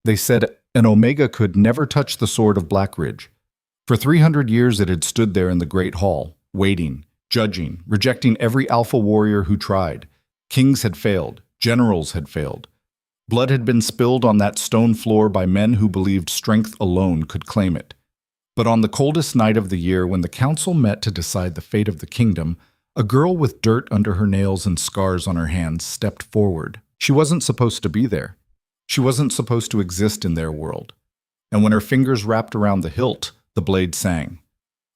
They said an Omega could never touch the sword of Blackridge. For 300 years it had stood there in the Great Hall, waiting, judging, rejecting every alpha warrior who tried. Kings had failed. Generals had failed. Blood had been spilled on that stone floor by men who believed strength alone could claim it. But on the coldest night of the year, when the council met to decide the fate of the kingdom, a girl with dirt under her nails and scars on her hands stepped forward. She wasn't supposed to be there. She wasn't supposed to exist in their world. And when her fingers wrapped around the hilt, the blade sang.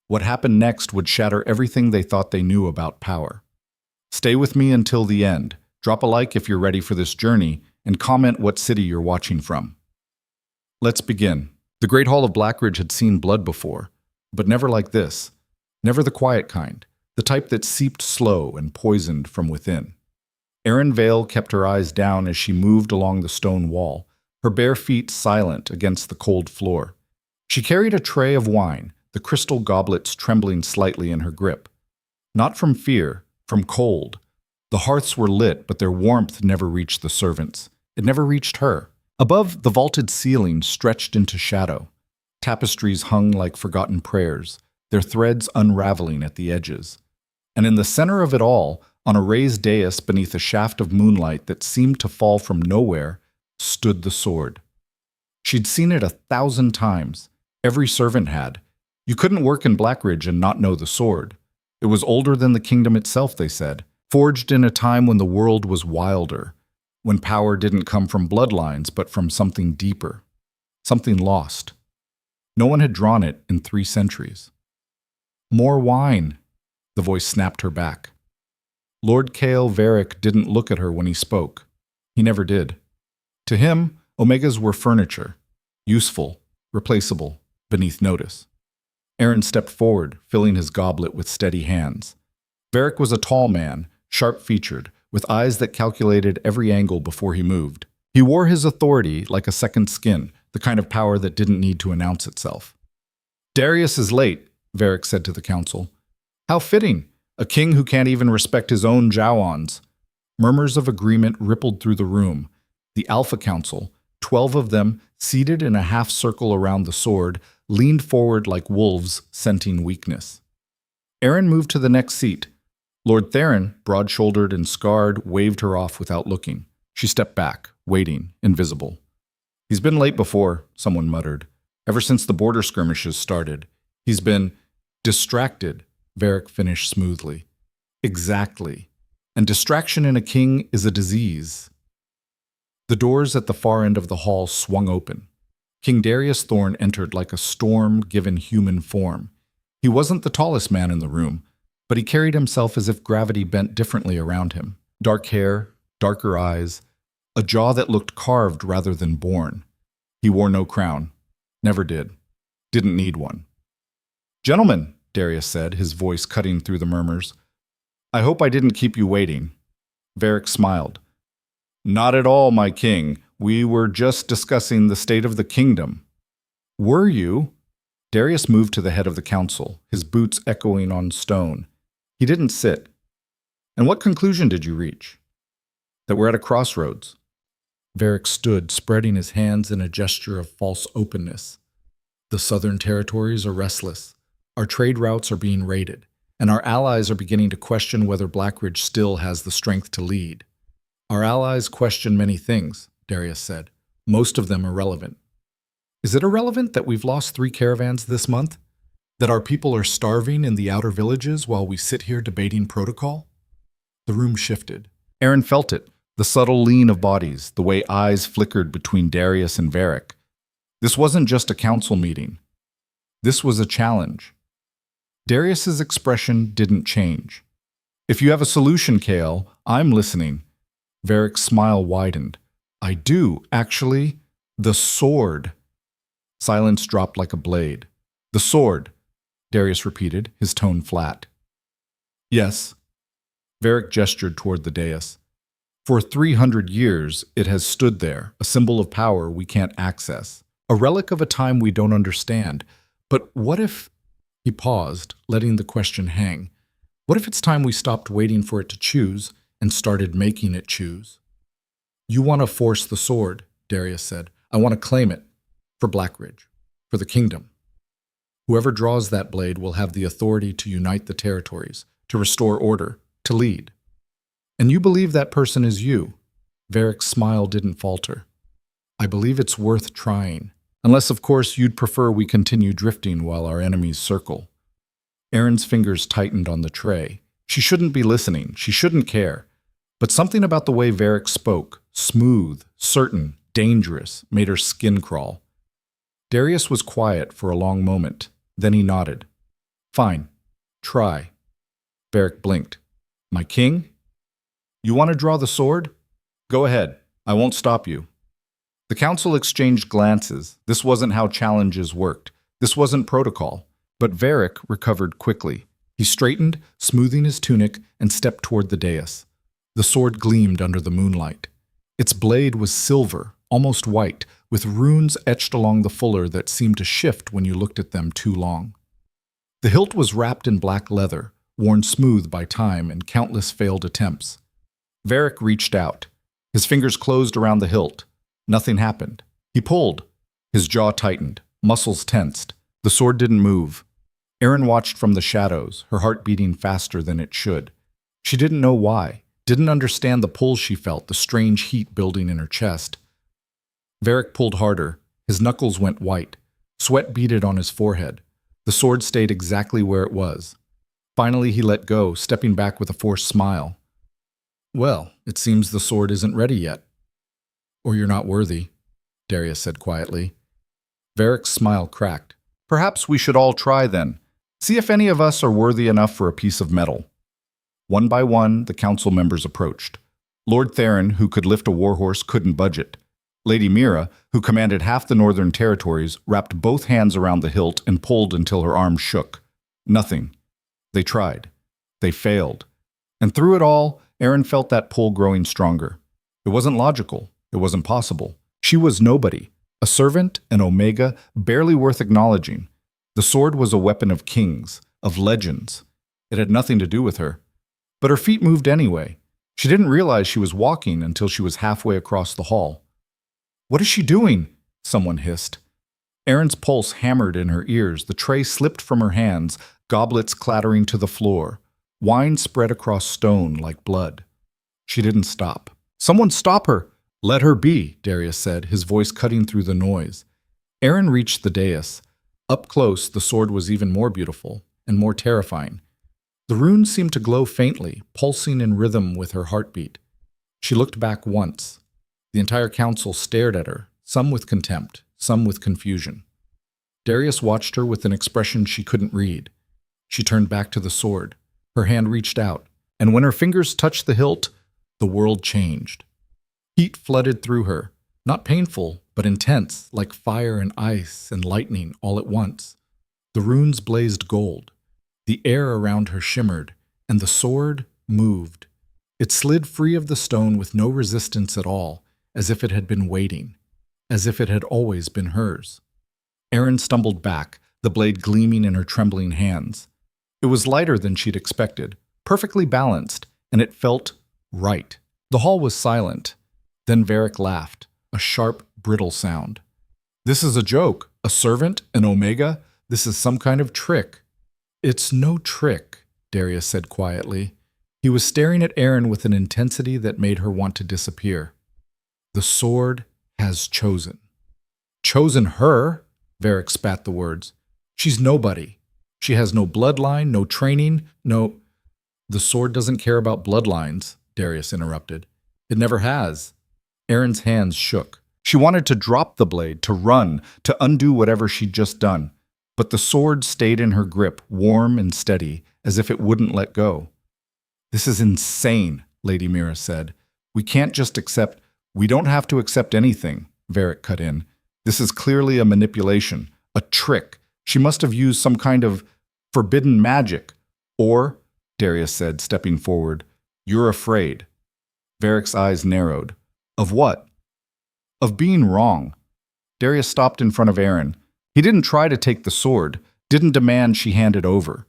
What happened next would shatter everything they thought they knew about power. Stay with me until the end. Drop a like if you're ready for this journey, and comment what city you're watching from. Let's begin. The Great Hall of Blackridge had seen blood before, but never like this. Never the quiet kind, the type that seeped slow and poisoned from within. Erin Vale kept her eyes down as she moved along the stone wall, her bare feet silent against the cold floor. She carried a tray of wine, the crystal goblets trembling slightly in her grip. Not from fear, from cold. The hearths were lit, but their warmth never reached the servants. It never reached her. Above, the vaulted ceiling stretched into shadow. Tapestries hung like forgotten prayers, their threads unraveling at the edges. And in the center of it all, on a raised dais beneath a shaft of moonlight that seemed to fall from nowhere, stood the sword. She'd seen it 1,000 times. Every servant had. You couldn't work in Blackridge and not know the sword. It was older than the kingdom itself, they said, forged in a time when the world was wilder, when power didn't come from bloodlines but from something deeper, something lost. No one had drawn it in 3 centuries. More wine, the voice snapped her back. Lord Cale Varick didn't look at her when he spoke. He never did. To him, Omegas were furniture, useful, replaceable, beneath notice. Aaron stepped forward, filling his goblet with steady hands. Varick was a tall man, sharp-featured, with eyes that calculated every angle before he moved. He wore his authority like a second skin, the kind of power that didn't need to announce itself. "Darius is late," Varick said to the council. "How fitting, a king who can't even respect his own Jawans." Murmurs of agreement rippled through the room. The Alpha Council, 12 of them, seated in a half-circle around the sword, leaned forward like wolves scenting weakness. Aaron moved to the next seat. Lord Theron, broad-shouldered and scarred, waved her off without looking. She stepped back, waiting, invisible. "He's been late before," someone muttered. "Ever since the border skirmishes started. He's been distracted," Varick finished smoothly. "Exactly. And distraction in a king is a disease." The doors at the far end of the hall swung open. King Darius Thorne entered like a storm given human form. He wasn't the tallest man in the room, but he carried himself as if gravity bent differently around him. Dark hair, darker eyes, a jaw that looked carved rather than born. He wore no crown. Never did. Didn't need one. "Gentlemen," Darius said, his voice cutting through the murmurs, "I hope I didn't keep you waiting." Varick smiled. "Not at all, my king. We were just discussing the state of the kingdom." "Were you?" Darius moved to the head of the council, his boots echoing on stone. He didn't sit. "And what conclusion did you reach?" "That we're at a crossroads." Varick stood, spreading his hands in a gesture of false openness. "The southern territories are restless. Our trade routes are being raided, and our allies are beginning to question whether Blackridge still has the strength to lead. Our allies question many things," Darius said. "Most of them irrelevant. Is it irrelevant that we've lost 3 caravans this month? That our people are starving in the outer villages while we sit here debating protocol?" The room shifted. Aaron felt it, the subtle lean of bodies, the way eyes flickered between Darius and Varick. This wasn't just a council meeting. This was a challenge. Darius's expression didn't change. "If you have a solution, Cale, I'm listening." Varick's smile widened. "I do, actually. The sword." Silence dropped like a blade. "The sword," Darius repeated, his tone flat. "Yes." Varick gestured toward the dais. "For 300 years, it has stood there, a symbol of power we can't access, a relic of a time we don't understand. But what if—" He paused, letting the question hang. "What if it's time we stopped waiting for it to choose and started making it choose?" "You want to force the sword," Darius said. I want to claim it. For Blackridge. For the kingdom. Whoever draws that blade will have the authority to unite the territories, to restore order, to lead. And you believe that person is you. Varric's smile didn't falter. I believe it's worth trying. Unless, of course, you'd prefer we continue drifting while our enemies circle. Erin's fingers tightened on the tray. She shouldn't be listening. She shouldn't care. But something about the way Varric spoke, smooth, certain, dangerous, made her skin crawl. Darius was quiet for a long moment. Then he nodded. Fine. Try. Varric blinked. My king? You want to draw the sword? Go ahead. I won't stop you. The council exchanged glances. This wasn't how challenges worked. This wasn't protocol. But Varric recovered quickly. He straightened, smoothing his tunic, and stepped toward the dais. The sword gleamed under the moonlight. Its blade was silver, almost white, with runes etched along the fuller that seemed to shift when you looked at them too long. The hilt was wrapped in black leather, worn smooth by time and countless failed attempts. Varric reached out. His fingers closed around the hilt. Nothing happened. He pulled. His jaw tightened, muscles tensed. The sword didn't move. Erin watched from the shadows, her heart beating faster than it should. She didn't know why, didn't understand the pull she felt, the strange heat building in her chest. Varric pulled harder. His knuckles went white. Sweat beaded on his forehead. The sword stayed exactly where it was. Finally, he let go, stepping back with a forced smile. Well, it seems the sword isn't ready yet. Or you're not worthy, Darius said quietly. Varric's smile cracked. Perhaps we should all try then. See if any of us are worthy enough for a piece of metal. One by one, the council members approached. Lord Theron, who could lift a warhorse, couldn't budge it. Lady Mira, who commanded half the northern territories, wrapped both hands around the hilt and pulled until her arms shook. Nothing. They tried. They failed. And through it all, Erin felt that pull growing stronger. It wasn't logical. It wasn't possible. She was nobody. A servant, an omega, barely worth acknowledging. The sword was a weapon of kings, of legends. It had nothing to do with her. But her feet moved anyway. She didn't realize she was walking until she was halfway across the hall. What is she doing? Someone hissed. Erin's pulse hammered in her ears. The tray slipped from her hands, goblets clattering to the floor. Wine spread across stone like blood. She didn't stop. Someone stop her! Let her be, Darius said, his voice cutting through the noise. Erin reached the dais. Up close, the sword was even more beautiful and more terrifying. The runes seemed to glow faintly, pulsing in rhythm with her heartbeat. She looked back once. The entire council stared at her, some with contempt, some with confusion. Darius watched her with an expression she couldn't read. She turned back to the sword. Her hand reached out, and when her fingers touched the hilt, the world changed. Heat flooded through her, not painful, but intense, like fire and ice and lightning all at once. The runes blazed gold. The air around her shimmered, and the sword moved. It slid free of the stone with no resistance at all, as if it had been waiting, as if it had always been hers. Erin stumbled back, the blade gleaming in her trembling hands. It was lighter than she'd expected, perfectly balanced, and it felt right. The hall was silent. Then Varric laughed, a sharp, brittle sound. This is a joke. A servant, an omega? This is some kind of trick. It's no trick, Darius said quietly. He was staring at Erin with an intensity that made her want to disappear. The sword has chosen. Chosen her? Varric spat the words. She's nobody. She has no bloodline, no training, no... The sword doesn't care about bloodlines, Darius interrupted. It never has. Erin's hands shook. She wanted to drop the blade, to run, to undo whatever she'd just done. But the sword stayed in her grip, warm and steady, as if it wouldn't let go. This is insane, Lady Mira said. We can't just accept... We don't have to accept anything, Varric cut in. This is clearly a manipulation, a trick. She must have used some kind of forbidden magic. Or, Darius said, stepping forward, you're afraid. Varric's eyes narrowed. Of what? Of being wrong. Darius stopped in front of Erin. He didn't try to take the sword, didn't demand she hand it over.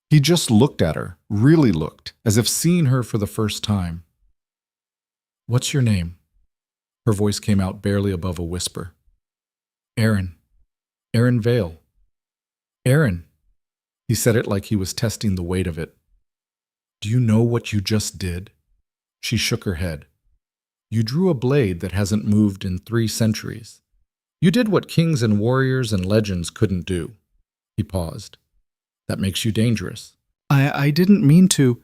He just looked at her, really looked, as if seeing her for the first time. What's your name? Her voice came out barely above a whisper. Aaron. Aaron Vale. Aaron. He said it like he was testing the weight of it. Do you know what you just did? She shook her head. You drew a blade that hasn't moved in 3 centuries. You did what kings and warriors and legends couldn't do. He paused. That makes you dangerous. I didn't mean to.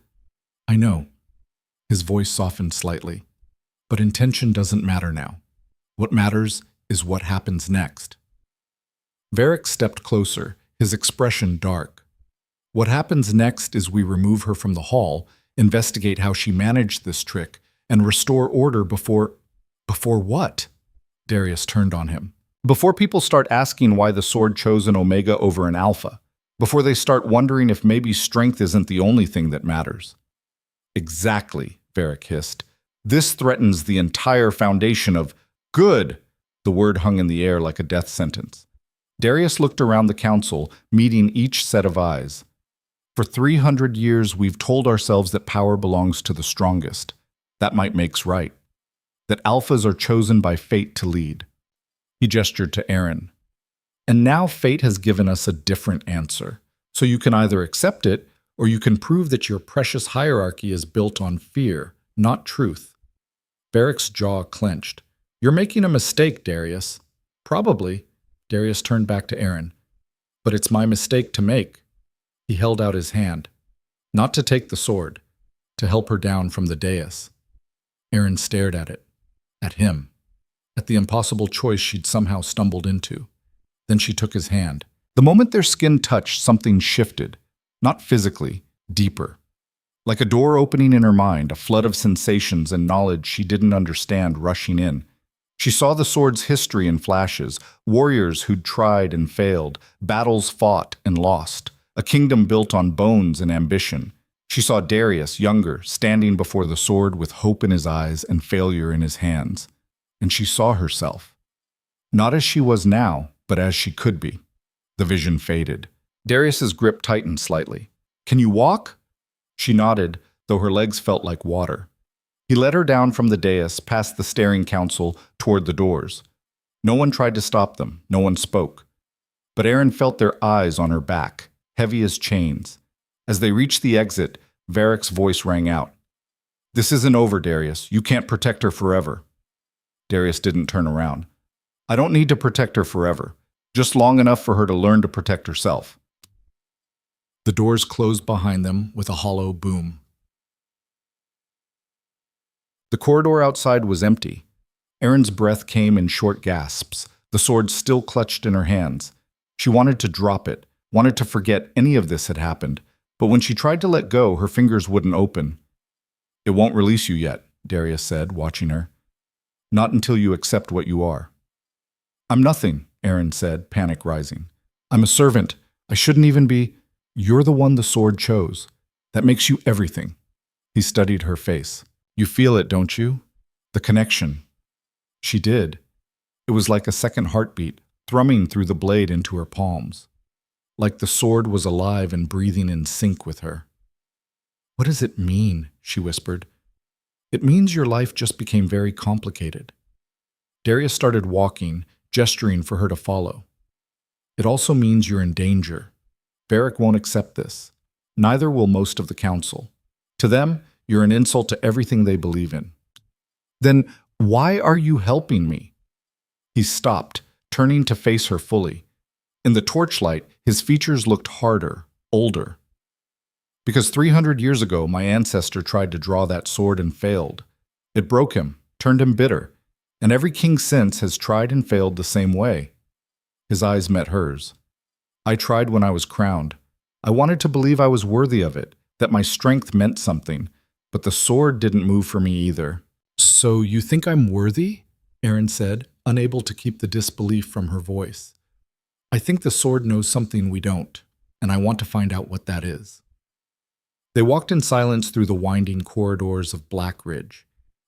I know. His voice softened slightly. But intention doesn't matter now. What matters is what happens next. Varric stepped closer, his expression dark. What happens next is we remove her from the hall, investigate how she managed this trick, and restore order before what? Darius turned on him. Before people start asking why the sword chose an Omega over an Alpha. Before they start wondering if maybe strength isn't the only thing that matters. Exactly, Varric hissed. This threatens the entire foundation of good. The word hung in the air like a death sentence. Darius looked around the council, meeting each set of eyes. For 300 years, we've told ourselves that power belongs to the strongest. That might makes right. That alphas are chosen by fate to lead. He gestured to Aaron. And now fate has given us a different answer. So you can either accept it, or you can prove that your precious hierarchy is built on fear, not truth. Varric's jaw clenched. You're making a mistake, Darius. Probably. Darius turned back to Aaron. But it's my mistake to make. He held out his hand. Not to take the sword. To help her down from the dais. Aaron stared at it. At him. At the impossible choice she'd somehow stumbled into. Then she took his hand. The moment their skin touched, something shifted. Not physically, deeper. Like a door opening in her mind, a flood of sensations and knowledge she didn't understand rushing in. She saw the sword's history in flashes, warriors who'd tried and failed, battles fought and lost, a kingdom built on bones and ambition. She saw Darius, younger, standing before the sword with hope in his eyes and failure in his hands. And she saw herself. Not as she was now, but as she could be. The vision faded. Darius's grip tightened slightly. Can you walk? She nodded, though her legs felt like water. He led her down from the dais, past the staring council, toward the doors. No one tried to stop them. No one spoke. But Aaron felt their eyes on her back, heavy as chains. As they reached the exit, Varric's voice rang out. This isn't over, Darius. You can't protect her forever. Darius didn't turn around. I don't need to protect her forever. Just long enough for her to learn to protect herself. The doors closed behind them with a hollow boom. The corridor outside was empty. Aaron's breath came in short gasps, the sword still clutched in her hands. She wanted to drop it, wanted to forget any of this had happened, but when she tried to let go, her fingers wouldn't open. It won't release you yet, Darius said, watching her. Not until you accept what you are. I'm nothing, Aaron said, panic rising. I'm a servant. I shouldn't even be. You're the one the sword chose. That makes you everything. He studied her face. You feel it, don't you? The connection. She did. It was like a second heartbeat, thrumming through the blade into her palms. Like the sword was alive and breathing in sync with her. What does it mean? She whispered. It means your life just became very complicated. Darius started walking, gesturing for her to follow. It also means you're in danger. Varric won't accept this. Neither will most of the council. To them, you're an insult to everything they believe in. Then why are you helping me? He stopped, turning to face her fully. In the torchlight, his features looked harder, older. Because 300 years ago, my ancestor tried to draw that sword and failed. It broke him, turned him bitter, and every king since has tried and failed the same way. His eyes met hers. I tried when I was crowned. I wanted to believe I was worthy of it, that my strength meant something, but the sword didn't move for me either. So you think I'm worthy? Aaron said, unable to keep the disbelief from her voice. I think the sword knows something we don't, and I want to find out what that is. They walked in silence through the winding corridors of Blackridge.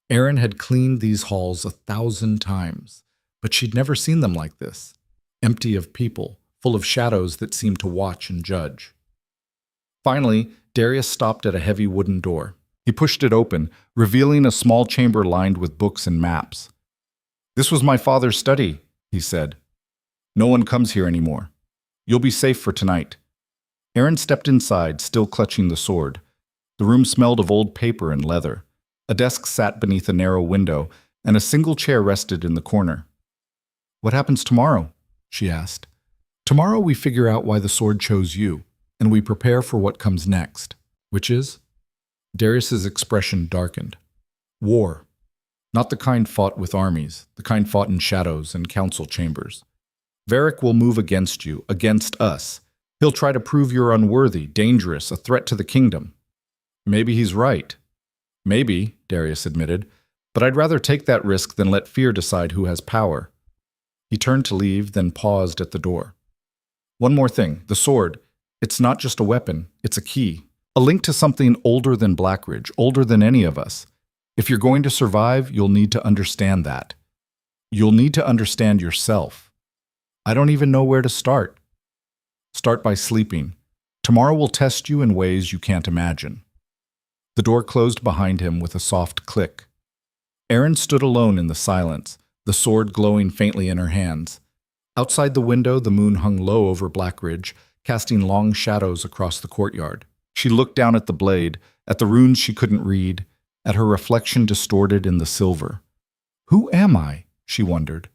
Aaron had cleaned these halls 1,000 times, but she'd never seen them like this, empty of people, full of shadows that seemed to watch and judge. Finally, Darius stopped at a heavy wooden door. He pushed it open, revealing a small chamber lined with books and maps. This was my father's study, he said. No one comes here anymore. You'll be safe for tonight." Aaron stepped inside, still clutching the sword. The room smelled of old paper and leather. A desk sat beneath a narrow window, and a single chair rested in the corner. "What happens tomorrow?" she asked. "Tomorrow we figure out why the sword chose you, and we prepare for what comes next." "Which is?" Darius's expression darkened. "War. Not the kind fought with armies, the kind fought in shadows and council chambers. Varric will move against you, against us. He'll try to prove you're unworthy, dangerous, a threat to the kingdom." "Maybe he's right." "Maybe," Darius admitted, "but I'd rather take that risk than let fear decide who has power." He turned to leave, then paused at the door. "One more thing, the sword. It's not just a weapon, it's a key. A link to something older than Blackridge, older than any of us. If you're going to survive, you'll need to understand that. You'll need to understand yourself. I don't even know where to start." "Start by sleeping. Tomorrow will test you in ways you can't imagine." The door closed behind him with a soft click. Aaron stood alone in the silence, the sword glowing faintly in her hands. Outside the window, the moon hung low over Blackridge, casting long shadows across the courtyard. She looked down at the blade, at the runes she couldn't read, at her reflection distorted in the silver. "Who am I?" she wondered.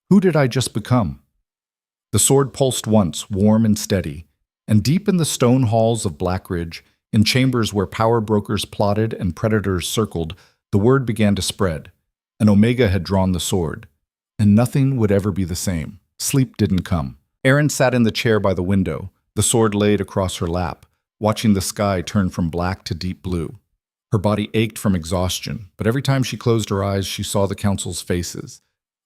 "Who did I just become?" The sword pulsed once, warm and steady, and deep in the stone halls of Blackridge, in chambers where power brokers plotted and predators circled, the word began to spread. An Omega had drawn the sword, and nothing would ever be the same. Sleep didn't come. Aaron sat in the chair by the window, the sword laid across her lap, watching the sky turn from black to deep blue. Her body ached from exhaustion, but every time she closed her eyes, she saw the council's faces.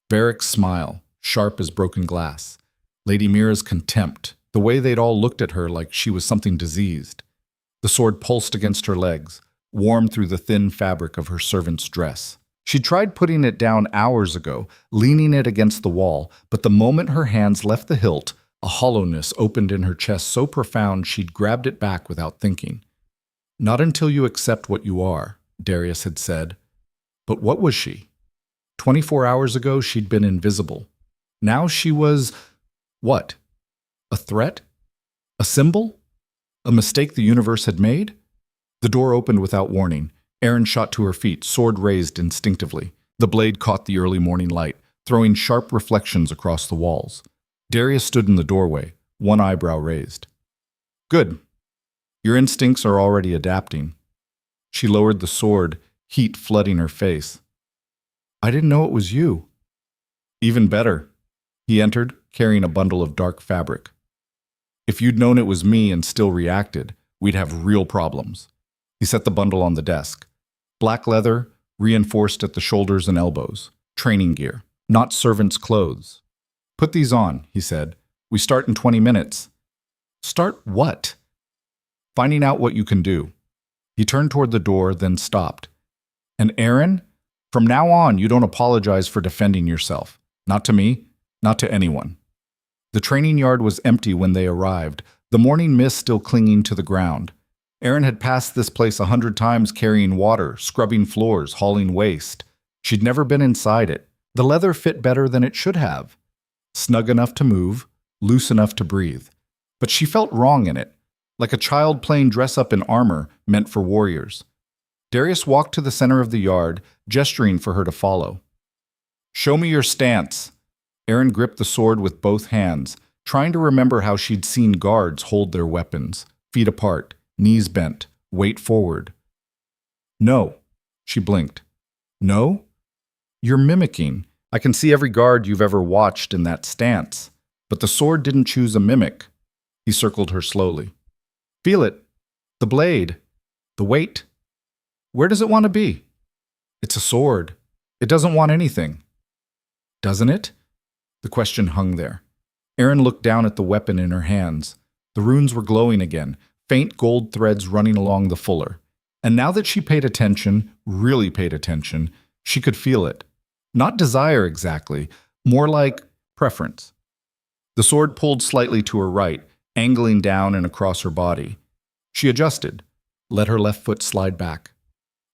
Varric's smile, sharp as broken glass. Lady Mira's contempt, the way they'd all looked at her like she was something diseased. The sword pulsed against her legs, warm through the thin fabric of her servant's dress. She tried putting it down hours ago, leaning it against the wall, but the moment her hands left the hilt, a hollowness opened in her chest so profound she'd grabbed it back without thinking. "Not until you accept what you are," Darius had said. But what was she? 24 hours ago, she'd been invisible. Now she was... what? A threat? A symbol? A mistake the universe had made? The door opened without warning. Aaron shot to her feet, sword raised instinctively. The blade caught the early morning light, throwing sharp reflections across the walls. Darius stood in the doorway, one eyebrow raised. "Good. Your instincts are already adapting." She lowered the sword, heat flooding her face. "I didn't know it was you." "Even better." He entered, carrying a bundle of dark fabric. "If you'd known it was me and still reacted, we'd have real problems." He set the bundle on the desk. Black leather, reinforced at the shoulders and elbows. Training gear, not servants' clothes. "Put these on," he said. "We start in 20 minutes. "Start what?" "Finding out what you can do." He turned toward the door, then stopped. "And Aaron, from now on, you don't apologize for defending yourself. Not to me, not to anyone." The training yard was empty when they arrived, the morning mist still clinging to the ground. Aaron had passed this place 100 times carrying water, scrubbing floors, hauling waste. She'd never been inside it. The leather fit better than it should have. Snug enough to move, loose enough to breathe. But she felt wrong in it, like a child playing dress-up in armor meant for warriors. Darius walked to the center of the yard, gesturing for her to follow. "Show me your stance." Aaron gripped the sword with both hands, trying to remember how she'd seen guards hold their weapons, feet apart, knees bent, weight forward. "No." She blinked. "No? You're mimicking. I can see every guard you've ever watched in that stance. But the sword didn't choose a mimic." He circled her slowly. "Feel it. The blade. The weight. Where does it want to be?" "It's a sword. It doesn't want anything." "Doesn't it?" The question hung there. Aaron looked down at the weapon in her hands. The runes were glowing again, faint gold threads running along the fuller. And now that she paid attention, really paid attention, she could feel it. Not desire exactly, more like preference. The sword pulled slightly to her right, angling down and across her body. She adjusted, let her left foot slide back,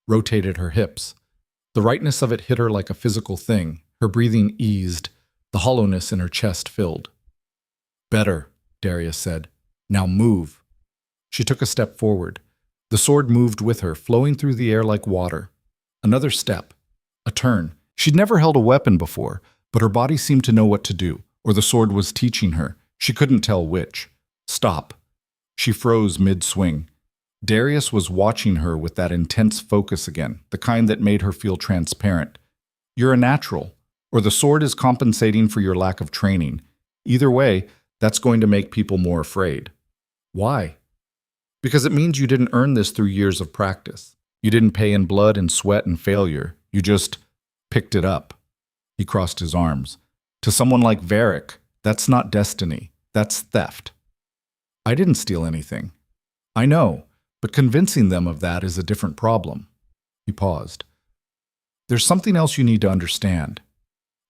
rotated her hips. The rightness of it hit her like a physical thing. Her breathing eased, the hollowness in her chest filled. Better, Darius said. Now move. She took a step forward. The sword moved with her, flowing through the air like water. Another step. A turn. She'd never held a weapon before, but her body seemed to know what to do, or the sword was teaching her. She couldn't tell which. Stop. She froze mid-swing. Darius was watching her with that intense focus again, the kind that made her feel transparent. You're a natural, or the sword is compensating for your lack of training. Either way, that's going to make people more afraid. Why? Because it means you didn't earn this through years of practice. You didn't pay in blood and sweat and failure. You just picked it up. He crossed his arms. To someone like Varric, that's not destiny. That's theft. I didn't steal anything. I know, but convincing them of that is a different problem. He paused. There's something else you need to understand.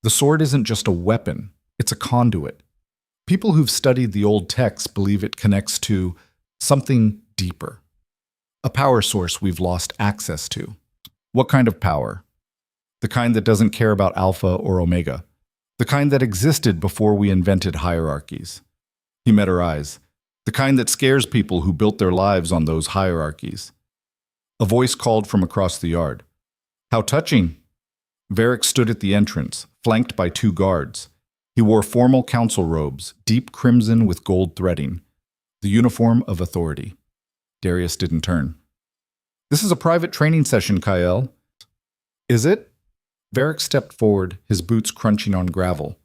The sword isn't just a weapon. It's a conduit. People who've studied the old texts believe it connects to something deeper. A power source we've lost access to. What kind of power? The kind that doesn't care about alpha or omega. The kind that existed before we invented hierarchies. He met her eyes. The kind that scares people who built their lives on those hierarchies. A voice called from across the yard. How touching! Varric stood at the entrance, flanked by 2 guards. He wore formal council robes, deep crimson with gold threading. The uniform of authority. Darius didn't turn. This is a private training session, Kyle. Is it? Varric stepped forward, his boots crunching on gravel.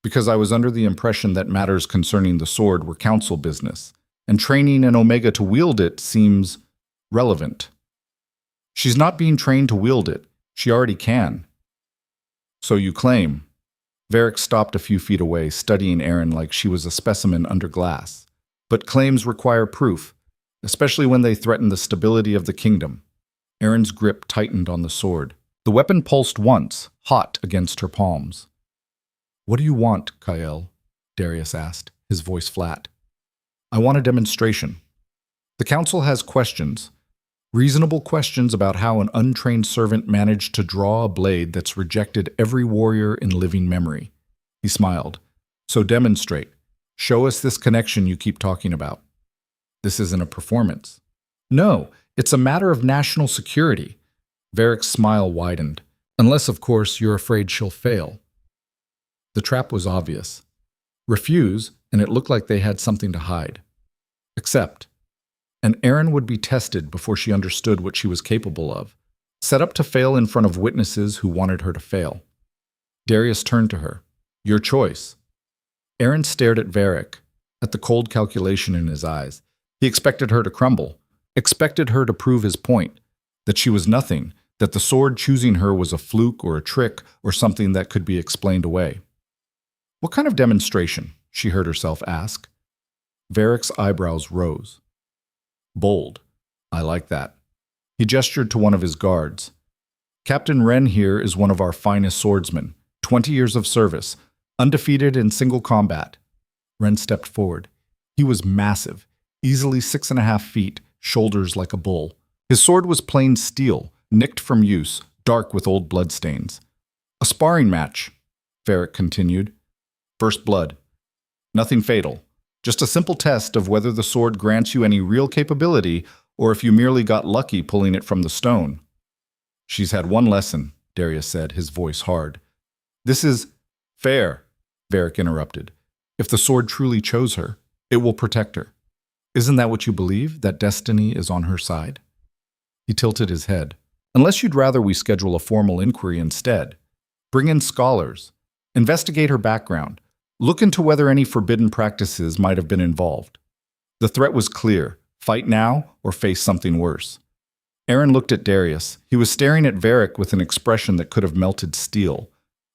Because I was under the impression that matters concerning the sword were council business, and training an Omega to wield it seems relevant. She's not being trained to wield it. She already can. So you claim. Varric stopped a few feet away, studying Erin like she was a specimen under glass. But claims require proof, especially when they threaten the stability of the kingdom. Erin's grip tightened on the sword. The weapon pulsed once, hot against her palms. What do you want, Kyle? Darius asked, his voice flat. I want a demonstration. The council has questions. Reasonable questions about how an untrained servant managed to draw a blade that's rejected every warrior in living memory. He smiled. So demonstrate. Show us this connection you keep talking about. This isn't a performance. No, it's a matter of national security. Varric's smile widened. Unless, of course, you're afraid she'll fail. The trap was obvious. Refuse, and it looked like they had something to hide. Accept. And Erin would be tested before she understood what she was capable of, set up to fail in front of witnesses who wanted her to fail. Darius turned to her. Your choice. Erin stared at Varric, at the cold calculation in his eyes. He expected her to crumble, expected her to prove his point, that she was nothing, that the sword choosing her was a fluke or a trick or something that could be explained away. What kind of demonstration? She heard herself ask. Varric's eyebrows rose. Bold. I like that. He gestured to one of his guards. Captain Wren here is one of our finest swordsmen, 20 years of service, undefeated in single combat. Wren stepped forward. He was massive, easily 6.5 feet, shoulders like a bull. His sword was plain steel, nicked from use, dark with old bloodstains. A sparring match, Varric continued. First blood. Nothing fatal. Just a simple test of whether the sword grants you any real capability or if you merely got lucky pulling it from the stone. She's had one lesson, Darius said, his voice hard. This is fair, Varric interrupted. If the sword truly chose her, it will protect her. Isn't that what you believe, that destiny is on her side? He tilted his head. Unless you'd rather we schedule a formal inquiry instead. Bring in scholars. Investigate her background. Look into whether any forbidden practices might have been involved. The threat was clear. Fight now or face something worse. Erin looked at Darius. He was staring at Varric with an expression that could have melted steel.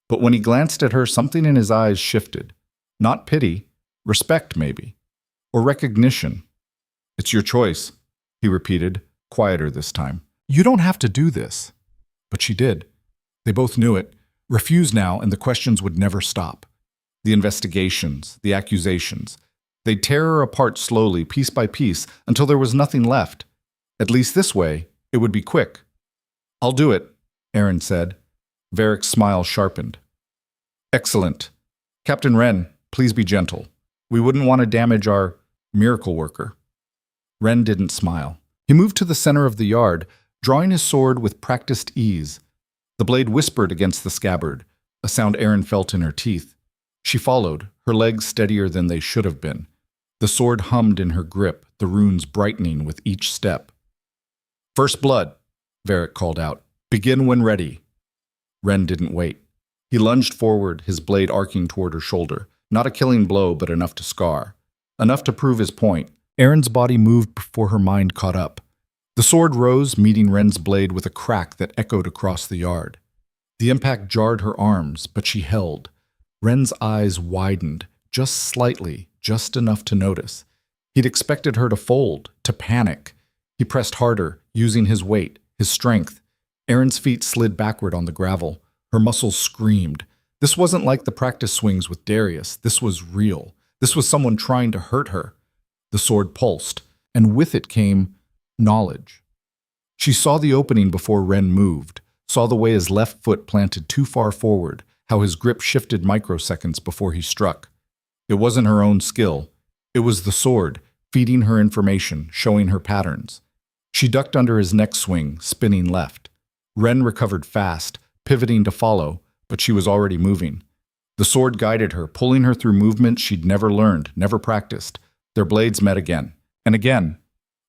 But when he glanced at her, something in his eyes shifted. Not pity, respect maybe. Or recognition. It's your choice, he repeated, quieter this time. You don't have to do this. But she did. They both knew it. Refuse now and the questions would never stop. The investigations, the accusations. They'd tear her apart slowly, piece by piece, until there was nothing left. At least this way, it would be quick. I'll do it, Erin said. Varric's smile sharpened. Excellent. Captain Wren, please be gentle. We wouldn't want to damage our miracle worker. Ren didn't smile. He moved to the center of the yard, drawing his sword with practiced ease. The blade whispered against the scabbard, a sound Erin felt in her teeth. She followed, her legs steadier than they should have been. The sword hummed in her grip, the runes brightening with each step. "First blood," Varric called out. "Begin when ready." Ren didn't wait. He lunged forward, his blade arcing toward her shoulder. Not a killing blow, but enough to scar. Enough to prove his point. Erin's body moved before her mind caught up. The sword rose, meeting Ren's blade with a crack that echoed across the yard. The impact jarred her arms, but she held. Ren's eyes widened, just slightly, just enough to notice. He'd expected her to fold, to panic. He pressed harder, using his weight, his strength. Erin's feet slid backward on the gravel. Her muscles screamed. This wasn't like the practice swings with Darius. This was real. This was someone trying to hurt her. The sword pulsed, and with it came knowledge. She saw the opening before Ren moved, saw the way his left foot planted too far forward, how his grip shifted microseconds before he struck. It wasn't her own skill. It was the sword, feeding her information, showing her patterns. She ducked under his neck swing, spinning left. Ren recovered fast, pivoting to follow, but she was already moving. The sword guided her, pulling her through movements she'd never learned, never practiced. Their blades met again, and again.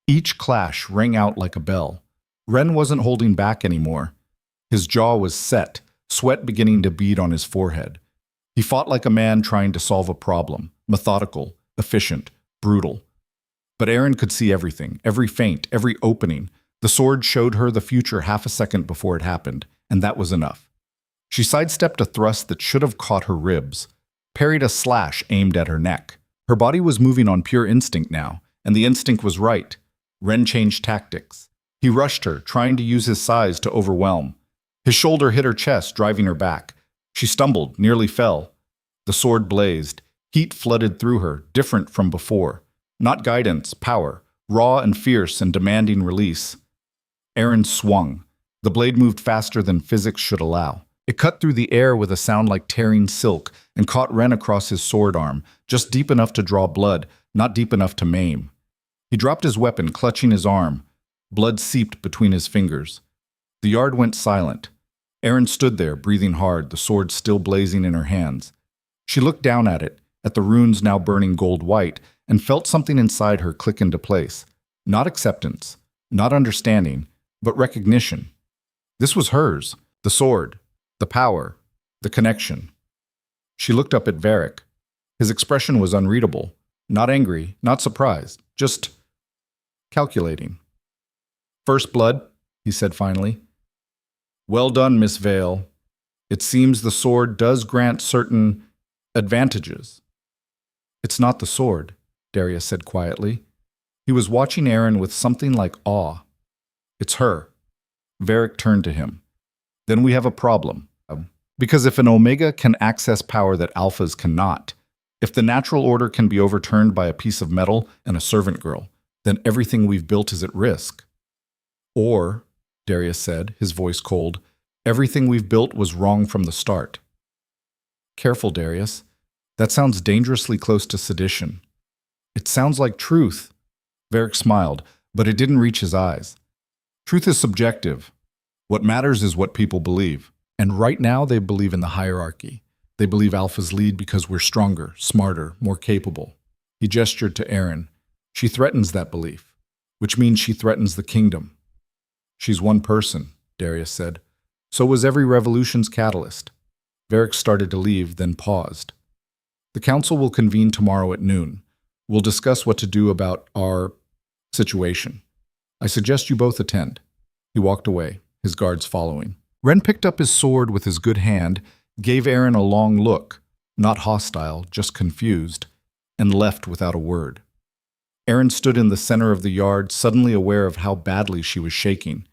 Each clash rang out like a bell. Ren wasn't holding back anymore. His jaw was set, sweat beginning to bead on his forehead. He fought like a man trying to solve a problem, methodical, efficient, brutal. But Erin could see everything, every feint, every opening. The sword showed her the future half a second before it happened, and that was enough. She sidestepped a thrust that should have caught her ribs, parried a slash aimed at her neck. Her body was moving on pure instinct now, and the instinct was right. Ren changed tactics. He rushed her, trying to use his size to overwhelm. His shoulder hit her chest, driving her back. She stumbled, nearly fell. The sword blazed. Heat flooded through her, different from before. Not guidance, power, raw and fierce and demanding release. Erin swung. The blade moved faster than physics should allow. It cut through the air with a sound like tearing silk and caught Ren across his sword arm, just deep enough to draw blood, not deep enough to maim. He dropped his weapon, clutching his arm. Blood seeped between his fingers. The yard went silent. Erin stood there, breathing hard, the sword still blazing in her hands. She looked down at it, at the runes now burning gold-white, and felt something inside her click into place. Not acceptance, not understanding, but recognition. This was hers, the sword, the power, the connection. She looked up at Varric. His expression was unreadable. Not angry, not surprised, just calculating. "First blood," he said finally. "Well done, Miss Vale. It seems the sword does grant certain advantages." "It's not the sword," Darius said quietly. He was watching Erin with something like awe. "It's her." Varric turned to him. "Then we have a problem. Because if an Omega can access power that Alphas cannot, if the natural order can be overturned by a piece of metal and a servant girl, then everything we've built is at risk. Or, Darius said, his voice cold, everything we've built was wrong from the start." "Careful, Darius. That sounds dangerously close to sedition." "It sounds like truth." Varric smiled, but it didn't reach his eyes. "Truth is subjective. What matters is what people believe. And right now they believe in the hierarchy. They believe Alphas lead because we're stronger, smarter, more capable." He gestured to Erin. "She threatens that belief, which means she threatens the kingdom." "She's one person," Darius said. "So was every revolution's catalyst." Varric started to leave, then paused. "The council will convene tomorrow at noon. We'll discuss what to do about our situation. I suggest you both attend." He walked away, his guards following. Ren picked up his sword with his good hand, gave Erin a long look, not hostile, just confused, and left without a word. Erin stood in the center of the yard, suddenly aware of how badly she was shaking.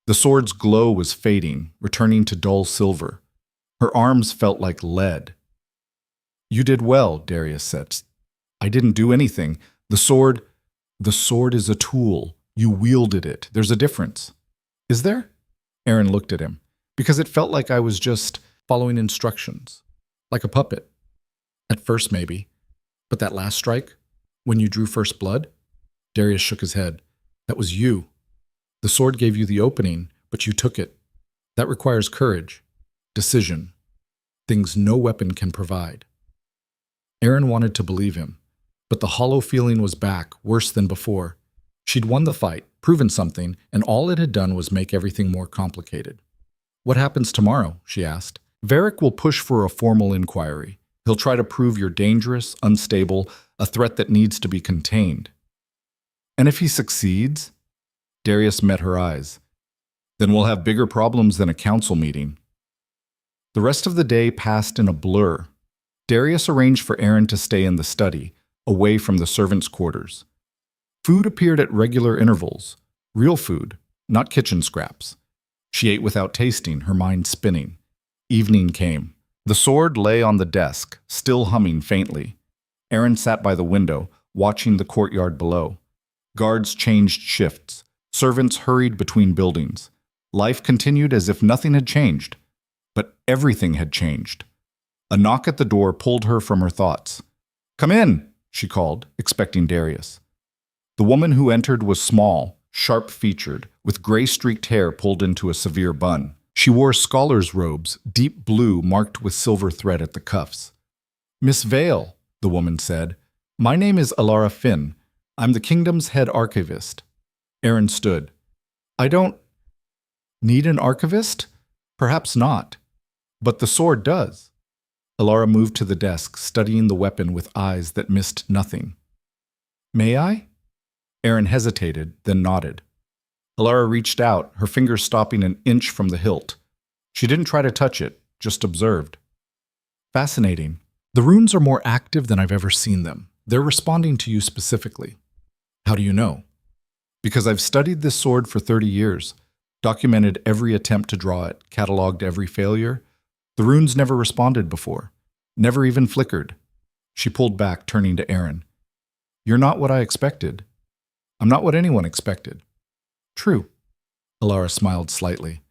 The sword's glow was fading, returning to dull silver. Her arms felt like lead. "You did well," Darius said. "I didn't do anything. The sword is a tool. You wielded it. There's a difference." "Is there?" Erin looked at him. "Because it felt like I was just following instructions. Like a puppet. At first, maybe. But that last strike, when you drew first blood? Darius shook his head. That was you. The sword gave you the opening, but you took it. That requires courage, decision, things no weapon can provide. Aaron wanted to believe him, but the hollow feeling was back, worse than before. She'd won the fight, proven something, and all it had done was make everything more complicated. What happens tomorrow? She asked. Varric will push for a formal inquiry. He'll try to prove you're dangerous, unstable, a threat that needs to be contained. And if he succeeds? Darius met her eyes. Then we'll have bigger problems than a council meeting. The rest of the day passed in a blur. Darius arranged for Aaron to stay in the study, away from the servants' quarters. Food appeared at regular intervals. Real food, not kitchen scraps. She ate without tasting, her mind spinning. Evening came. The sword lay on the desk, still humming faintly. Aaron sat by the window, watching the courtyard below. Guards changed shifts. Servants hurried between buildings. Life continued as if nothing had changed. But everything had changed. A knock at the door pulled her from her thoughts. "Come in," she called, expecting Darius. The woman who entered was small, sharp-featured, with gray-streaked hair pulled into a severe bun. She wore scholar's robes, deep blue marked with silver thread at the cuffs. "Miss Vale," the woman said, "my name is Alara Finn. I'm the kingdom's head archivist." Aaron stood. "I don't need an archivist? Perhaps not. But the sword does." Alara moved to the desk, studying the weapon with eyes that missed nothing. "May I?" Aaron hesitated, then nodded. Alara reached out, her fingers stopping an inch from the hilt. She didn't try to touch it, just observed. "Fascinating. The runes are more active than I've ever seen them. They're responding to you specifically." "How do you know?" "Because I've studied this sword for 30 years, documented every attempt to draw it, cataloged every failure. The runes never responded before, never even flickered." She pulled back, turning to Aaron. "You're not what I expected. I'm not what anyone expected." "True." Alara smiled slightly.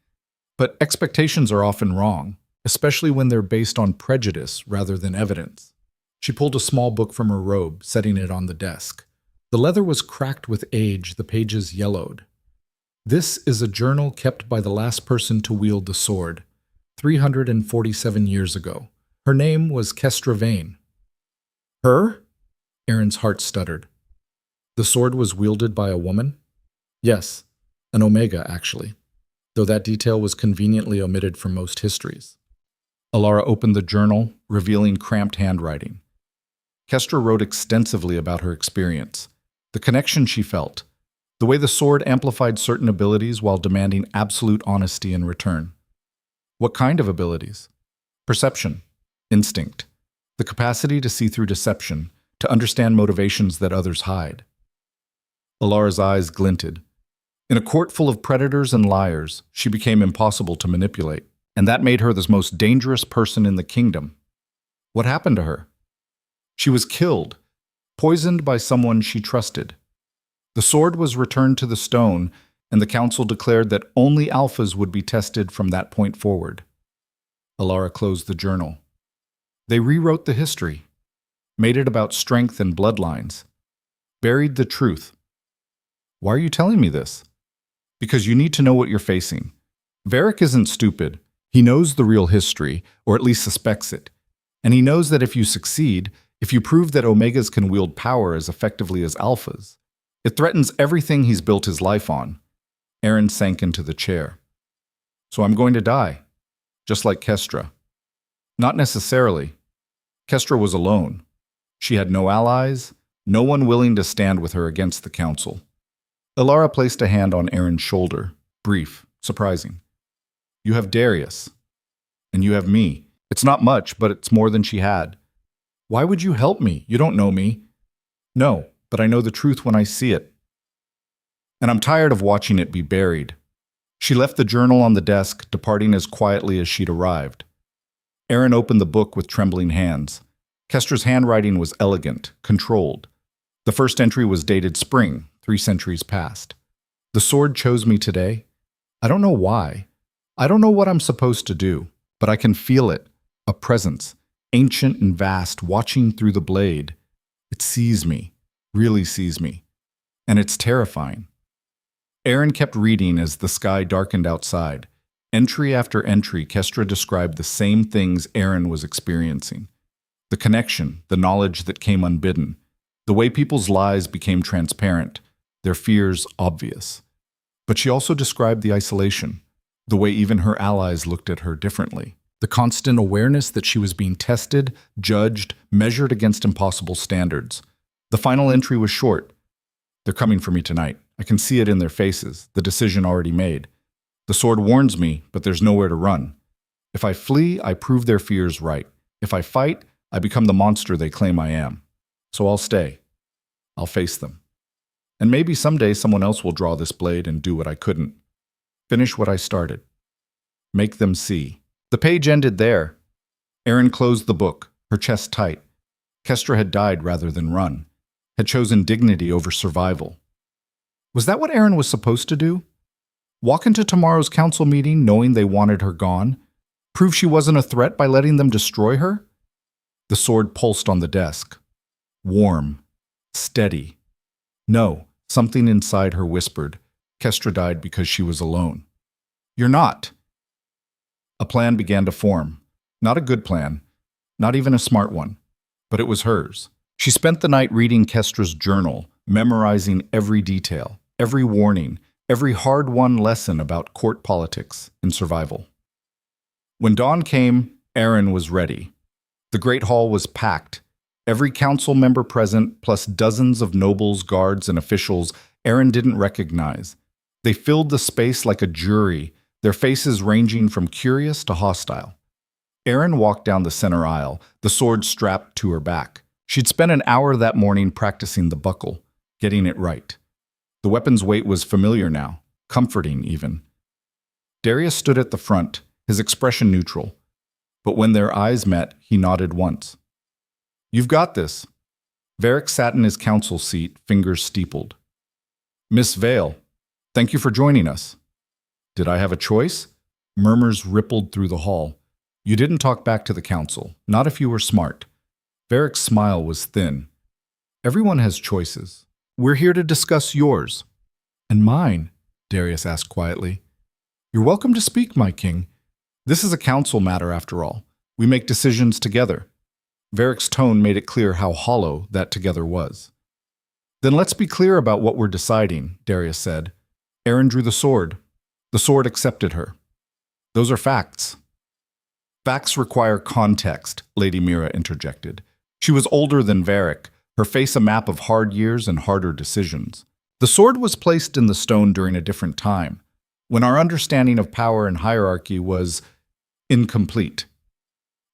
"But expectations are often wrong, especially when they're based on prejudice rather than evidence." She pulled a small book from her robe, setting it on the desk. The leather was cracked with age, the pages yellowed. "This is a journal kept by the last person to wield the sword, 347 years ago. Her name was Kestra Vane." "Her?" Aaron's heart stuttered. "The sword was wielded by a woman?" "Yes, an Omega, actually, though that detail was conveniently omitted from most histories." Alara opened the journal, revealing cramped handwriting. Kestra wrote extensively about her experience, the connection she felt, the way the sword amplified certain abilities while demanding absolute honesty in return. What kind of abilities? Perception, instinct, the capacity to see through deception, to understand motivations that others hide. Alara's eyes glinted. In a court full of predators and liars, she became impossible to manipulate, and that made her the most dangerous person in the kingdom. What happened to her? She was killed, poisoned by someone she trusted. The sword was returned to the stone, and the council declared that only alphas would be tested from that point forward. Alara closed the journal. They rewrote the history, made it about strength and bloodlines, buried the truth. Why are you telling me this? Because you need to know what you're facing. Varric isn't stupid. He knows the real history, or at least suspects it. And he knows that if you succeed, if you prove that Omegas can wield power as effectively as Alphas, it threatens everything he's built his life on. Aaron sank into the chair. "So I'm going to die, just like Kestra." "Not necessarily. Kestra was alone. She had no allies, no one willing to stand with her against the council." Alara placed a hand on Aaron's shoulder, brief, surprising. "You have Darius, and you have me. It's not much, but it's more than she had." "Why would you help me? You don't know me." "No, but I know the truth when I see it. And I'm tired of watching it be buried." She left the journal on the desk, departing as quietly as she'd arrived. Aaron opened the book with trembling hands. Kestra's handwriting was elegant, controlled. The first entry was dated spring, 3 centuries past. "The sword chose me today. I don't know why. I don't know what I'm supposed to do, but I can feel it, a presence, ancient and vast, watching through the blade. It sees me, really sees me, and it's terrifying. Aaron kept reading as the sky darkened outside. Entry after entry, Kestra described the same things Aaron was experiencing. The connection, the knowledge that came unbidden, the way people's lies became transparent, their fears obvious. But she also described the isolation, the way even her allies looked at her differently. The constant awareness that she was being tested, judged, measured against impossible standards. The final entry was short. They're coming for me tonight. I can see it in their faces, the decision already made. The sword warns me, but there's nowhere to run. If I flee, I prove their fears right. If I fight, I become the monster they claim I am. So I'll stay. I'll face them. And maybe someday someone else will draw this blade and do what I couldn't. Finish what I started. Make them see. The page ended there. Aaron closed the book, her chest tight. Kestra had died rather than run, had chosen dignity over survival. Was that what Aaron was supposed to do? Walk into tomorrow's council meeting knowing they wanted her gone? Prove she wasn't a threat by letting them destroy her? The sword pulsed on the desk. Warm. Steady. No, something inside her whispered. Kestra died because she was alone. You're not. A plan began to form. Not a good plan, not even a smart one, but it was hers. She spent the night reading Kestra's journal, memorizing every detail, every warning, every hard-won lesson about court politics and survival. When dawn came, Aaron was ready. The great hall was packed. Every council member present, plus dozens of nobles, guards, and officials Aaron didn't recognize. They filled the space like a jury, their faces ranging from curious to hostile. Aaron walked down the center aisle, the sword strapped to her back. She'd spent an hour that morning practicing the buckle, getting it right. The weapon's weight was familiar now, comforting even. Darius stood at the front, his expression neutral. But when their eyes met, he nodded once. You've got this. Varric sat in his council seat, fingers steepled. Miss Vale, thank you for joining us. Did I have a choice? Murmurs rippled through the hall. You didn't talk back to the council, not if you were smart. Varric's smile was thin. Everyone has choices. We're here to discuss yours. And mine, Darius asked quietly. You're welcome to speak, my king. This is a council matter after all. We make decisions together. Varric's tone made it clear how hollow that together was. Then let's be clear about what we're deciding, Darius said. Aaron drew the sword. The sword accepted her. Those are facts. Facts require context, Lady Mira interjected. She was older than Varric, her face a map of hard years and harder decisions. The sword was placed in the stone during a different time, when our understanding of power and hierarchy was incomplete.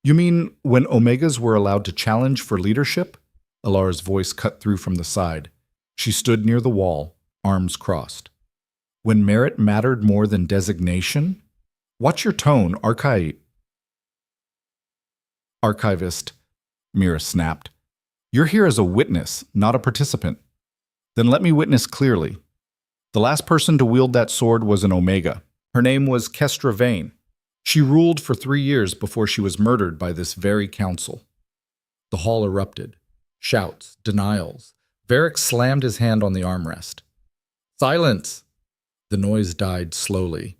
You mean when Omegas were allowed to challenge for leadership? Alara's voice cut through from the side. She stood near the wall, arms crossed. When merit mattered more than designation? Watch your tone, Archivist, Mira snapped. You're here as a witness, not a participant. Then let me witness clearly. The last person to wield that sword was an Omega. Her name was Kestra Vane. She ruled for 3 years before she was murdered by this very council. The hall erupted. Shouts, denials. Varric slammed his hand on the armrest. Silence! The noise died slowly.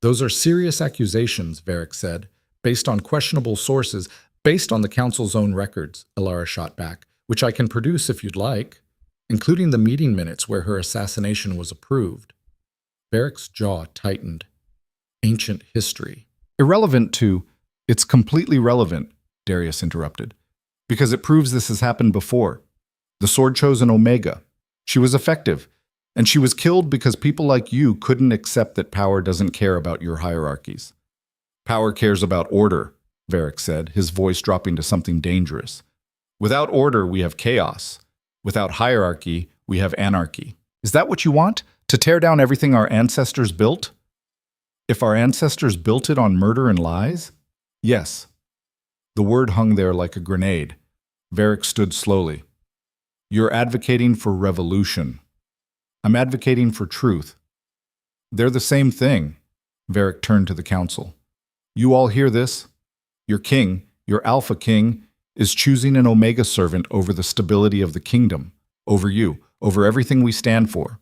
Those are serious accusations, Varric said, based on questionable sources, based on the council's own records, Alara shot back, which I can produce if you'd like, including the meeting minutes where her assassination was approved. Varric's jaw tightened. Ancient history. Irrelevant to... It's completely relevant, Darius interrupted, because it proves this has happened before. The sword chose an Omega. She was effective, and she was killed because people like you couldn't accept that power doesn't care about your hierarchies. Power cares about order, Varric said, his voice dropping to something dangerous. Without order, we have chaos. Without hierarchy, we have anarchy. Is that what you want? To tear down everything our ancestors built? If our ancestors built it on murder and lies? Yes. The word hung there like a grenade. Varric stood slowly. You're advocating for revolution. I'm advocating for truth. They're the same thing. Varric turned to the council. You all hear this? Your king, your alpha king, is choosing an Omega servant over the stability of the kingdom, over you, over everything we stand for.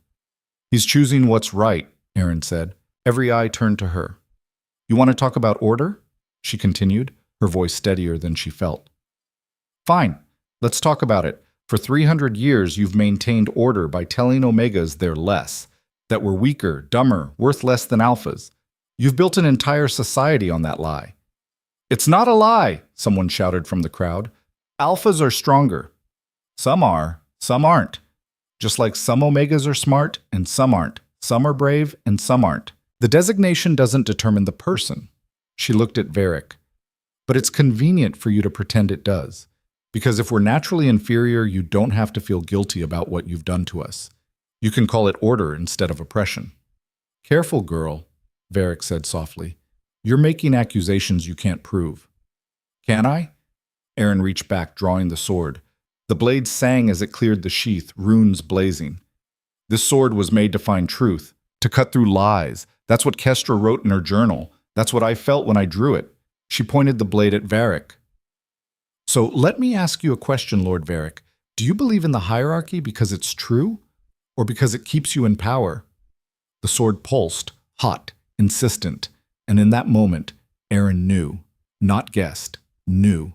He's choosing what's right, Aaron said. Every eye turned to her. You want to talk about order? She continued, her voice steadier than she felt. Fine, let's talk about it. For 300 years, you've maintained order by telling Omegas they're less, that we're weaker, dumber, worth less than Alphas. You've built an entire society on that lie. It's not a lie, someone shouted from the crowd. Alphas are stronger. Some are, some aren't. Just like some Omegas are smart and some aren't. Some are brave and some aren't. The designation doesn't determine the person. She looked at Varric. But it's convenient for you to pretend it does. Because if we're naturally inferior, you don't have to feel guilty about what you've done to us. You can call it order instead of oppression. Careful, girl, Varric said softly. You're making accusations you can't prove. Can I? Aaron reached back, drawing the sword. The blade sang as it cleared the sheath, runes blazing. This sword was made to find truth, to cut through lies. That's what Kestra wrote in her journal. That's what I felt when I drew it. She pointed the blade at Varric. So let me ask you a question, Lord Varric. Do you believe in the hierarchy because it's true, or because it keeps you in power? The sword pulsed, hot, insistent, and in that moment, Aaron knew, not guessed, knew.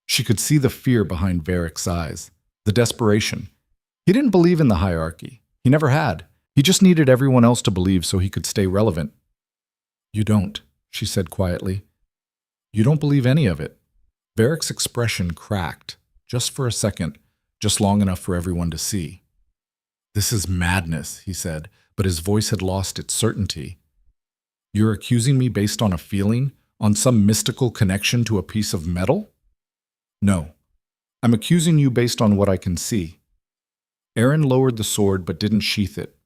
She could see the fear behind Varric's eyes, the desperation. He didn't believe in the hierarchy. He never had. He just needed everyone else to believe so he could stay relevant. You don't, she said quietly. You don't believe any of it. Varric's expression cracked, just for a second, just long enough for everyone to see. This is madness, he said, but his voice had lost its certainty. You're accusing me based on a feeling, on some mystical connection to a piece of metal? No. I'm accusing you based on what I can see. Aaron lowered the sword but didn't sheath it.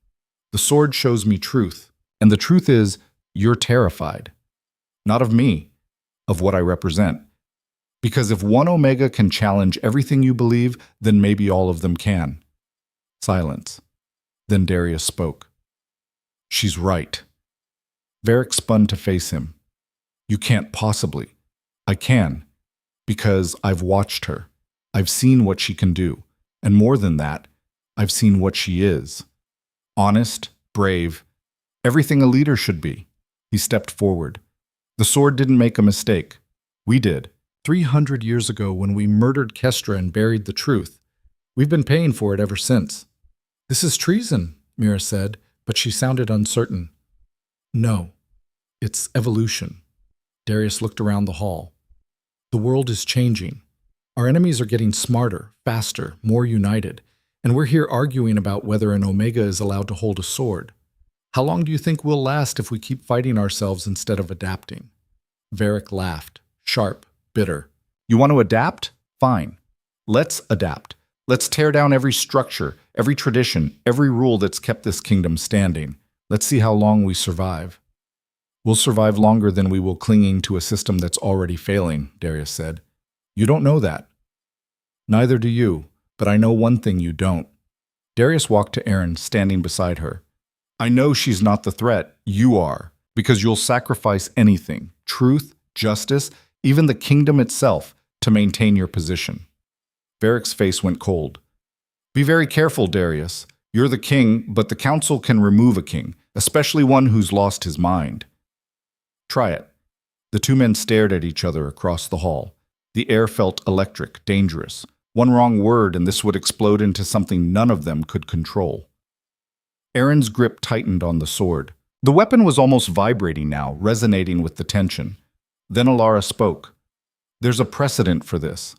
The sword shows me truth, and the truth is, you're terrified. Not of me, of what I represent. Because if one Omega can challenge everything you believe, then maybe all of them can. Silence. Then Darius spoke. She's right. Varric spun to face him. You can't possibly. I can. Because I've watched her. I've seen what she can do. And more than that, I've seen what she is. Honest, brave, everything a leader should be. He stepped forward. The sword didn't make a mistake. We did. 300 years ago when we murdered Kestra and buried the truth. We've been paying for it ever since. This is treason, Mira said, but she sounded uncertain. No, it's evolution. Darius looked around the hall. The world is changing. Our enemies are getting smarter, faster, more united, and we're here arguing about whether an Omega is allowed to hold a sword. How long do you think we'll last if we keep fighting ourselves instead of adapting? Varric laughed, sharp, bitter. You want to adapt? Fine. Let's adapt. Let's tear down every structure, every tradition, every rule that's kept this kingdom standing. Let's see how long we survive. We'll survive longer than we will clinging to a system that's already failing, Darius said. You don't know that. Neither do you, but I know one thing you don't. Darius walked to Aaron, standing beside her. I know she's not the threat. You are, because you'll sacrifice anything, truth, justice, even the kingdom itself, to maintain your position. Varric's face went cold. Be very careful, Darius. You're the king, but the council can remove a king, especially one who's lost his mind. Try it. The two men stared at each other across the hall. The air felt electric, dangerous. One wrong word and this would explode into something none of them could control. Aaron's grip tightened on the sword. The weapon was almost vibrating now, resonating with the tension. Then Alara spoke. There's a precedent for this.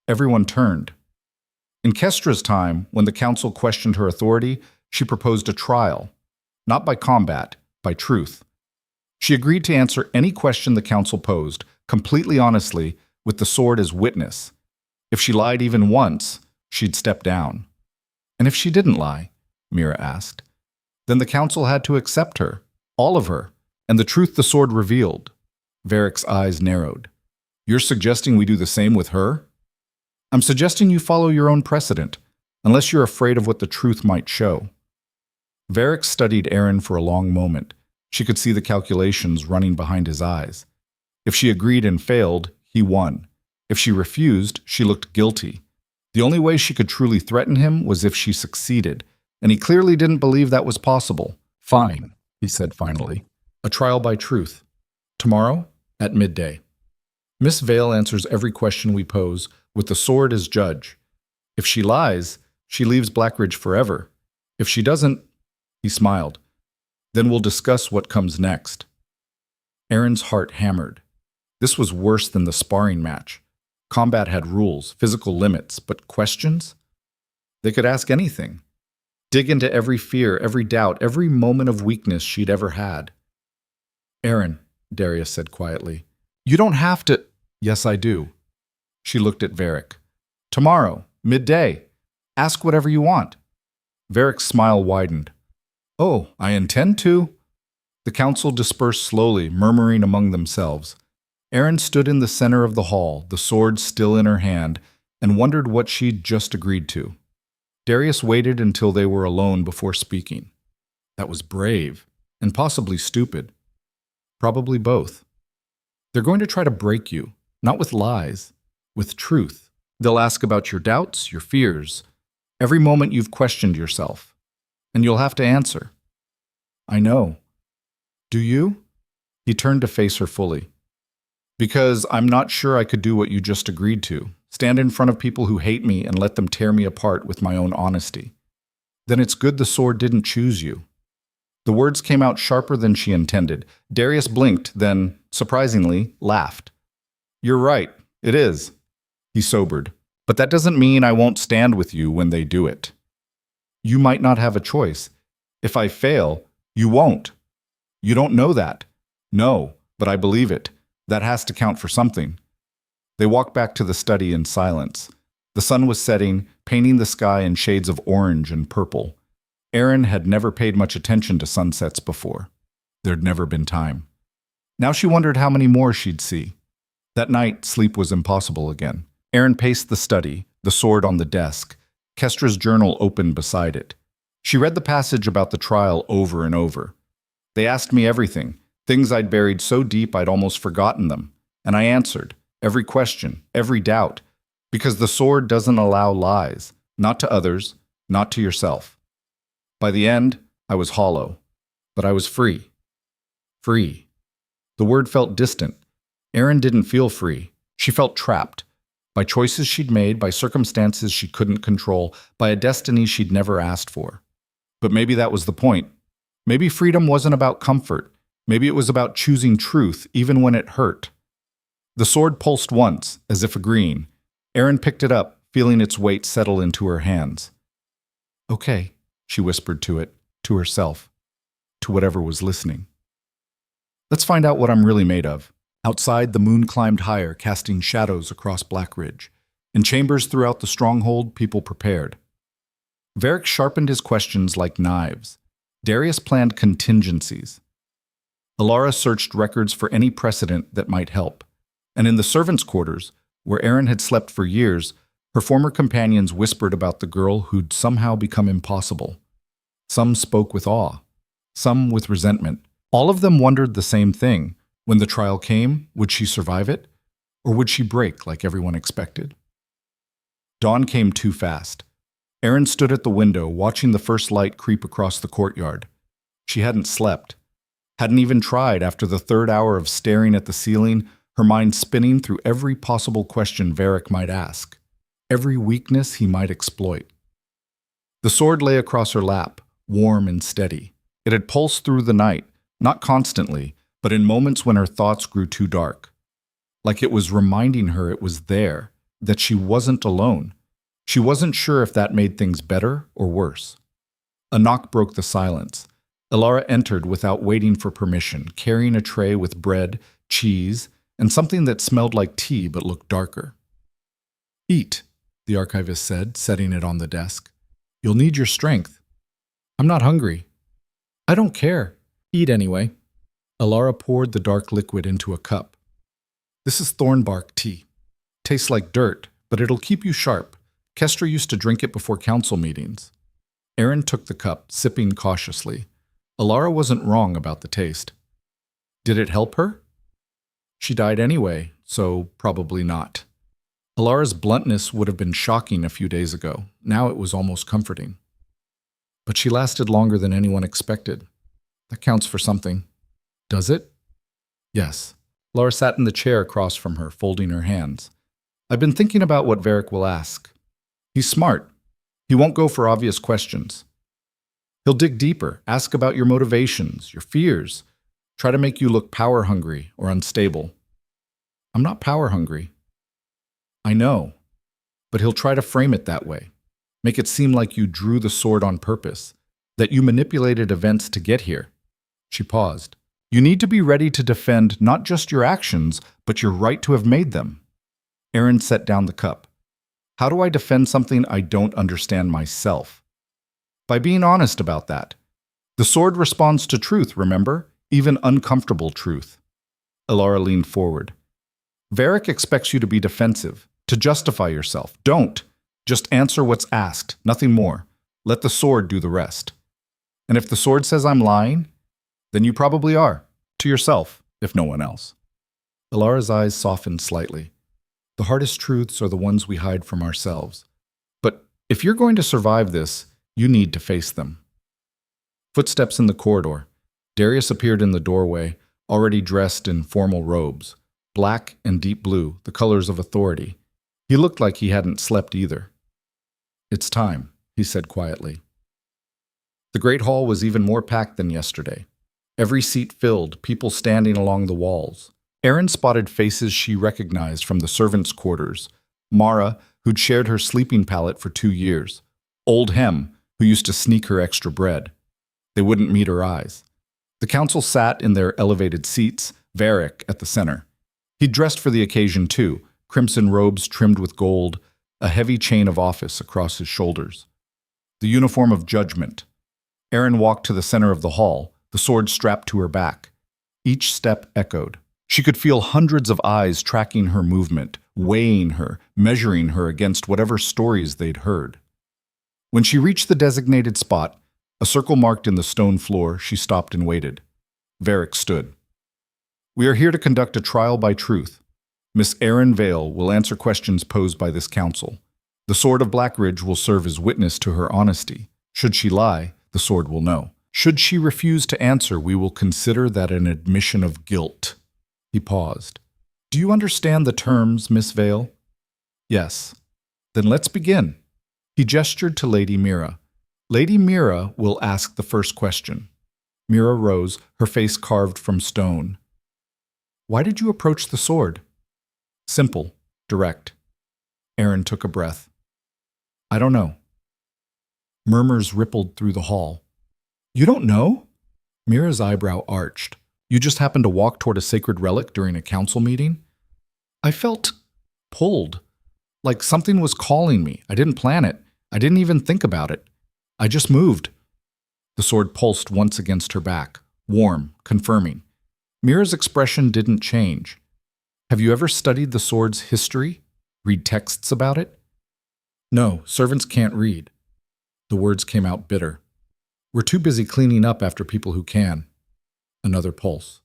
Everyone turned. In Kestra's time, when the council questioned her authority, she proposed a trial. Not by combat, by truth. She agreed to answer any question the council posed, completely honestly, with the sword as witness. If she lied even once, she'd step down. And if she didn't lie, Mira asked, then the council had to accept her, all of her, and the truth the sword revealed. Varric's eyes narrowed. You're suggesting we do the same with her? I'm suggesting you follow your own precedent, unless you're afraid of what the truth might show. Varric studied Aaron for a long moment. She could see the calculations running behind his eyes. If she agreed and failed, he won. If she refused, she looked guilty. The only way she could truly threaten him was if she succeeded, and he clearly didn't believe that was possible. Fine, he said finally. A trial by truth. Tomorrow at midday. Miss Vale answers every question we pose with the sword as judge. If she lies, she leaves Blackridge forever. If she doesn't, he smiled. Then we'll discuss what comes next. Aaron's heart hammered. This was worse than the sparring match. Combat had rules, physical limits, but questions? They could ask anything. Dig into every fear, every doubt, every moment of weakness she'd ever had. Aaron, Darius said quietly, you don't have to— Yes, I do. She looked at Varric. Tomorrow, midday. Ask whatever you want. Varric's smile widened. Oh, I intend to. The council dispersed slowly, murmuring among themselves. Aaron stood in the center of the hall, the sword still in her hand, and wondered what she'd just agreed to. Darius waited until they were alone before speaking. That was brave, and possibly stupid. Probably both. They're going to try to break you, not with lies, with truth. They'll ask about your doubts, your fears, every moment you've questioned yourself, and you'll have to answer. I know. Do you? He turned to face her fully. Because I'm not sure I could do what you just agreed to, stand in front of people who hate me and let them tear me apart with my own honesty. Then it's good the sword didn't choose you. The words came out sharper than she intended. Darius blinked, then, surprisingly, laughed. You're right, it is. He sobered. But that doesn't mean I won't stand with you when they do it. You might not have a choice. If I fail, you won't. You don't know that. No, but I believe it. That has to count for something. They walked back to the study in silence. The sun was setting, painting the sky in shades of orange and purple. Aaron had never paid much attention to sunsets before. There'd never been time. Now she wondered how many more she'd see. That night, sleep was impossible again. Aaron paced the study, the sword on the desk, Kestra's journal open beside it. She read the passage about the trial over and over. They asked me everything, things I'd buried so deep I'd almost forgotten them, and I answered, every question, every doubt, because the sword doesn't allow lies, not to others, not to yourself. By the end, I was hollow, but I was free. Free. The word felt distant. Aaron didn't feel free. She felt trapped. By choices she'd made, by circumstances she couldn't control, by a destiny she'd never asked for. But maybe that was the point. Maybe freedom wasn't about comfort. Maybe it was about choosing truth, even when it hurt. The sword pulsed once, as if agreeing. Aaron picked it up, feeling its weight settle into her hands. Okay, she whispered to it, to herself, to whatever was listening. Let's find out what I'm really made of. Outside, the moon climbed higher, casting shadows across Blackridge. In chambers throughout the stronghold, people prepared. Varric sharpened his questions like knives. Darius planned contingencies. Alara searched records for any precedent that might help. And in the servants' quarters, where Aaron had slept for years, her former companions whispered about the girl who'd somehow become impossible. Some spoke with awe, some with resentment. All of them wondered the same thing. When the trial came, would she survive it? Or would she break like everyone expected? Dawn came too fast. Aaron stood at the window, watching the first light creep across the courtyard. She hadn't slept. Hadn't even tried after the third hour of staring at the ceiling, her mind spinning through every possible question Varric might ask, every weakness he might exploit. The sword lay across her lap, warm and steady. It had pulsed through the night, not constantly, but in moments when her thoughts grew too dark. Like it was reminding her it was there, that she wasn't alone. She wasn't sure if that made things better or worse. A knock broke the silence. Alara entered without waiting for permission, carrying a tray with bread, cheese, and something that smelled like tea but looked darker. Eat, the archivist said, setting it on the desk. You'll need your strength. I'm not hungry. I don't care. Eat anyway. Alara poured the dark liquid into a cup. This is thornbark tea. Tastes like dirt, but it'll keep you sharp. Kestra used to drink it before council meetings. Aaron took the cup, sipping cautiously. Alara wasn't wrong about the taste. Did it help her? She died anyway, so probably not. Alara's bluntness would have been shocking a few days ago. Now it was almost comforting. But she lasted longer than anyone expected. That counts for something. Does it? Yes. Alara sat in the chair across from her, folding her hands. I've been thinking about what Varric will ask. He's smart. He won't go for obvious questions. He'll dig deeper, ask about your motivations, your fears, try to make you look power-hungry or unstable. I'm not power-hungry. I know, but he'll try to frame it that way, make it seem like you drew the sword on purpose, that you manipulated events to get here. She paused. You need to be ready to defend not just your actions, but your right to have made them. Aaron set down the cup. How do I defend something I don't understand myself? By being honest about that. The sword responds to truth, remember? Even uncomfortable truth. Alara leaned forward. Varric expects you to be defensive, to justify yourself. Don't. Just answer what's asked, nothing more. Let the sword do the rest. And if the sword says I'm lying, then you probably are, to yourself, if no one else. Alara's eyes softened slightly. The hardest truths are the ones we hide from ourselves. But if you're going to survive this, you need to face them. Footsteps in the corridor. Darius appeared in the doorway, already dressed in formal robes, black and deep blue, the colors of authority. He looked like he hadn't slept either. It's time, he said quietly. The great hall was even more packed than yesterday. Every seat filled, people standing along the walls. Aaron spotted faces she recognized from the servants' quarters. Mara, who'd shared her sleeping pallet for 2 years. Old Hem, who used to sneak her extra bread. They wouldn't meet her eyes. The council sat in their elevated seats, Varric at the center. He'd dressed for the occasion too, crimson robes trimmed with gold, a heavy chain of office across his shoulders. The uniform of judgment. Aaron walked to the center of the hall, the sword strapped to her back. Each step echoed. She could feel hundreds of eyes tracking her movement, weighing her, measuring her against whatever stories they'd heard. When she reached the designated spot, a circle marked in the stone floor, she stopped and waited. Varric stood. We are here to conduct a trial by truth. Miss Erin Vale will answer questions posed by this council. The sword of Blackridge will serve as witness to her honesty. Should she lie, the sword will know. Should she refuse to answer, we will consider that an admission of guilt. He paused. Do you understand the terms, Miss Vale? Yes. Then let's begin. He gestured to Lady Mira. Lady Mira will ask the first question. Mira rose, her face carved from stone. Why did you approach the sword? Simple, direct. Aaron took a breath. I don't know. Murmurs rippled through the hall. You don't know? Mira's eyebrow arched. You just happened to walk toward a sacred relic during a council meeting? I felt pulled, like something was calling me. I didn't plan it. I didn't even think about it. I just moved. The sword pulsed once against her back, warm, confirming. Mira's expression didn't change. Have you ever studied the sword's history? Read texts about it? No, servants can't read. The words came out bitter. We're too busy cleaning up after people who can. Another pulse.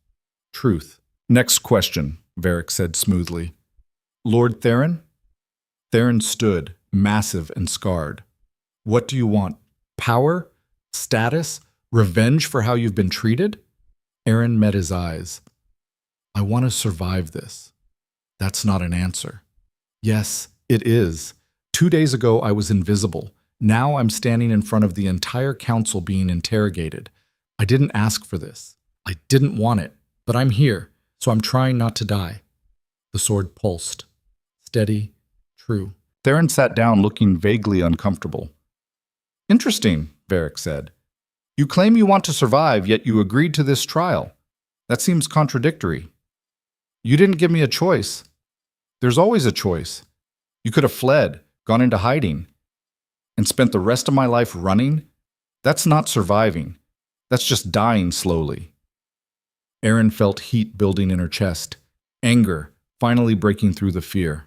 Truth. Next question, Varric said smoothly. Lord Theron? Theron stood, massive and scarred. What do you want? Power? Status? Revenge for how you've been treated? Aaron met his eyes. I want to survive this. That's not an answer. Yes, it is. 2 days ago I was invisible. Now I'm standing in front of the entire council being interrogated. I didn't ask for this. I didn't want it, but I'm here, so I'm trying not to die. The sword pulsed. Steady, true. Theron sat down looking vaguely uncomfortable. Interesting, Varric said. You claim you want to survive, yet you agreed to this trial. That seems contradictory. You didn't give me a choice. There's always a choice. You could have fled, gone into hiding, and spent the rest of my life running. That's not surviving. That's just dying slowly. Aaron felt heat building in her chest, anger finally breaking through the fear.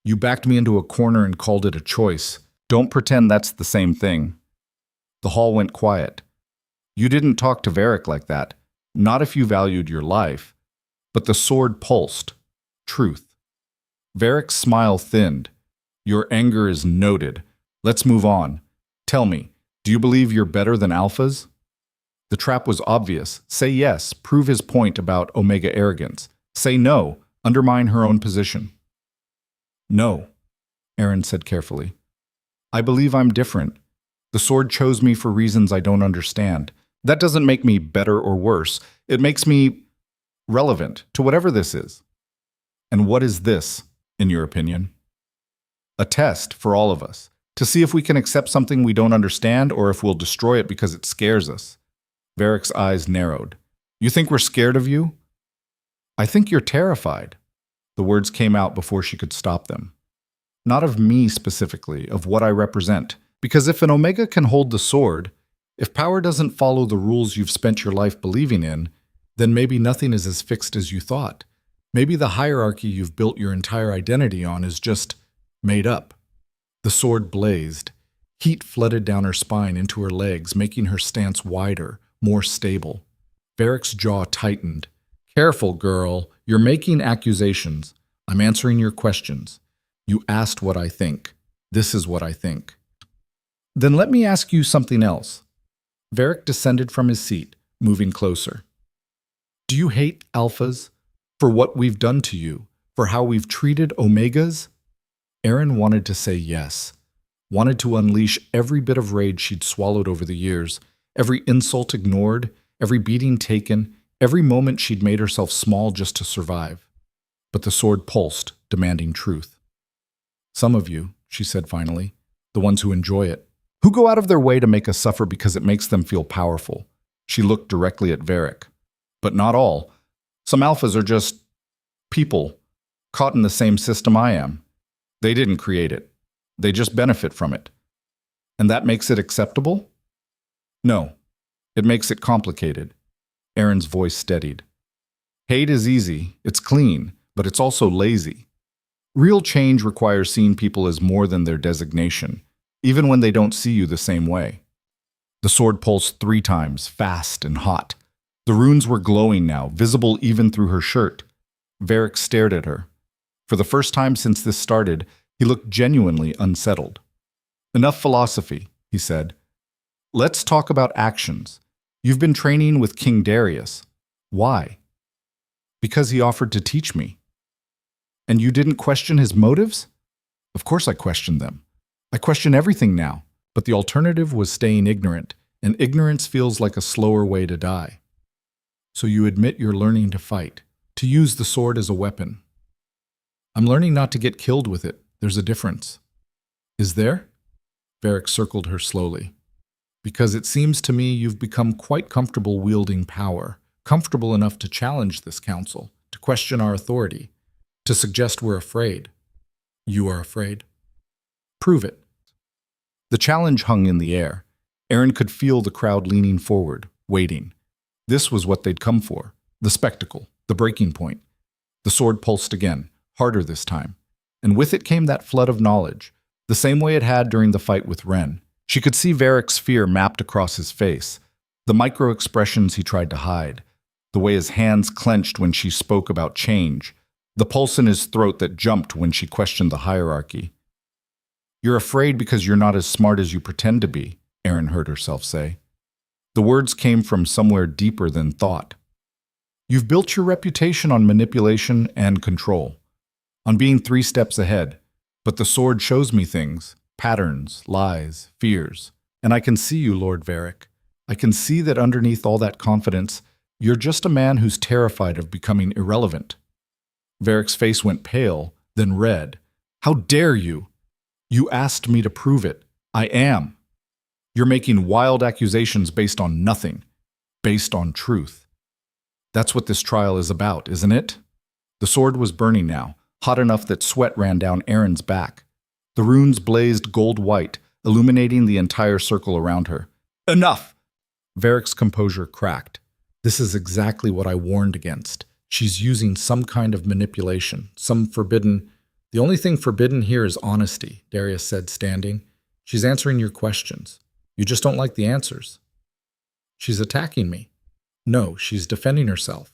You backed me into a corner and called it a choice. Don't pretend that's the same thing. The hall went quiet. You didn't talk to Varric like that, not if you valued your life. But the sword pulsed. Truth. Varric's smile thinned. Your anger is noted. Let's move on. Tell me, do you believe you're better than alphas? The trap was obvious. Say yes, prove his point about Omega arrogance. Say no, undermine her own position. No, Aaron said carefully. I believe I'm different. The sword chose me for reasons I don't understand. That doesn't make me better or worse. It makes me relevant to whatever this is. And what is this, in your opinion? A test for all of us, to see if we can accept something we don't understand or if we'll destroy it because it scares us. Varric's eyes narrowed. You think we're scared of you? I think you're terrified. The words came out before she could stop them. Not of me specifically, of what I represent. Because if an Omega can hold the sword, if power doesn't follow the rules you've spent your life believing in, then maybe nothing is as fixed as you thought. Maybe the hierarchy you've built your entire identity on is just made up. The sword blazed. Heat flooded down her spine into her legs, making her stance wider, more stable. Varric's jaw tightened. Careful, girl. You're making accusations. I'm answering your questions. You asked what I think. This is what I think. Then let me ask you something else. Varric descended from his seat, moving closer. Do you hate alphas for what we've done to you, for how we've treated omegas? Aaron wanted to say yes, wanted to unleash every bit of rage she'd swallowed over the years, every insult ignored, every beating taken, every moment she'd made herself small just to survive. But the sword pulsed, demanding truth. Some of you, she said finally, the ones who enjoy it, who go out of their way to make us suffer because it makes them feel powerful. She looked directly at Varric. But not all. Some alphas are just people caught in the same system I am. They didn't create it. They just benefit from it. And that makes it acceptable? No. It makes it complicated. Aaron's voice steadied. Hate is easy, it's clean, but it's also lazy. Real change requires seeing people as more than their designation, even when they don't see you the same way. The sword pulsed 3 times, fast and hot. The runes were glowing now, visible even through her shirt. Varric stared at her. For the first time since this started, he looked genuinely unsettled. Enough philosophy, he said. Let's talk about actions. You've been training with King Darius. Why? Because he offered to teach me. And you didn't question his motives? Of course I questioned them. I question everything now, but the alternative was staying ignorant, and ignorance feels like a slower way to die. So you admit you're learning to fight, to use the sword as a weapon. I'm learning not to get killed with it. There's a difference. Is there? Varric circled her slowly. Because it seems to me you've become quite comfortable wielding power, comfortable enough to challenge this council, to question our authority, to suggest we're afraid. You are afraid? Prove it. The challenge hung in the air. Aaron could feel the crowd leaning forward, waiting. This was what they'd come for, the spectacle, the breaking point. The sword pulsed again, harder this time. And with it came that flood of knowledge, the same way it had during the fight with Ren. She could see Varric's fear mapped across his face, the micro-expressions he tried to hide, the way his hands clenched when she spoke about change, the pulse in his throat that jumped when she questioned the hierarchy. You're afraid because you're not as smart as you pretend to be, Aaron heard herself say. The words came from somewhere deeper than thought. You've built your reputation on manipulation and control, on being 3 steps ahead, but the sword shows me things, patterns, lies, fears, and I can see you, Lord Varric. I can see that underneath all that confidence, you're just a man who's terrified of becoming irrelevant. Varric's face went pale, then red. How dare you? You asked me to prove it. I am. You're making wild accusations based on nothing, based on truth. That's what this trial is about, isn't it? The sword was burning now, hot enough that sweat ran down Aaron's back. The runes blazed gold-white, illuminating the entire circle around her. Enough! Varric's composure cracked. This is exactly what I warned against. She's using some kind of manipulation, some forbidden... The only thing forbidden here is honesty, Darius said, standing. She's answering your questions. You just don't like the answers. She's attacking me. No, she's defending herself.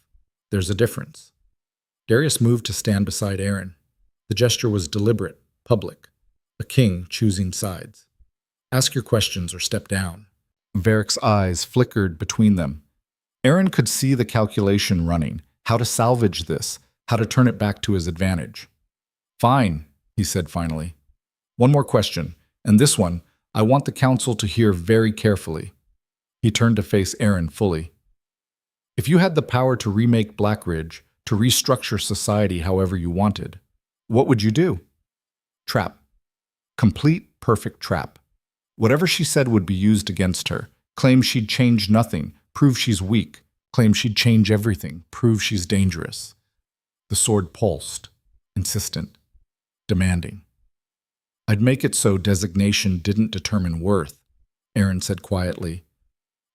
There's a difference. Darius moved to stand beside Aaron. The gesture was deliberate, public, a king choosing sides. Ask your questions or step down. Varric's eyes flickered between them. Aaron could see the calculation running, how to salvage this, how to turn it back to his advantage. Fine, he said finally. One more question, and this one I want the council to hear very carefully. He turned to face Aaron fully. If you had the power to remake Blackridge, to restructure society however you wanted, what would you do? Trap. Complete, perfect trap. Whatever she said would be used against her. Claim she'd change nothing, prove she's weak. Claim she'd change everything, prove she's dangerous. The sword pulsed, insistent, demanding. I'd make it so designation didn't determine worth, Aaron said quietly.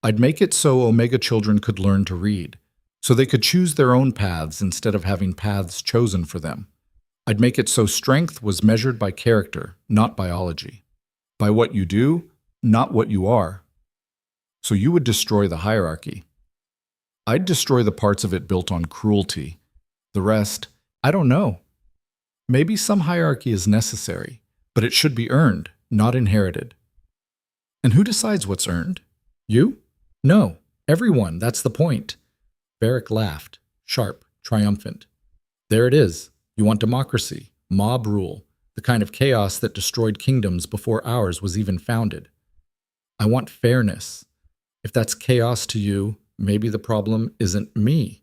I'd make it so Omega children could learn to read, so they could choose their own paths instead of having paths chosen for them. I'd make it so strength was measured by character, not biology. By what you do, not what you are. So you would destroy the hierarchy. I'd destroy the parts of it built on cruelty. The rest, I don't know. Maybe some hierarchy is necessary, but it should be earned, not inherited. And who decides what's earned? You? No, everyone, that's the point. Varric laughed, sharp, triumphant. There it is. You want democracy, mob rule, the kind of chaos that destroyed kingdoms before ours was even founded. I want fairness. If that's chaos to you, maybe the problem isn't me.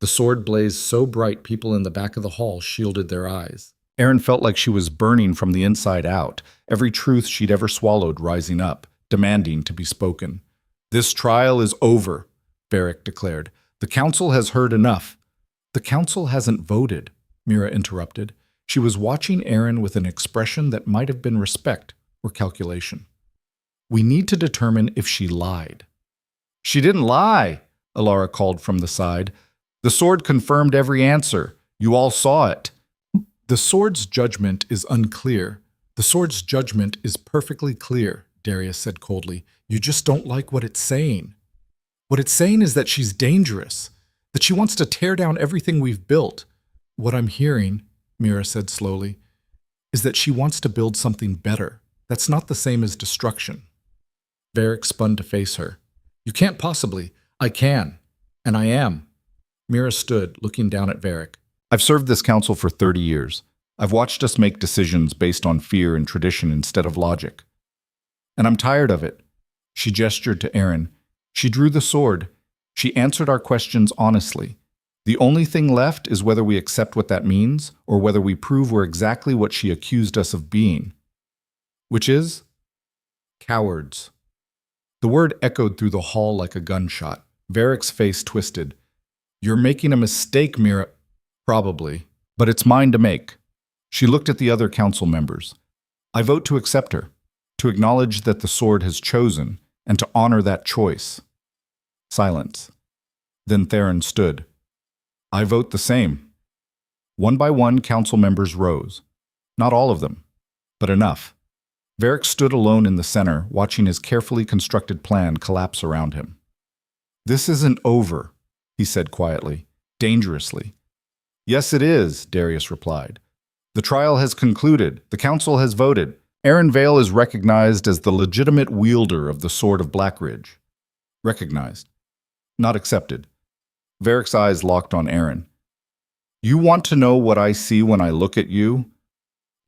The sword blazed so bright people in the back of the hall shielded their eyes. Aaron felt like she was burning from the inside out, every truth she'd ever swallowed rising up, demanding to be spoken. This trial is over, Varric declared. The council has heard enough. The council hasn't voted, Mira interrupted. She was watching Aaron with an expression that might have been respect or calculation. We need to determine if she lied. She didn't lie, Alara called from the side. The sword confirmed every answer. You all saw it. The sword's judgment is unclear. The sword's judgment is perfectly clear, Darius said coldly. You just don't like what it's saying. What it's saying is that she's dangerous, that she wants to tear down everything we've built. What I'm hearing, Mira said slowly, is that she wants to build something better. That's not the same as destruction. Varric spun to face her. You can't possibly. I can. And I am. Mira stood, looking down at Varric. I've served this council for 30 years. I've watched us make decisions based on fear and tradition instead of logic. And I'm tired of it. She gestured to Aaron. She drew the sword. She answered our questions honestly. The only thing left is whether we accept what that means or whether we prove we're exactly what she accused us of being. Which is? Cowards. The word echoed through the hall like a gunshot. Varric's face twisted. You're making a mistake, Mira. Probably, but it's mine to make. She looked at the other council members. I vote to accept her, to acknowledge that the sword has chosen, and to honor that choice. Silence. Then Theron stood. I vote the same. One by one, council members rose. Not all of them, but enough. Varric stood alone in the center, watching his carefully constructed plan collapse around him. This isn't over, he said quietly, dangerously. Yes, it is, Darius replied. The trial has concluded. The council has voted. Aaron Vale is recognized as the legitimate wielder of the Sword of Blackridge. Recognized. Not accepted. Varric's eyes locked on Aaron. You want to know what I see when I look at you?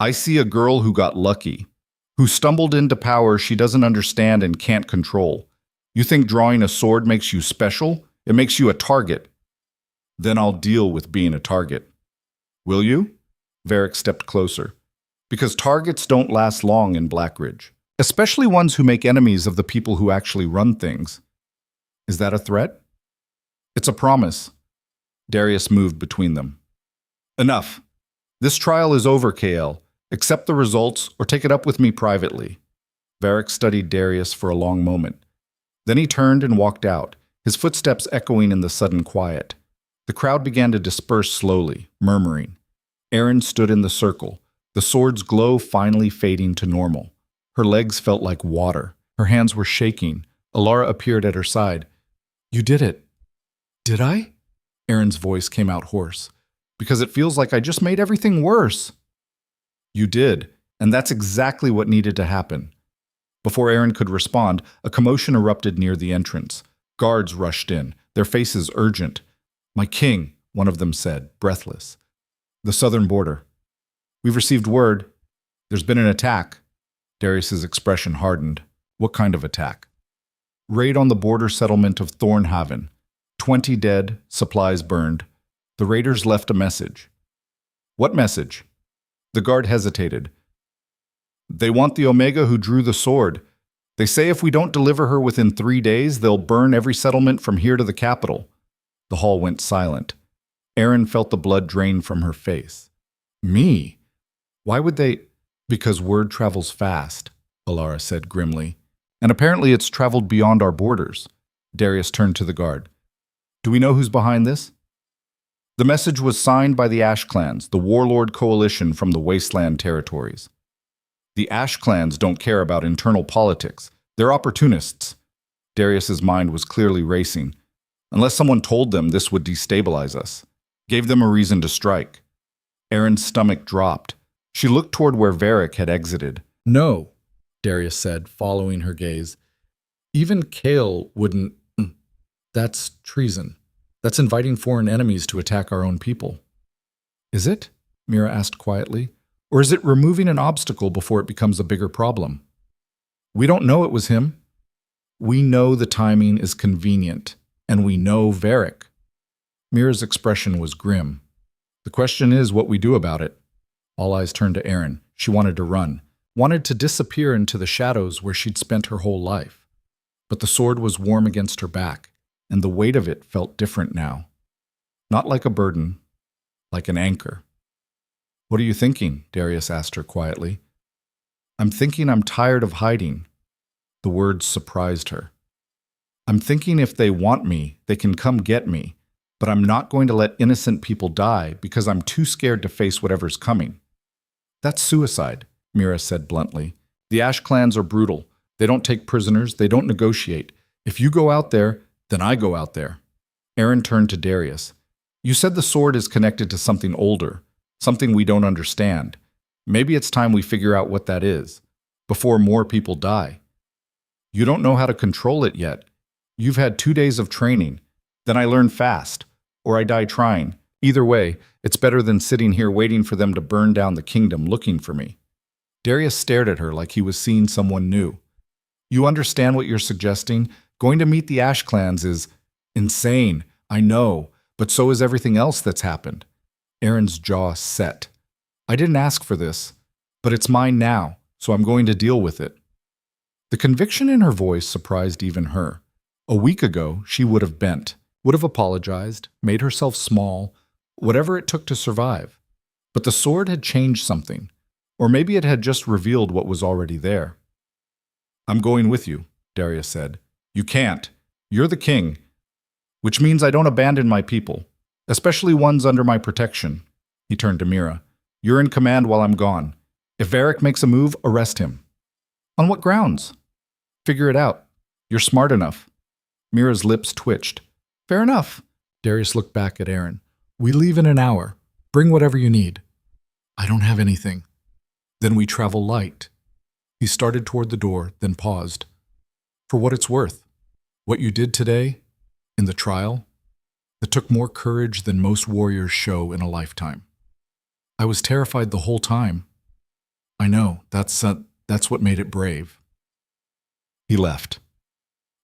I see a girl who got lucky, who stumbled into power she doesn't understand and can't control. You think drawing a sword makes you special? It makes you a target. Then I'll deal with being a target. Will you? Varric stepped closer. Because targets don't last long in Blackridge, especially ones who make enemies of the people who actually run things. Is that a threat? It's a promise. Darius moved between them. Enough. This trial is over, KL. Accept the results or take it up with me privately. Varric studied Darius for a long moment. Then he turned and walked out, his footsteps echoing in the sudden quiet. The crowd began to disperse slowly, murmuring. Aaron stood in the circle, the sword's glow finally fading to normal. Her legs felt like water. Her hands were shaking. Alara appeared at her side. You did it. Did I? Aaron's voice came out hoarse. Because it feels like I just made everything worse. You did, and that's exactly what needed to happen. Before Aaron could respond, a commotion erupted near the entrance. Guards rushed in, their faces urgent. "My king," one of them said, breathless. "The southern border. We've received word. There's been an attack." Darius's expression hardened. "What kind of attack?" "Raid on the border settlement of Thornhaven. 20 dead, supplies burned. The raiders left a message." "What message?" The guard hesitated. "They want the Omega who drew the sword. They say if we don't deliver her within 3 days, they'll burn every settlement from here to the capital." The hall went silent. Aaron felt the blood drain from her face. "Me? Why would they—" "Because word travels fast," Alara said grimly. "And apparently it's traveled beyond our borders." Darius turned to the guard. "Do we know who's behind this?" "The message was signed by the Ash Clans, the warlord coalition from the Wasteland territories." "The Ash Clans don't care about internal politics. They're opportunists." Darius's mind was clearly racing. Unless someone told them this would destabilize us. Gave them a reason to strike. Erin's stomach dropped. She looked toward where Varric had exited. "No," Darius said, following her gaze. "Even Kale wouldn't— That's treason. That's inviting foreign enemies to attack our own people." "Is it?" Mira asked quietly. "Or is it removing an obstacle before it becomes a bigger problem?" "We don't know it was him. We know the timing is convenient, and we know Varric." Mira's expression was grim. "The question is what we do about it." All eyes turned to Aaron. She wanted to run, wanted to disappear into the shadows where she'd spent her whole life. But the sword was warm against her back, and the weight of it felt different now. Not like a burden, like an anchor. "What are you thinking?" Darius asked her quietly. "I'm thinking I'm tired of hiding." The words surprised her. "I'm thinking if they want me, they can come get me, but I'm not going to let innocent people die because I'm too scared to face whatever's coming." "That's suicide," Mira said bluntly. "The Ash Clans are brutal. They don't take prisoners. They don't negotiate. If you go out there, then I go out there." Aaron turned to Darius. "You said the sword is connected to something older, something we don't understand. Maybe it's time we figure out what that is, before more people die. You don't know how to control it yet. You've had 2 days of training. Then I learn fast, or I die trying. Either way, it's better than sitting here waiting for them to burn down the kingdom looking for me." Darius stared at her like he was seeing someone new. "You understand what you're suggesting? Going to meet the Ash Clans is insane, I know, but so is everything else that's happened." Aaron's jaw set. "I didn't ask for this, but it's mine now, so I'm going to deal with it." The conviction in her voice surprised even her. A week ago, she would have bent, would have apologized, made herself small, whatever it took to survive. But the sword had changed something, or maybe it had just revealed what was already there. "I'm going with you," Darius said. "You can't. You're the king, which means I don't abandon my people, especially ones under my protection." He turned to Mira. "You're in command while I'm gone. If Varric makes a move, arrest him." "On what grounds?" "Figure it out. You're smart enough." Mira's lips twitched. "Fair enough." Darius looked back at Aaron. "We leave in an hour. Bring whatever you need." "I don't have anything." "Then we travel light." He started toward the door, then paused. "For what it's worth, what you did today, in the trial, that took more courage than most warriors show in a lifetime. I was terrified the whole time. I know, that's what made it brave." He left.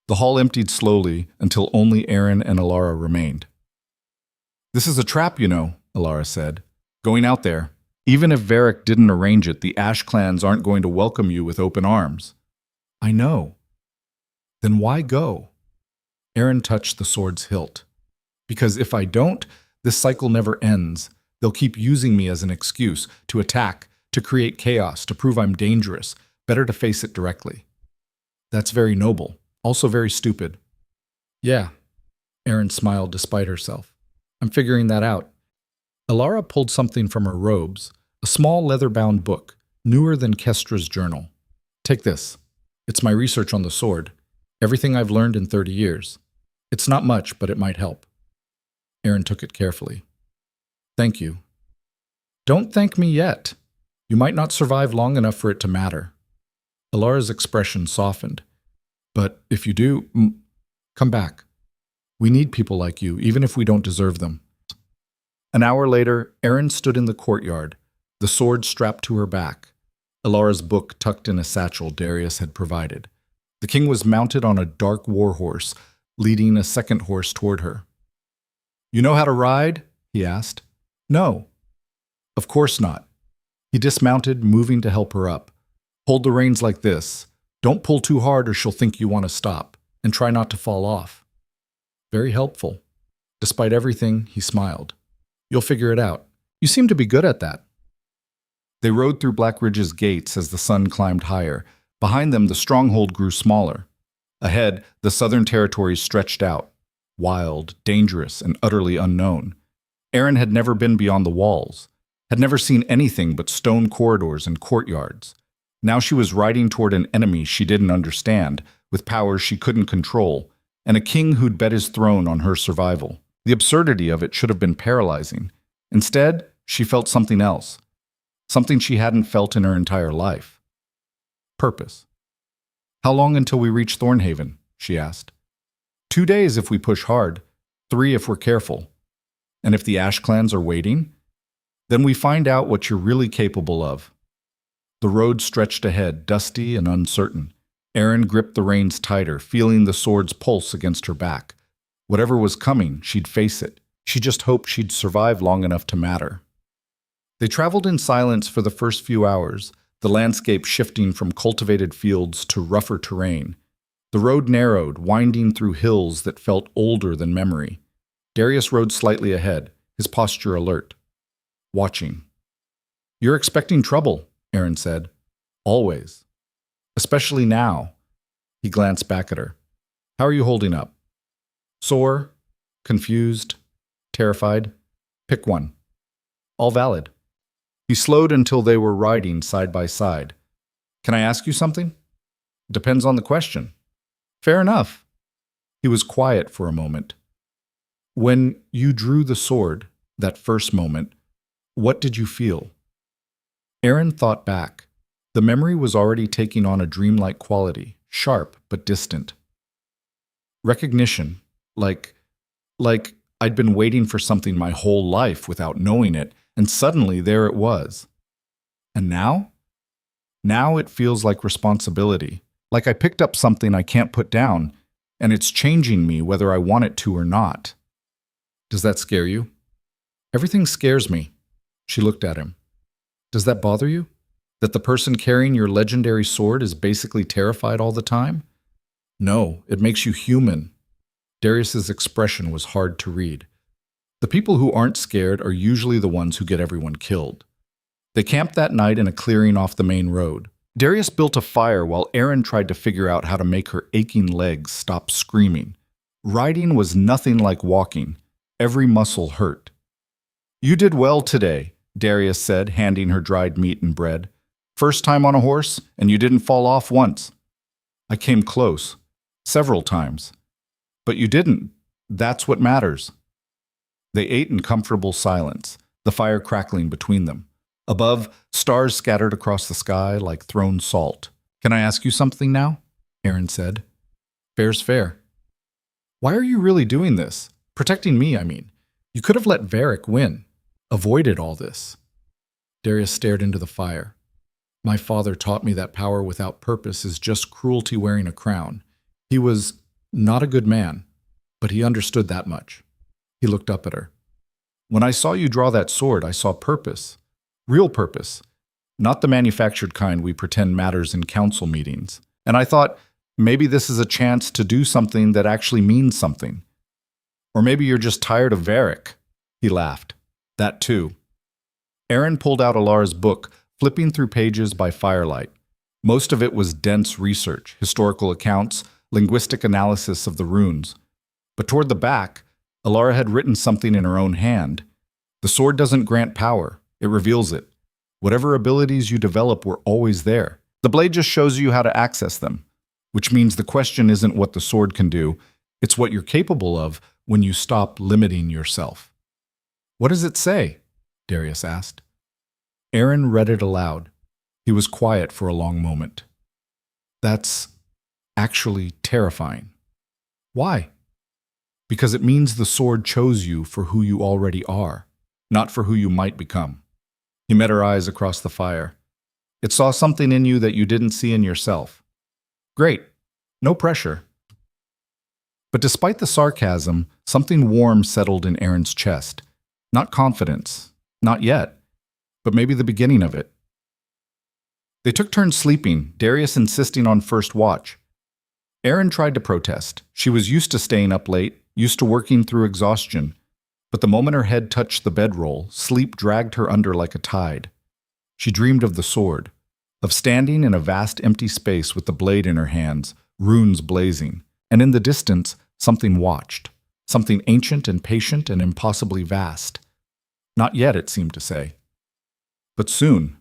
The hall emptied slowly until only Aaron and Alara remained. "This is a trap, you know," Alara said. "Going out there. Even if Varric didn't arrange it, the Ash Clans aren't going to welcome you with open arms." "I know." "Then why go?" Aaron touched the sword's hilt. "Because if I don't, this cycle never ends. They'll keep using me as an excuse to attack, to create chaos, to prove I'm dangerous. Better to face it directly." "That's very noble. Also very stupid." "Yeah." Aaron smiled despite herself. "I'm figuring that out." Alara pulled something from her robes, a small leather-bound book, newer than Kestra's journal. "Take this. It's my research on the sword. Everything I've learned in 30 years. It's not much, but it might help." Aaron took it carefully. "Thank you." "Don't thank me yet." You might not survive long enough for it to matter. Alara's expression softened. But if you do, come back. We need people like you, even if we don't deserve them. An hour later, Erin stood in the courtyard, the sword strapped to her back, Alara's book tucked in a satchel Darius had provided. The king was mounted on a dark warhorse, leading a second horse toward her. "You know how to ride?" he asked. "No." "Of course not." He dismounted, moving to help her up. "Hold the reins like this. Don't pull too hard or she'll think you want to stop, and try not to fall off." Very helpful. Despite everything, he smiled. "You'll figure it out. You seem to be good at that." They rode through Blackridge's gates as the sun climbed higher. Behind them, the stronghold grew smaller. Ahead, the southern territories stretched out, wild, dangerous, and utterly unknown. Erin had never been beyond the walls, had never seen anything but stone corridors and courtyards. Now she was riding toward an enemy she didn't understand, with powers she couldn't control, and a king who'd bet his throne on her survival. The absurdity of it should have been paralyzing. Instead, she felt something else. Something she hadn't felt in her entire life. Purpose. "How long until we reach Thornhaven?" she asked. 2 days if we push hard, 3 if we're careful. And if the Ash clans are waiting, then we find out what you're really capable of. The road stretched ahead, dusty and uncertain. Erin gripped the reins tighter, feeling the sword's pulse against her back. Whatever was coming, she'd face it. She just hoped she'd survive long enough to matter. They traveled in silence for the first few hours, the landscape shifting from cultivated fields to rougher terrain. The road narrowed, winding through hills that felt older than memory. Darius rode slightly ahead, his posture alert. Watching. "You're expecting trouble," Erin said. "Always. Especially now." He glanced back at her. "How are you holding up?" "Sore, confused, terrified. Pick one." "All valid." He slowed until they were riding side by side. "Can I ask you something?" "Depends on the question." "Fair enough." He was quiet for a moment. "When you drew the sword, that first moment, what did you feel?" Erin thought back. The memory was already taking on a dreamlike quality, sharp but distant. Recognition, like I'd been waiting for something my whole life without knowing it, and suddenly there it was. And now? Now it feels like responsibility, like I picked up something I can't put down, and it's changing me whether I want it to or not. Does that scare you? Everything scares me. She looked at him. Does that bother you? That the person carrying your legendary sword is basically terrified all the time? No, it makes you human. Darius's expression was hard to read. The people who aren't scared are usually the ones who get everyone killed. They camped that night in a clearing off the main road. Darius built a fire while Erin tried to figure out how to make her aching legs stop screaming. Riding was nothing like walking. Every muscle hurt. "You did well today," Darius said, handing her dried meat and bread. "First time on a horse, and you didn't fall off once." "I came close. Several times." "But you didn't. That's what matters." They ate in comfortable silence, the fire crackling between them. Above, stars scattered across the sky like thrown salt. "Can I ask you something now?" Erin said. "Fair's fair." "Why are you really doing this? Protecting me, I mean. You could have let Varric win. Avoided all this." Darius stared into the fire. "My father taught me that power without purpose is just cruelty wearing a crown. He was not a good man, but he understood that much." He looked up at her. "When I saw you draw that sword, I saw purpose. Real purpose. Not the manufactured kind we pretend matters in council meetings. And I thought, maybe this is a chance to do something that actually means something. Or maybe you're just tired of Varric." He laughed. "That too." Erin pulled out Alara's book, flipping through pages by firelight. Most of it was dense research, historical accounts, linguistic analysis of the runes. But toward the back, Alara had written something in her own hand. "The sword doesn't grant power, it reveals it. Whatever abilities you develop were always there. The blade just shows you how to access them. Which means the question isn't what the sword can do, it's what you're capable of when you stop limiting yourself." "What does it say?" Darius asked. Aaron read it aloud. He was quiet for a long moment. That's actually terrifying. Why? Because it means the sword chose you for who you already are, not for who you might become. He met her eyes across the fire. It saw something in you that you didn't see in yourself. Great. No pressure. But despite the sarcasm, something warm settled in Aaron's chest. Not confidence. Not yet. But maybe the beginning of it. They took turns sleeping, Darius insisting on first watch. Aaron tried to protest. She was used to staying up late, used to working through exhaustion. But the moment her head touched the bedroll, sleep dragged her under like a tide. She dreamed of the sword, of standing in a vast empty space with the blade in her hands, runes blazing, and in the distance, something watched, something ancient and patient and impossibly vast. Not yet, it seemed to say. But soon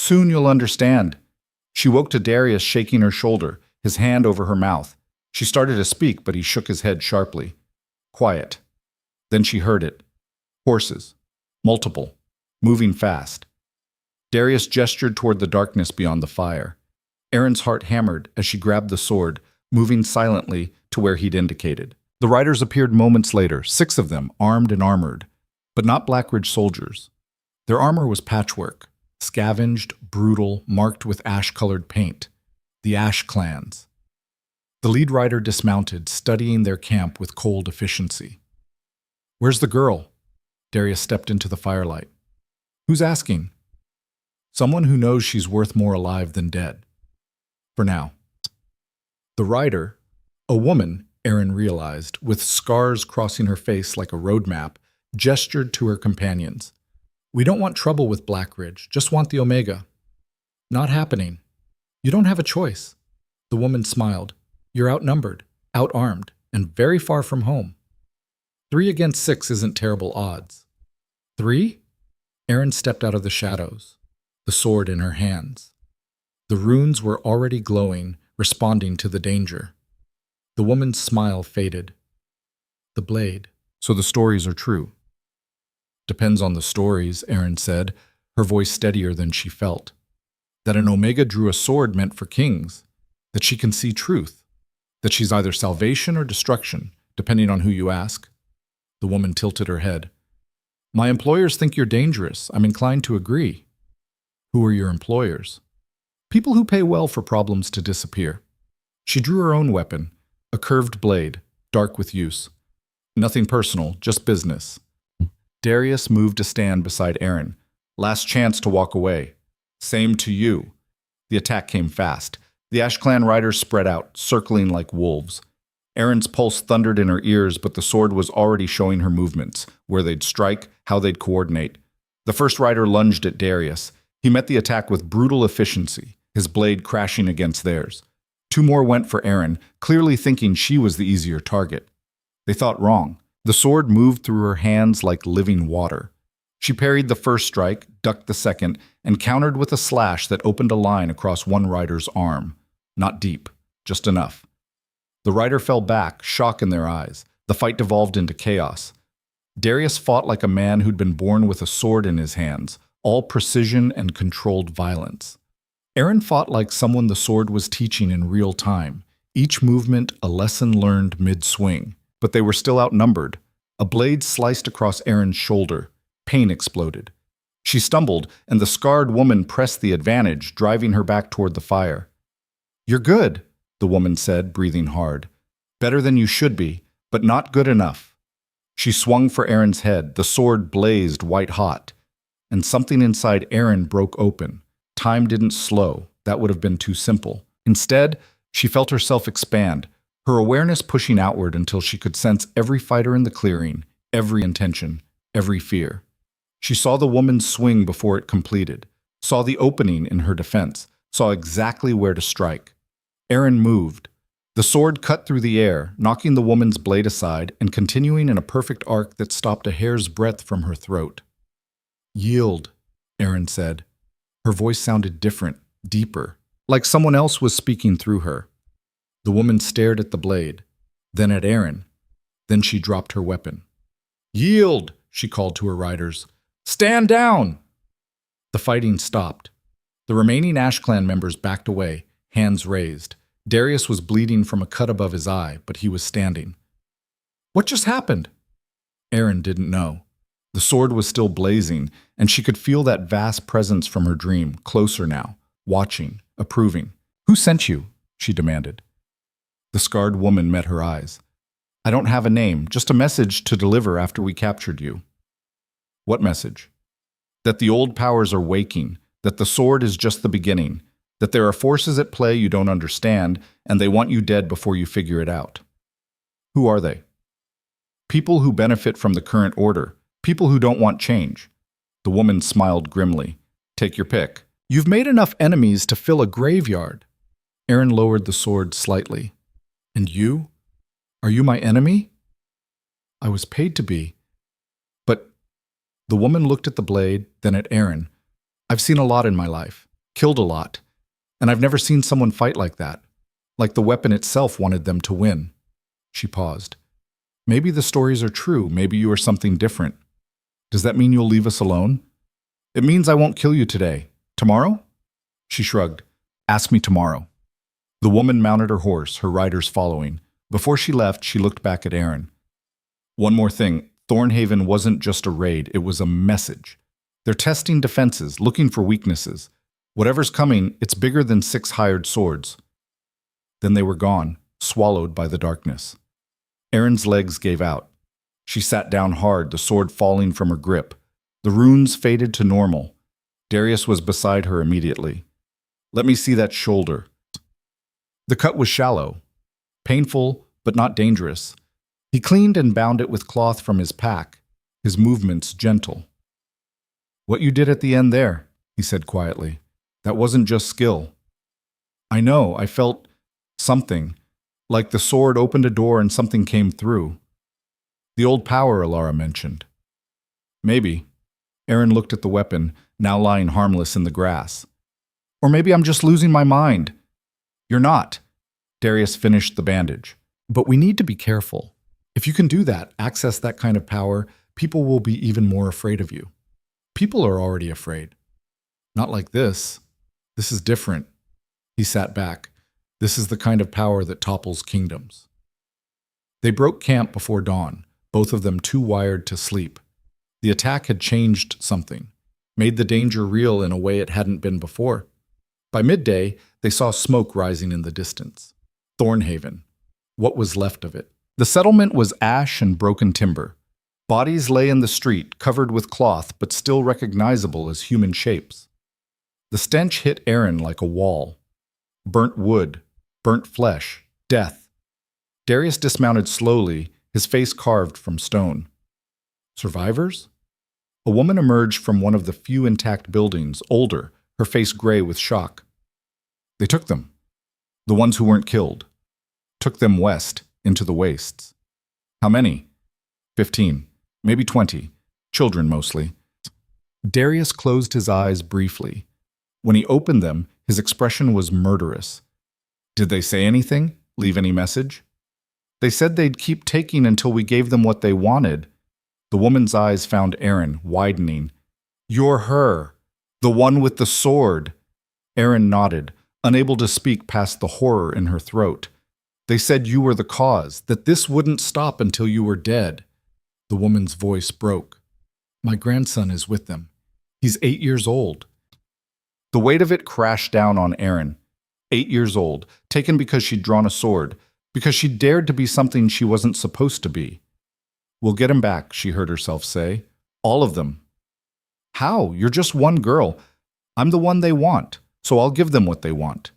you'll understand. She woke to Darius shaking her shoulder, his hand over her mouth. She started to speak, but he shook his head sharply. Quiet. Then she heard it. Horses. Multiple. Moving fast. Darius gestured toward the darkness beyond the fire. Aaron's heart hammered as she grabbed the sword, moving silently to where he'd indicated. The riders appeared moments later, 6 of them, armed and armored, but not Blackridge soldiers. Their armor was patchwork, scavenged, brutal, marked with ash-colored paint. The Ash clans. The lead rider dismounted, studying their camp with cold efficiency. "Where's the girl?" Darius stepped into the firelight. "Who's asking?" "Someone who knows she's worth more alive than dead. For now." The rider, a woman, Aaron realized, with scars crossing her face like a road map, gestured to her companions. "We don't want trouble with Blackridge, just want the Omega." "Not happening. You don't have a choice." The woman smiled. "You're outnumbered, outarmed, and very far from home. 3 against 6 isn't terrible odds." 3? Aaron stepped out of the shadows, the sword in her hands. The runes were already glowing, responding to the danger. The woman's smile faded. "The blade. So the stories are true." "Depends on the stories," Aaron said, her voice steadier than she felt. "That an Omega drew a sword meant for kings. That she can see truth. That she's either salvation or destruction, depending on who you ask." The woman tilted her head. "My employers think you're dangerous. I'm inclined to agree." "Who are your employers?" "People who pay well for problems to disappear." She drew her own weapon, a curved blade, dark with use. "Nothing personal, just business." Darius moved to stand beside Aaron. "Last chance to walk away." "Same to you." The attack came fast. The Ash Clan riders spread out, circling like wolves. Aaron's pulse thundered in her ears, but the sword was already showing her movements, where they'd strike, how they'd coordinate. The first rider lunged at Darius. He met the attack with brutal efficiency, his blade crashing against theirs. 2 more went for Aaron, clearly thinking she was the easier target. They thought wrong. The sword moved through her hands like living water. She parried the first strike, ducked the second, and countered with a slash that opened a line across one rider's arm. Not deep, just enough. The rider fell back, shock in their eyes. The fight devolved into chaos. Darius fought like a man who'd been born with a sword in his hands, all precision and controlled violence. Aaron fought like someone the sword was teaching in real time, each movement a lesson learned mid-swing. But they were still outnumbered. A blade sliced across Aaron's shoulder. Pain exploded. She stumbled, and the scarred woman pressed the advantage, driving her back toward the fire. "You're good," the woman said, breathing hard. "Better than you should be, but not good enough." She swung for Aaron's head. The sword blazed white-hot. And something inside Aaron broke open. Time didn't slow. That would have been too simple. Instead, she felt herself expand, her awareness pushing outward until she could sense every fighter in the clearing, every intention, every fear. She saw the woman swing before it completed, saw the opening in her defense, saw exactly where to strike. Aaron moved. The sword cut through the air, knocking the woman's blade aside and continuing in a perfect arc that stopped a hair's breadth from her throat. "Yield," Aaron said. Her voice sounded different, deeper, like someone else was speaking through her. The woman stared at the blade, then at Aaron. Then she dropped her weapon. "Yield," she called to her riders. "Stand down!" The fighting stopped. The remaining Ash Clan members backed away, hands raised. Darius was bleeding from a cut above his eye, but he was standing. What just happened? Aaron didn't know. The sword was still blazing, and she could feel that vast presence from her dream, closer now, watching, approving. Who sent you? She demanded. The scarred woman met her eyes. I don't have a name, just a message to deliver after we captured you. What message? That the old powers are waking, that the sword is just the beginning, that there are forces at play you don't understand, and they want you dead before you figure it out. Who are they? People who benefit from the current order, people who don't want change. The woman smiled grimly. Take your pick. You've made enough enemies to fill a graveyard. Aaron lowered the sword slightly. And you? Are you my enemy? I was paid to be. But the woman looked at the blade, then at Aaron. I've seen a lot in my life, killed a lot, and I've never seen someone fight like that, like the weapon itself wanted them to win. She paused. Maybe the stories are true, maybe you are something different. Does that mean you'll leave us alone? It means I won't kill you today. Tomorrow? She shrugged. Ask me tomorrow. The woman mounted her horse, her riders following. Before she left, she looked back at Aaron. One more thing, Thornhaven wasn't just a raid, it was a message. They're testing defenses, looking for weaknesses. Whatever's coming, it's bigger than 6 hired swords. Then they were gone, swallowed by the darkness. Erin's legs gave out. She sat down hard, the sword falling from her grip. The runes faded to normal. Darius was beside her immediately. Let me see that shoulder. The cut was shallow, painful, but not dangerous. He cleaned and bound it with cloth from his pack, his movements gentle. What you did at the end there, he said quietly, that wasn't just skill. I know, I felt something, like the sword opened a door and something came through. The old power Alara mentioned. Maybe. Aaron looked at the weapon, now lying harmless in the grass. Or maybe I'm just losing my mind. You're not. Darius finished the bandage. But we need to be careful. If you can do that, access that kind of power, people will be even more afraid of you. People are already afraid. Not like this. This is different. He sat back. This is the kind of power that topples kingdoms. They broke camp before dawn, both of them too wired to sleep. The attack had changed something, made the danger real in a way it hadn't been before. By midday, they saw smoke rising in the distance. Thornhaven. What was left of it? The settlement was ash and broken timber. Bodies lay in the street, covered with cloth, but still recognizable as human shapes. The stench hit Aaron like a wall. Burnt wood, burnt flesh, death. Darius dismounted slowly, his face carved from stone. Survivors? A woman emerged from one of the few intact buildings, older, her face gray with shock. They took them. The ones who weren't killed. Took them west, into the wastes. How many? 15, maybe 20. Children mostly. Darius closed his eyes briefly. When he opened them, his expression was murderous. Did they say anything? Leave any message? They said they'd keep taking until we gave them what they wanted. The woman's eyes found Aaron, widening. You're her. The one with the sword. Aaron nodded, unable to speak past the horror in her throat. They said you were the cause, that this wouldn't stop until you were dead. The woman's voice broke. My grandson is with them. He's 8 years old. The weight of it crashed down on Aaron. 8 years old, taken because she'd drawn a sword, because she dared to be something she wasn't supposed to be. We'll get him back, she heard herself say. All of them. How? You're just one girl. I'm the one they want, so I'll give them what they want.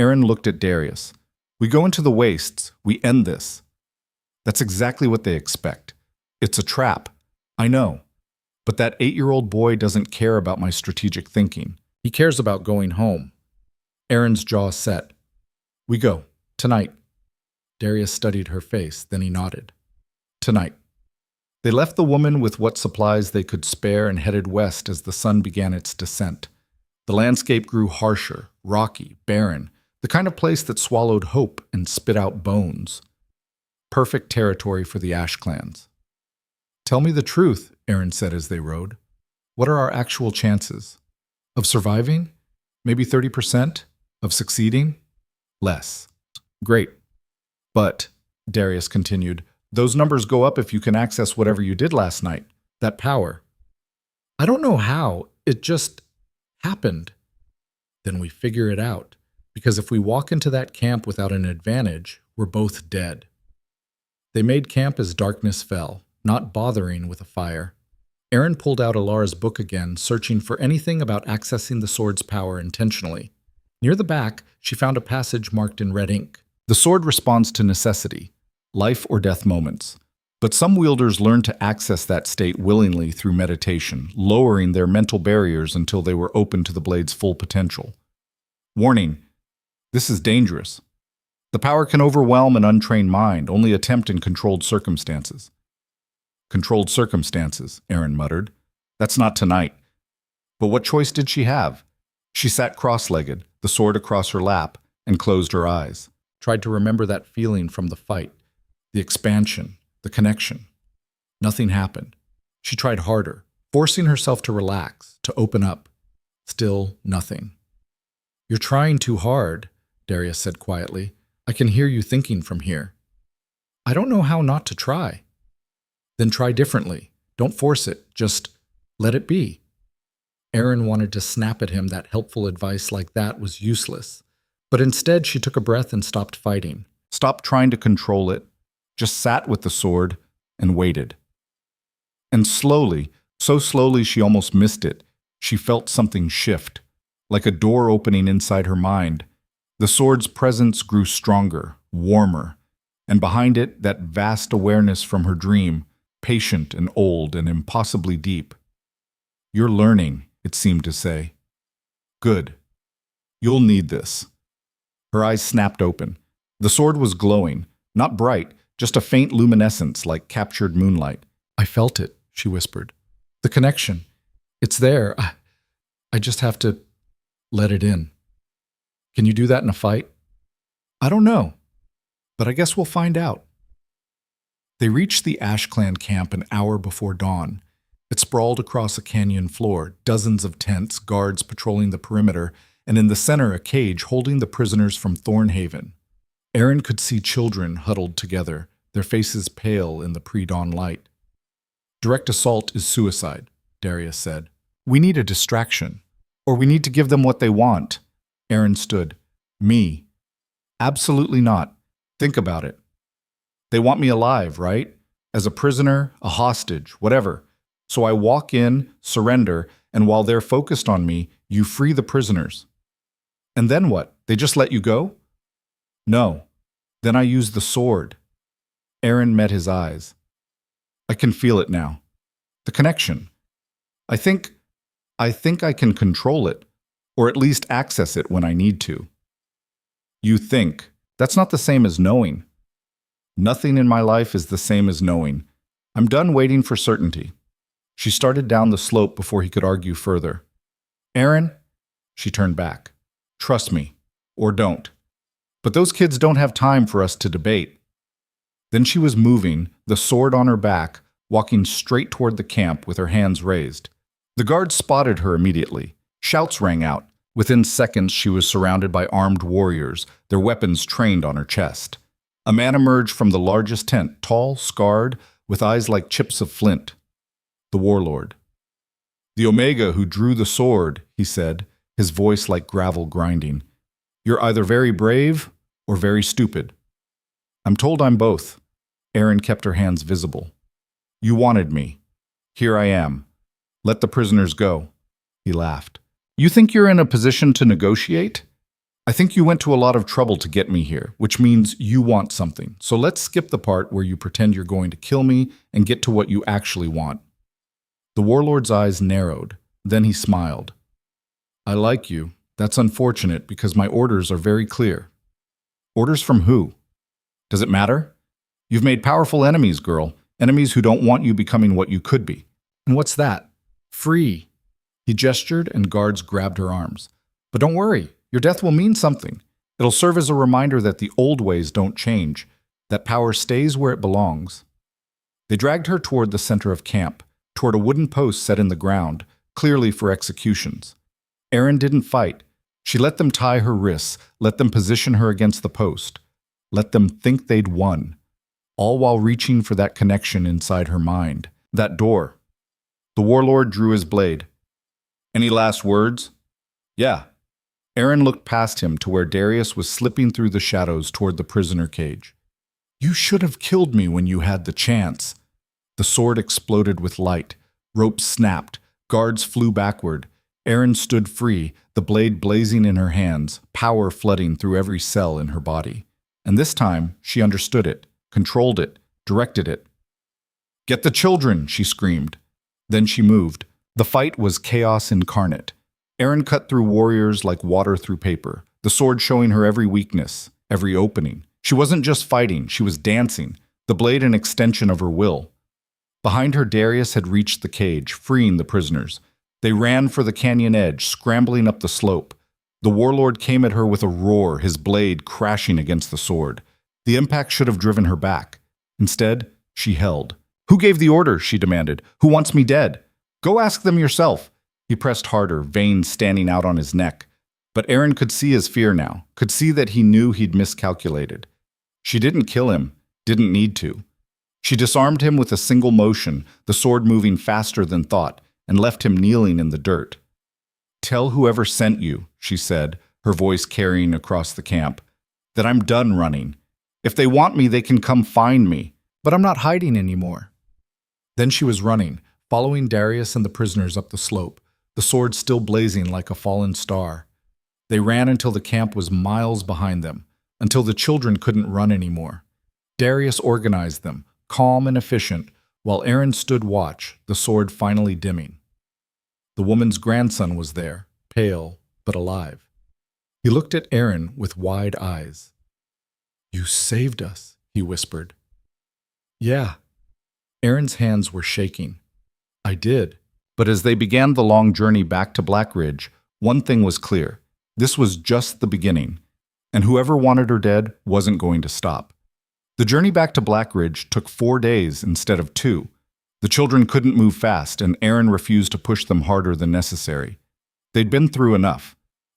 Aaron looked at Darius. We go into the wastes. We end this. That's exactly what they expect. It's a trap. I know. But that 8-year-old boy doesn't care about my strategic thinking. He cares about going home. Aaron's jaw set. We go. Tonight. Darius studied her face, then he nodded. Tonight. They left the woman with what supplies they could spare and headed west as the sun began its descent. The landscape grew harsher, rocky, barren, the kind of place that swallowed hope and spit out bones. Perfect territory for the Ash clans. Tell me the truth, Aaron said as they rode. What are our actual chances? Of surviving? Maybe 30%? Of succeeding? Less. Great. But, Darius continued, those numbers go up if you can access whatever you did last night. That power. I don't know how. It just happened. Then we figure it out. Because if we walk into that camp without an advantage, we're both dead. They made camp as darkness fell, not bothering with a fire. Aaron pulled out Alara's book again, searching for anything about accessing the sword's power intentionally. Near the back, she found a passage marked in red ink. The sword responds to necessity, life or death moments. But some wielders learn to access that state willingly through meditation, lowering their mental barriers until they were open to the blade's full potential. Warning: this is dangerous. The power can overwhelm an untrained mind, only attempt in controlled circumstances. Controlled circumstances, Aaron muttered. That's not tonight. But what choice did she have? She sat cross-legged, the sword across her lap, and closed her eyes. Tried to remember that feeling from the fight, the expansion, the connection. Nothing happened. She tried harder, forcing herself to relax, to open up. Still nothing. You're trying too hard, Darius said quietly. I can hear you thinking from here. I don't know how not to try. Then try differently. Don't force it. Just let it be. Aaron wanted to snap at him that helpful advice like that was useless. But instead she took a breath and stopped fighting. Stopped trying to control it. Just sat with the sword and waited. And slowly, so slowly she almost missed it, she felt something shift, like a door opening inside her mind. The sword's presence grew stronger, warmer, and behind it, that vast awareness from her dream, patient and old and impossibly deep. You're learning, it seemed to say. Good. You'll need this. Her eyes snapped open. The sword was glowing, not bright, just a faint luminescence like captured moonlight. I felt it, she whispered. The connection. It's there. I just have to let it in. Can you do that in a fight? I don't know, but I guess we'll find out. They reached the Ash Clan camp an hour before dawn. It sprawled across a canyon floor, dozens of tents, guards patrolling the perimeter, and in the center a cage holding the prisoners from Thornhaven. Aaron could see children huddled together, their faces pale in the pre-dawn light. Direct assault is suicide, Darius said. We need a distraction, or we need to give them what they want. Aaron stood. Me. Absolutely not. Think about it. They want me alive, right? As a prisoner, a hostage, whatever. So I walk in, surrender, and while they're focused on me, you free the prisoners. And then what? They just let you go? No. Then I use the sword. Aaron met his eyes. I can feel it now. The connection. I think I can control it, or at least access it when I need to. You think. That's not the same as knowing. Nothing in my life is the same as knowing. I'm done waiting for certainty. She started down the slope before he could argue further. Aaron, she turned back. Trust me, or don't. But those kids don't have time for us to debate. Then she was moving, the sword on her back, walking straight toward the camp with her hands raised. The guards spotted her immediately. Shouts rang out. Within seconds, she was surrounded by armed warriors, their weapons trained on her chest. A man emerged from the largest tent, tall, scarred, with eyes like chips of flint. The warlord. The Omega who drew the sword, he said, his voice like gravel grinding. You're either very brave or very stupid. I'm told I'm both. Aaron kept her hands visible. You wanted me. Here I am. Let the prisoners go. He laughed. You think you're in a position to negotiate? I think you went to a lot of trouble to get me here, which means you want something. So let's skip the part where you pretend you're going to kill me and get to what you actually want. The warlord's eyes narrowed. Then he smiled. I like you. That's unfortunate because my orders are very clear. Orders from who? Does it matter? You've made powerful enemies, girl. Enemies who don't want you becoming what you could be. And what's that? Free. He gestured and guards grabbed her arms. But don't worry, your death will mean something. It'll serve as a reminder that the old ways don't change, that power stays where it belongs. They dragged her toward the center of camp, toward a wooden post set in the ground, clearly for executions. Erin didn't fight. She let them tie her wrists, let them position her against the post, let them think they'd won, all while reaching for that connection inside her mind, that door. The warlord drew his blade. Any last words? Yeah. Erin looked past him to where Darius was slipping through the shadows toward the prisoner cage. You should have killed me when you had the chance. The sword exploded with light. Ropes snapped. Guards flew backward. Erin stood free, the blade blazing in her hands, power flooding through every cell in her body. And this time, she understood it, controlled it, directed it. Get the children, she screamed. Then she moved. The fight was chaos incarnate. Erin cut through warriors like water through paper, the sword showing her every weakness, every opening. She wasn't just fighting, she was dancing, the blade an extension of her will. Behind her, Darius had reached the cage, freeing the prisoners. They ran for the canyon edge, scrambling up the slope. The warlord came at her with a roar, his blade crashing against the sword. The impact should have driven her back. Instead, she held. Who gave the order? She demanded. Who wants me dead? Go ask them yourself. He pressed harder, veins standing out on his neck. But Erin could see his fear now, could see that he knew he'd miscalculated. She didn't kill him, didn't need to. She disarmed him with a single motion, the sword moving faster than thought, and left him kneeling in the dirt. Tell whoever sent you, she said, her voice carrying across the camp, that I'm done running. If they want me, they can come find me, but I'm not hiding anymore. Then she was running, following Darius and the prisoners up the slope, the sword still blazing like a fallen star. They ran until the camp was miles behind them, until the children couldn't run anymore. Darius organized them, calm and efficient, while Erin stood watch, the sword finally dimming. The woman's grandson was there, pale but alive. He looked at Erin with wide eyes. You saved us, he whispered. Yeah. Erin's hands were shaking. I did. But as they began the long journey back to Black Ridge, one thing was clear. This was just the beginning, and whoever wanted her dead wasn't going to stop. The journey back to Black Ridge took 4 days instead of 2. The children couldn't move fast, and Erin refused to push them harder than necessary. They'd been through enough.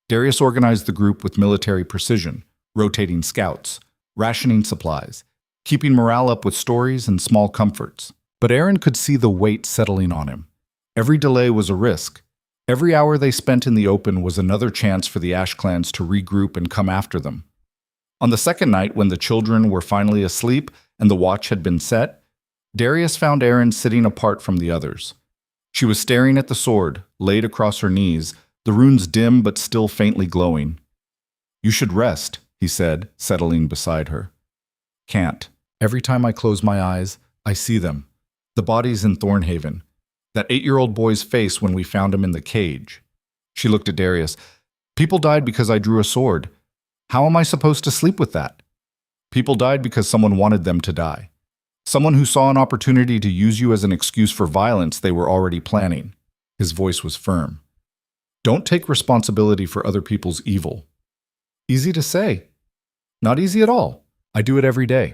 Darius organized the group with military precision, rotating scouts, rationing supplies, keeping morale up with stories and small comforts. But Erin could see the weight settling on him. Every delay was a risk. Every hour they spent in the open was another chance for the Ash clans to regroup and come after them. On the second night, when the children were finally asleep and the watch had been set, Darius found Erin sitting apart from the others. She was staring at the sword, laid across her knees, the runes dim but still faintly glowing. You should rest, he said, settling beside her. Can't. Every time I close my eyes, I see them. The bodies in Thornhaven. That 8-year-old boy's face when we found him in the cage. She looked at Darius. People died because I drew a sword. How am I supposed to sleep with that? People died because someone wanted them to die. Someone who saw an opportunity to use you as an excuse for violence they were already planning. His voice was firm. Don't take responsibility for other people's evil. Easy to say. Not easy at all. I do it every day.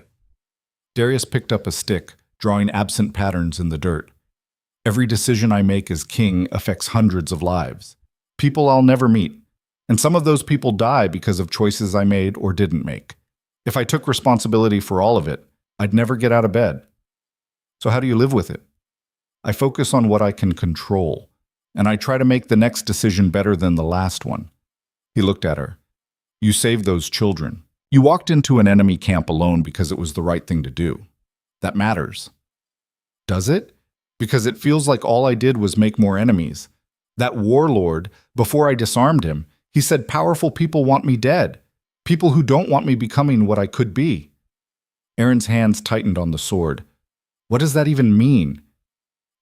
Darius picked up a stick, drawing absent patterns in the dirt. Every decision I make as king affects hundreds of lives. People I'll never meet. And some of those people die because of choices I made or didn't make. If I took responsibility for all of it, I'd never get out of bed. So how do you live with it? I focus on what I can control, and I try to make the next decision better than the last one. He looked at her. You saved those children. You walked into an enemy camp alone because it was the right thing to do. That matters. Does it? Because it feels like all I did was make more enemies. That warlord, before I disarmed him, he said powerful people want me dead. People who don't want me becoming what I could be. Erin's hands tightened on the sword. What does that even mean?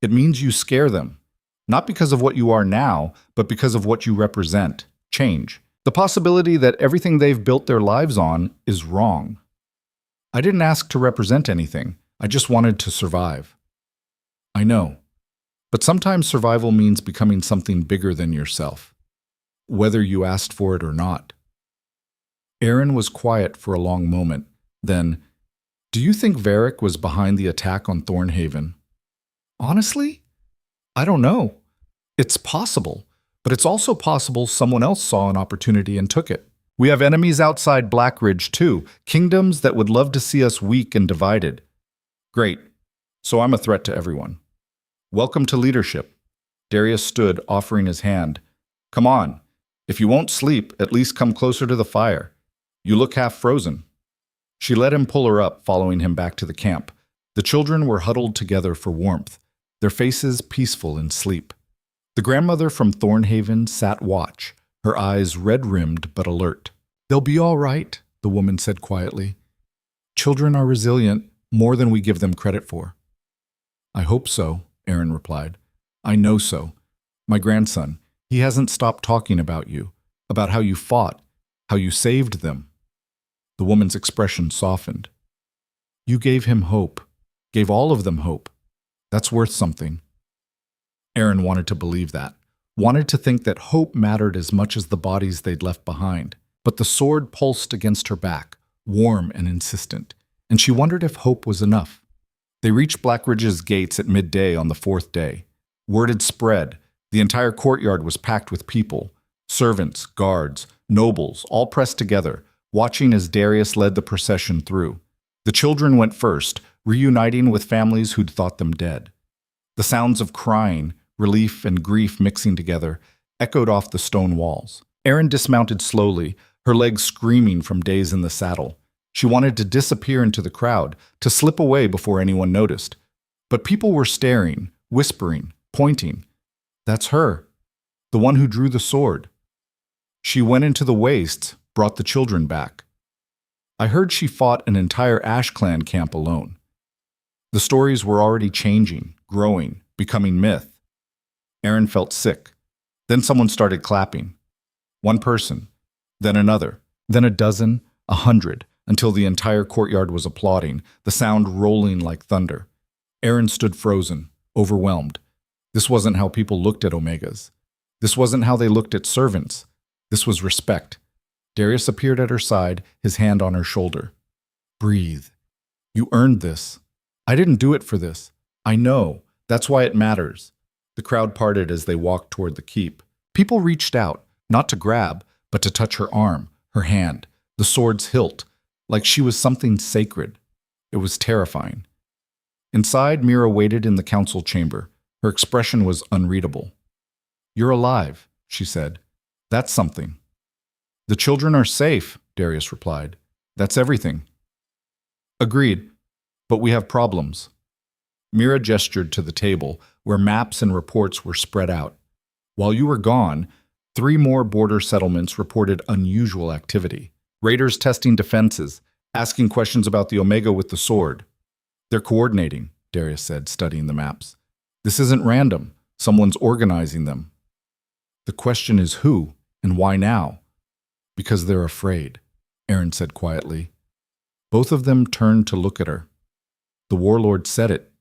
It means you scare them. Not because of what you are now, but because of what you represent. Change. The possibility that everything they've built their lives on is wrong. I didn't ask to represent anything. I just wanted to survive. I know. But sometimes survival means becoming something bigger than yourself, whether you asked for it or not. Erin was quiet for a long moment. Then, do you think Varric was behind the attack on Thornhaven? Honestly, I don't know. It's possible. But it's also possible someone else saw an opportunity and took it. We have enemies outside Blackridge, too, kingdoms that would love to see us weak and divided. Great. So I'm a threat to everyone. Welcome to leadership. Darius stood, offering his hand. Come on. If you won't sleep, at least come closer to the fire. You look half frozen. She let him pull her up, following him back to the camp. The children were huddled together for warmth, their faces peaceful in sleep. The grandmother from Thornhaven sat watch, her eyes red-rimmed but alert. They'll be all right, the woman said quietly. Children are resilient, more than we give them credit for. I hope so, Aaron replied. I know so. My grandson, he hasn't stopped talking about you, about how you fought, how you saved them. The woman's expression softened. You gave him hope, gave all of them hope. That's worth something. Aaron wanted to believe that, wanted to think that hope mattered as much as the bodies they'd left behind. But the sword pulsed against her back, warm and insistent, and she wondered if hope was enough. They reached Blackridge's gates at midday on the fourth day. Word had spread. The entire courtyard was packed with people, servants, guards, nobles, all pressed together, watching as Darius led the procession through. The children went first, reuniting with families who'd thought them dead. The sounds of crying, relief and grief mixing together, echoed off the stone walls. Aaron dismounted slowly, her legs screaming from days in the saddle. She wanted to disappear into the crowd, to slip away before anyone noticed. But people were staring, whispering, pointing. That's her, the one who drew the sword. She went into the wastes, brought the children back. I heard she fought an entire Ash Clan camp alone. The stories were already changing, growing, becoming myth. Aaron felt sick. Then someone started clapping. One person, then another, then a dozen, 100, until the entire courtyard was applauding, the sound rolling like thunder. Aaron stood frozen, overwhelmed. This wasn't how people looked at Omegas. This wasn't how they looked at servants. This was respect. Darius appeared at her side, his hand on her shoulder. Breathe. You earned this. I didn't do it for this. I know. That's why it matters. The crowd parted as they walked toward the keep. People reached out, not to grab, but to touch her arm, her hand, the sword's hilt, like she was something sacred. It was terrifying. Inside, Mira waited in the council chamber. Her expression was unreadable. You're alive, she said. That's something. The children are safe, Darius replied. That's everything. Agreed, but we have problems. Mira gestured to the table, where maps and reports were spread out. While you were gone, 3 more border settlements reported unusual activity. Raiders testing defenses, asking questions about the Omega with the sword. They're coordinating, Darius said, studying the maps. This isn't random. Someone's organizing them. The question is who, and why now? Because they're afraid, Aaron said quietly. Both of them turned to look at her. The warlord said it.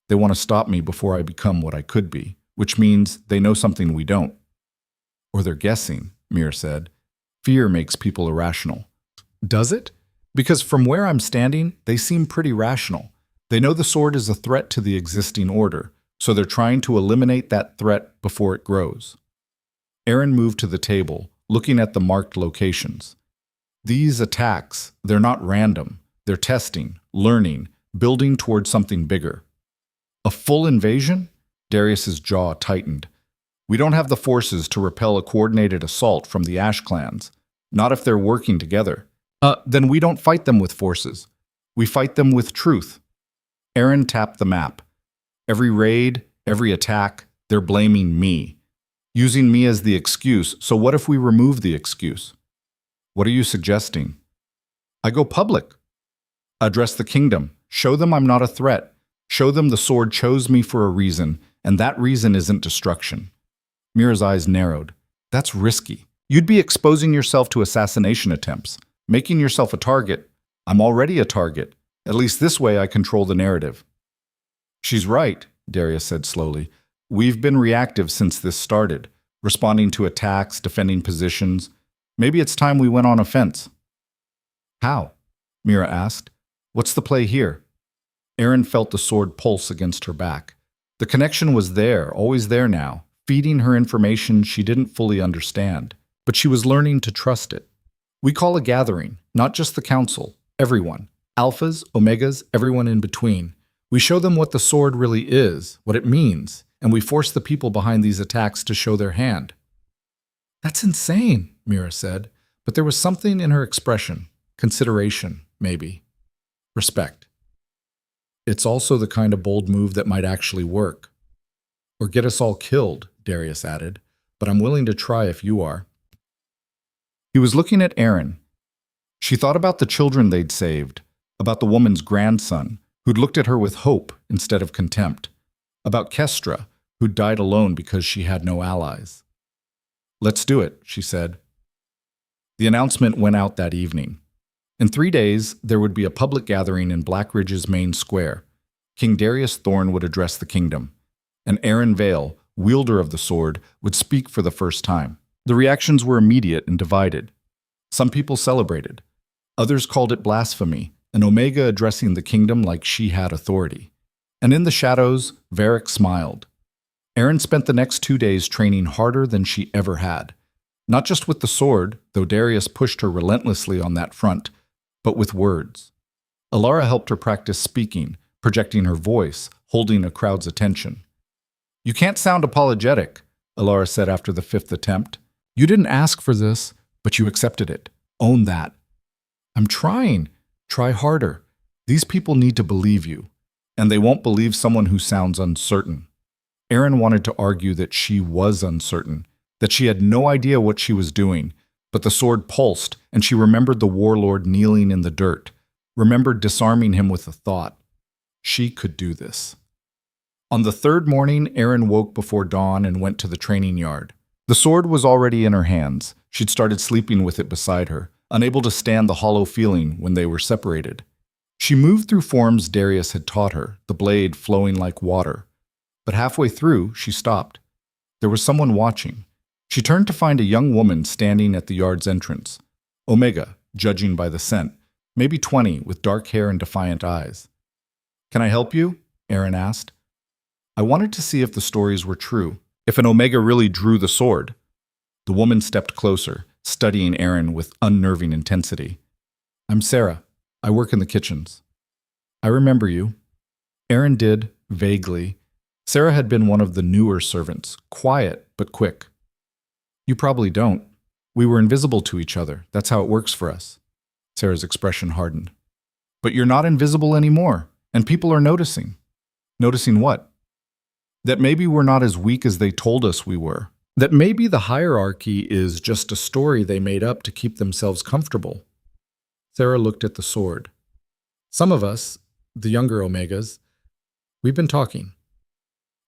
They want to stop me before I become what I could be, which means they know something we don't. Or they're guessing, Mir said. Fear makes people irrational. Does it? Because from where I'm standing, they seem pretty rational. They know the sword is a threat to the existing order, so they're trying to eliminate that threat before it grows. Aaron moved to the table, looking at the marked locations. These attacks, they're not random. They're testing, learning, building towards something bigger. A full invasion? Darius's jaw tightened. We don't have the forces to repel a coordinated assault from the Ash clans. Not if they're working together. Then we don't fight them with forces. We fight them with truth. Aaron tapped the map. Every raid, every attack, they're blaming me. Using me as the excuse, so what if we remove the excuse? What are you suggesting? I go public. Address the kingdom. Show them I'm not a threat. Show them the sword chose me for a reason, and that reason isn't destruction. Mira's eyes narrowed. That's risky. You'd be exposing yourself to assassination attempts, making yourself a target. I'm already a target. At least this way I control the narrative. She's right, Darius said slowly. We've been reactive since this started, responding to attacks, defending positions. Maybe it's time we went on offense. How? Mira asked. What's the play here? Aaron felt the sword pulse against her back. The connection was there, always there now, feeding her information she didn't fully understand, but she was learning to trust it. We call a gathering, not just the council, everyone. Alphas, omegas, everyone in between. We show them what the sword really is, what it means, and we force the people behind these attacks to show their hand. That's insane, Mira said, but there was something in her expression. Consideration, maybe. Respect. It's also the kind of bold move that might actually work. Or get us all killed, Darius added, but I'm willing to try if you are. He was looking at Erin. She thought about the children they'd saved, about the woman's grandson, who'd looked at her with hope instead of contempt, about Kestra, who'd died alone because she had no allies. Let's do it, she said. The announcement went out that evening. In 3 days, there would be a public gathering in Blackridge's main square. King Darius Thorn would address the kingdom, and Aaron Vale, wielder of the sword, would speak for the first time. The reactions were immediate and divided. Some people celebrated. Others called it blasphemy, an Omega addressing the kingdom like she had authority. And in the shadows, Varric smiled. Erin spent the next 2 days training harder than she ever had. Not just with the sword, though Darius pushed her relentlessly on that front, but with words. Alara helped her practice speaking, projecting her voice, holding a crowd's attention. You can't sound apologetic, Alara said after the 5th attempt. You didn't ask for this, but you accepted it. Own that. I'm trying. Try harder. These people need to believe you, and they won't believe someone who sounds uncertain. Erin wanted to argue that she was uncertain, that she had no idea what she was doing, but the sword pulsed, and she remembered the warlord kneeling in the dirt, remembered disarming him with a thought. She could do this. On the 3rd morning, Erin woke before dawn and went to the training yard. The sword was already in her hands. She'd started sleeping with it beside her, unable to stand the hollow feeling when they were separated. She moved through forms Darius had taught her, the blade flowing like water. But halfway through, she stopped. There was someone watching. She turned to find a young woman standing at the yard's entrance. Omega, judging by the scent, maybe 20, with dark hair and defiant eyes. Can I help you? Erin asked. I wanted to see if the stories were true, if an Omega really drew the sword. The woman stepped closer, studying Erin with unnerving intensity. I'm Sarah. I work in the kitchens. I remember you. Erin did, vaguely. Sarah had been one of the newer servants, quiet but quick. You probably don't. We were invisible to each other. That's how it works for us. Sarah's expression hardened. But you're not invisible anymore, and people are noticing. Noticing what? That maybe we're not as weak as they told us we were. That maybe the hierarchy is just a story they made up to keep themselves comfortable. Sarah looked at the sword. Some of us, the younger Omegas, we've been talking.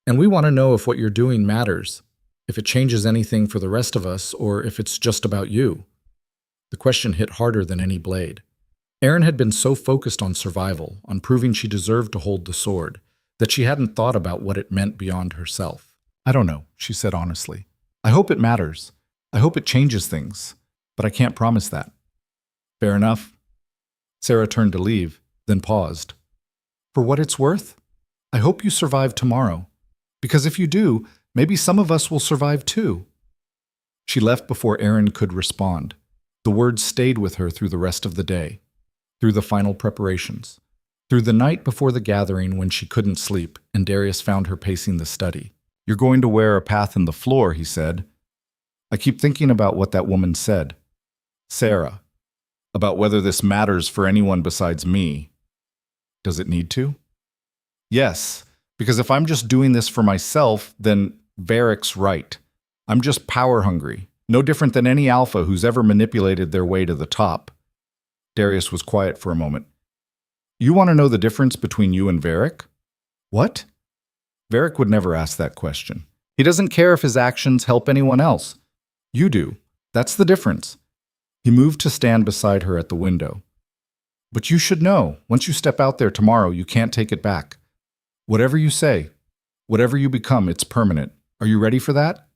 And we want to know if what you're doing matters, if it changes anything for the rest of us, or if it's just about you. The question hit harder than any blade. Erin had been so focused on survival, on proving she deserved to hold the sword, that she hadn't thought about what it meant beyond herself. I don't know, she said honestly. I hope it matters. I hope it changes things, but I can't promise that. Fair enough. Sarah turned to leave, then paused. For what it's worth, I hope you survive tomorrow. Because if you do, maybe some of us will survive too. She left before Erin could respond. The words stayed with her through the rest of the day, through the final preparations, through the night before the gathering when she couldn't sleep and Darius found her pacing the study. You're going to wear a path in the floor, he said. I keep thinking about what that woman said. Sarah. About whether this matters for anyone besides me. Does it need to? Yes. Because if I'm just doing this for myself, then Varric's right. I'm just power hungry, no different than any alpha who's ever manipulated their way to the top. Darius was quiet for a moment. You want to know the difference between you and Varric? What? Varric would never ask that question. He doesn't care if his actions help anyone else. You do. That's the difference. He moved to stand beside her at the window. But you should know, once you step out there tomorrow, you can't take it back. Whatever you say, whatever you become, it's permanent. Are you ready for that?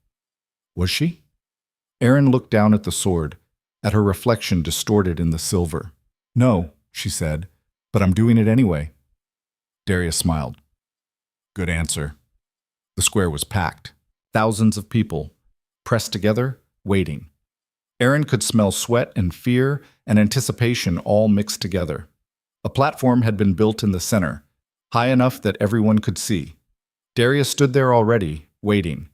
Was she? Erin looked down at the sword, at her reflection distorted in the silver. No, she said, but I'm doing it anyway. Darius smiled. Good answer. The square was packed. Thousands of people, pressed together, waiting. Aaron could smell sweat and fear and anticipation all mixed together. A platform had been built in the center, high enough that everyone could see. Darius stood there already, waiting.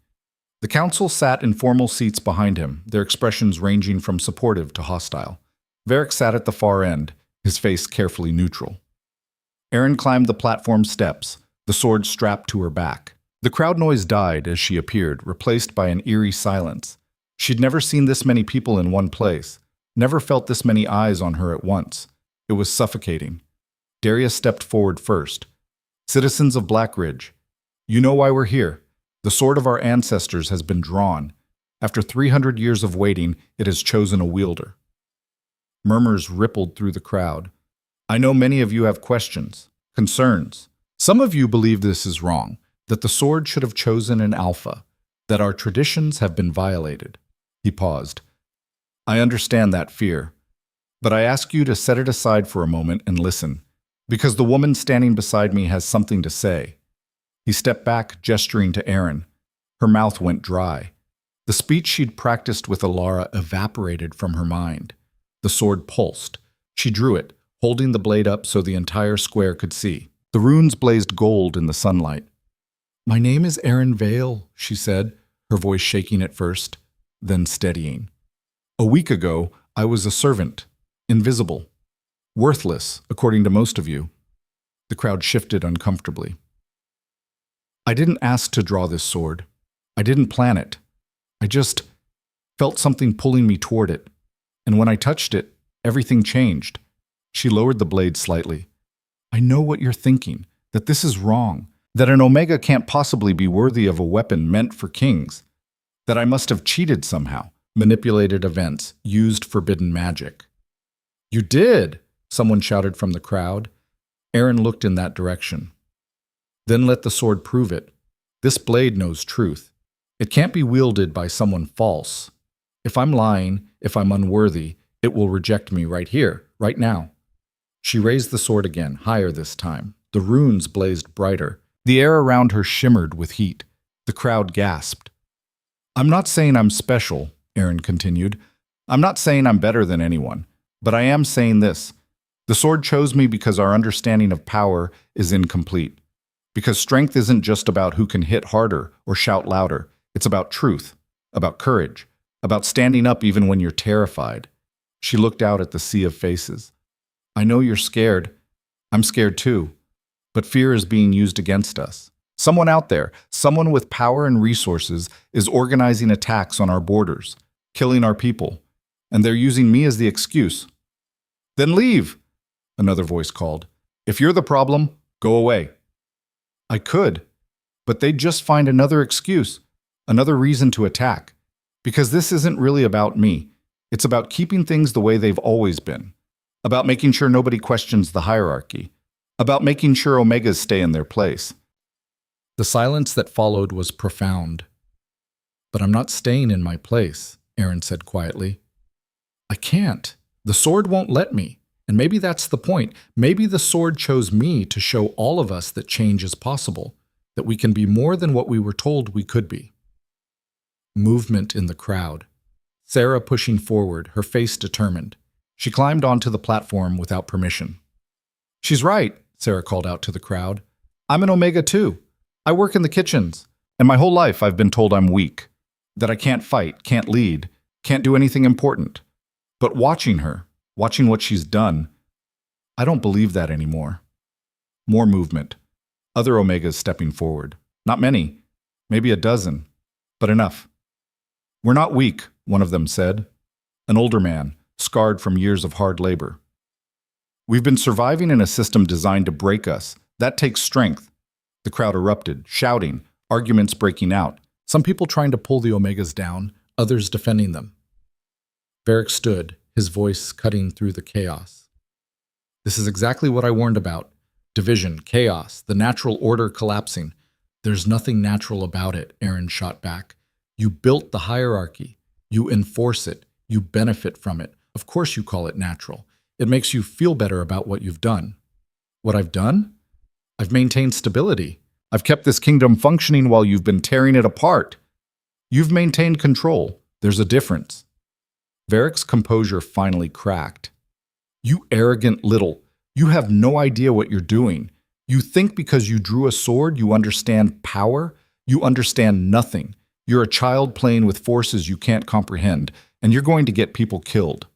The council sat in formal seats behind him, their expressions ranging from supportive to hostile. Varric sat at the far end, his face carefully neutral. Aaron climbed the platform steps, the sword strapped to her back. The crowd noise died as she appeared, replaced by an eerie silence. She'd never seen this many people in one place, never felt this many eyes on her at once. It was suffocating. Darius stepped forward first. Citizens of Blackridge, you know why we're here. The sword of our ancestors has been drawn. After 300 years of waiting, it has chosen a wielder. Murmurs rippled through the crowd. I know many of you have questions, concerns. Some of you believe this is wrong, that the sword should have chosen an alpha, that our traditions have been violated. He paused. I understand that fear, but I ask you to set it aside for a moment and listen, because the woman standing beside me has something to say. He stepped back, gesturing to Aaron. Her mouth went dry. The speech she'd practiced with Alara evaporated from her mind. The sword pulsed. She drew it, holding the blade up so the entire square could see. The runes blazed gold in the sunlight. My name is Aaron Vale, she said, her voice shaking at first, then steadying. A week ago, I was a servant, invisible, worthless, according to most of you. The crowd shifted uncomfortably. I didn't ask to draw this sword. I didn't plan it. I just felt something pulling me toward it. And when I touched it, everything changed. She lowered the blade slightly. I know what you're thinking, that this is wrong, that an Omega can't possibly be worthy of a weapon meant for kings, that I must have cheated somehow, manipulated events, used forbidden magic. You did, someone shouted from the crowd. Aaron looked in that direction. Then let the sword prove it. This blade knows truth. It can't be wielded by someone false. If I'm lying, if I'm unworthy, it will reject me right here, right now. She raised the sword again, higher this time. The runes blazed brighter. The air around her shimmered with heat. The crowd gasped. I'm not saying I'm special, Aaron continued. I'm not saying I'm better than anyone. But I am saying this. The sword chose me because our understanding of power is incomplete. Because strength isn't just about who can hit harder or shout louder. It's about truth, about courage, about standing up even when you're terrified. She looked out at the sea of faces. I know you're scared. I'm scared too. But fear is being used against us. Someone out there, someone with power and resources, is organizing attacks on our borders, killing our people, and they're using me as the excuse. Then leave, another voice called. If you're the problem, go away. I could, but they'd just find another excuse, another reason to attack. Because this isn't really about me. It's about keeping things the way they've always been. About making sure nobody questions the hierarchy. About making sure Omegas stay in their place. The silence that followed was profound. But I'm not staying in my place, Aaron said quietly. I can't. The sword won't let me. And maybe that's the point. Maybe the sword chose me to show all of us that change is possible, that we can be more than what we were told we could be. Movement in the crowd. Sarah pushing forward, her face determined. She climbed onto the platform without permission. She's right, Sarah called out to the crowd. I'm an Omega too. I work in the kitchens, and my whole life I've been told I'm weak, that I can't fight, can't lead, can't do anything important. But watching her, watching what she's done, I don't believe that anymore. More movement. Other Omegas stepping forward. Not many, maybe a dozen, but enough. We're not weak, one of them said. An older man, scarred from years of hard labor. We've been surviving in a system designed to break us. That takes strength. The crowd erupted, shouting, arguments breaking out. Some people trying to pull the Omegas down, others defending them. Varric stood, his voice cutting through the chaos. This is exactly what I warned about. Division, chaos, the natural order collapsing. There's nothing natural about it, Aaron shot back. You built the hierarchy. You enforce it. You benefit from it. Of course you call it natural. It makes you feel better about what you've done. What I've done? I've maintained stability. I've kept this kingdom functioning while you've been tearing it apart. You've maintained control. There's a difference. Varric's composure finally cracked. You arrogant little. You have no idea what you're doing. You think because you drew a sword you understand power? You understand nothing. You're a child playing with forces you can't comprehend, and you're going to get people killed.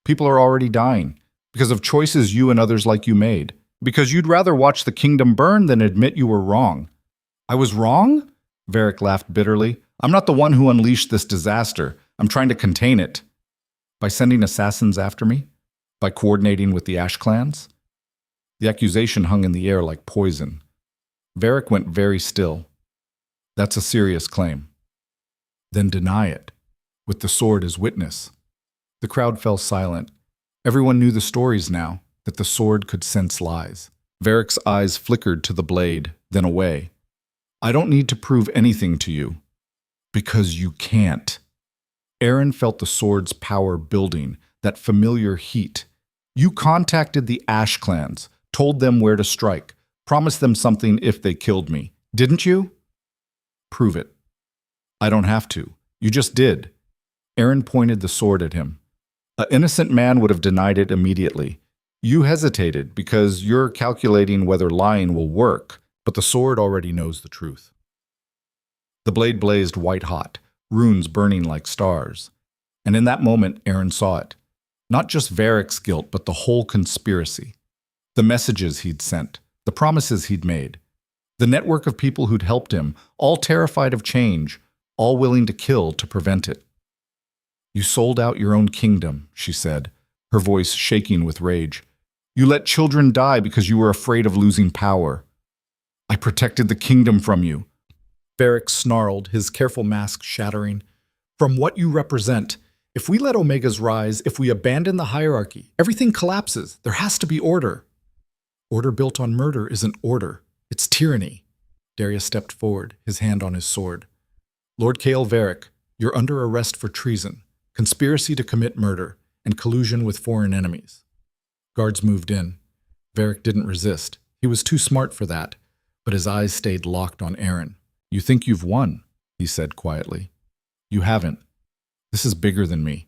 People are already dying because of choices you and others like you made. Because you'd rather watch the kingdom burn than admit you were wrong. I was wrong? Varric laughed bitterly. I'm not the one who unleashed this disaster. I'm trying to contain it. By sending assassins after me? By coordinating with the Ash clans? The accusation hung in the air like poison. Varric went very still. That's a serious claim. Then deny it, with the sword as witness. The crowd fell silent. Everyone knew the stories now, that the sword could sense lies. Varric's eyes flickered to the blade, then away. I don't need to prove anything to you. Because you can't. Aaron felt the sword's power building, that familiar heat. You contacted the Ash clans, told them where to strike, promised them something if they killed me. Didn't you? Prove it. I don't have to. You just did. Aaron pointed the sword at him. An innocent man would have denied it immediately. You hesitated because you're calculating whether lying will work, but the sword already knows the truth. The blade blazed white-hot, runes burning like stars. And in that moment, Aaron saw it. Not just Varric's guilt, but the whole conspiracy. The messages he'd sent, the promises he'd made. The network of people who'd helped him, all terrified of change, all willing to kill to prevent it. You sold out your own kingdom, she said, her voice shaking with rage. You let children die because you were afraid of losing power. I protected the kingdom from you. Varric snarled, his careful mask shattering. From what you represent, if we let Omegas rise, if we abandon the hierarchy, everything collapses. There has to be order. Order built on murder isn't order. It's tyranny. Darius stepped forward, his hand on his sword. Lord Kael Varric, you're under arrest for treason, conspiracy to commit murder, and collusion with foreign enemies. Guards moved in. Varric didn't resist. He was too smart for that, but his eyes stayed locked on Aaron. You think you've won, he said quietly. You haven't. This is bigger than me.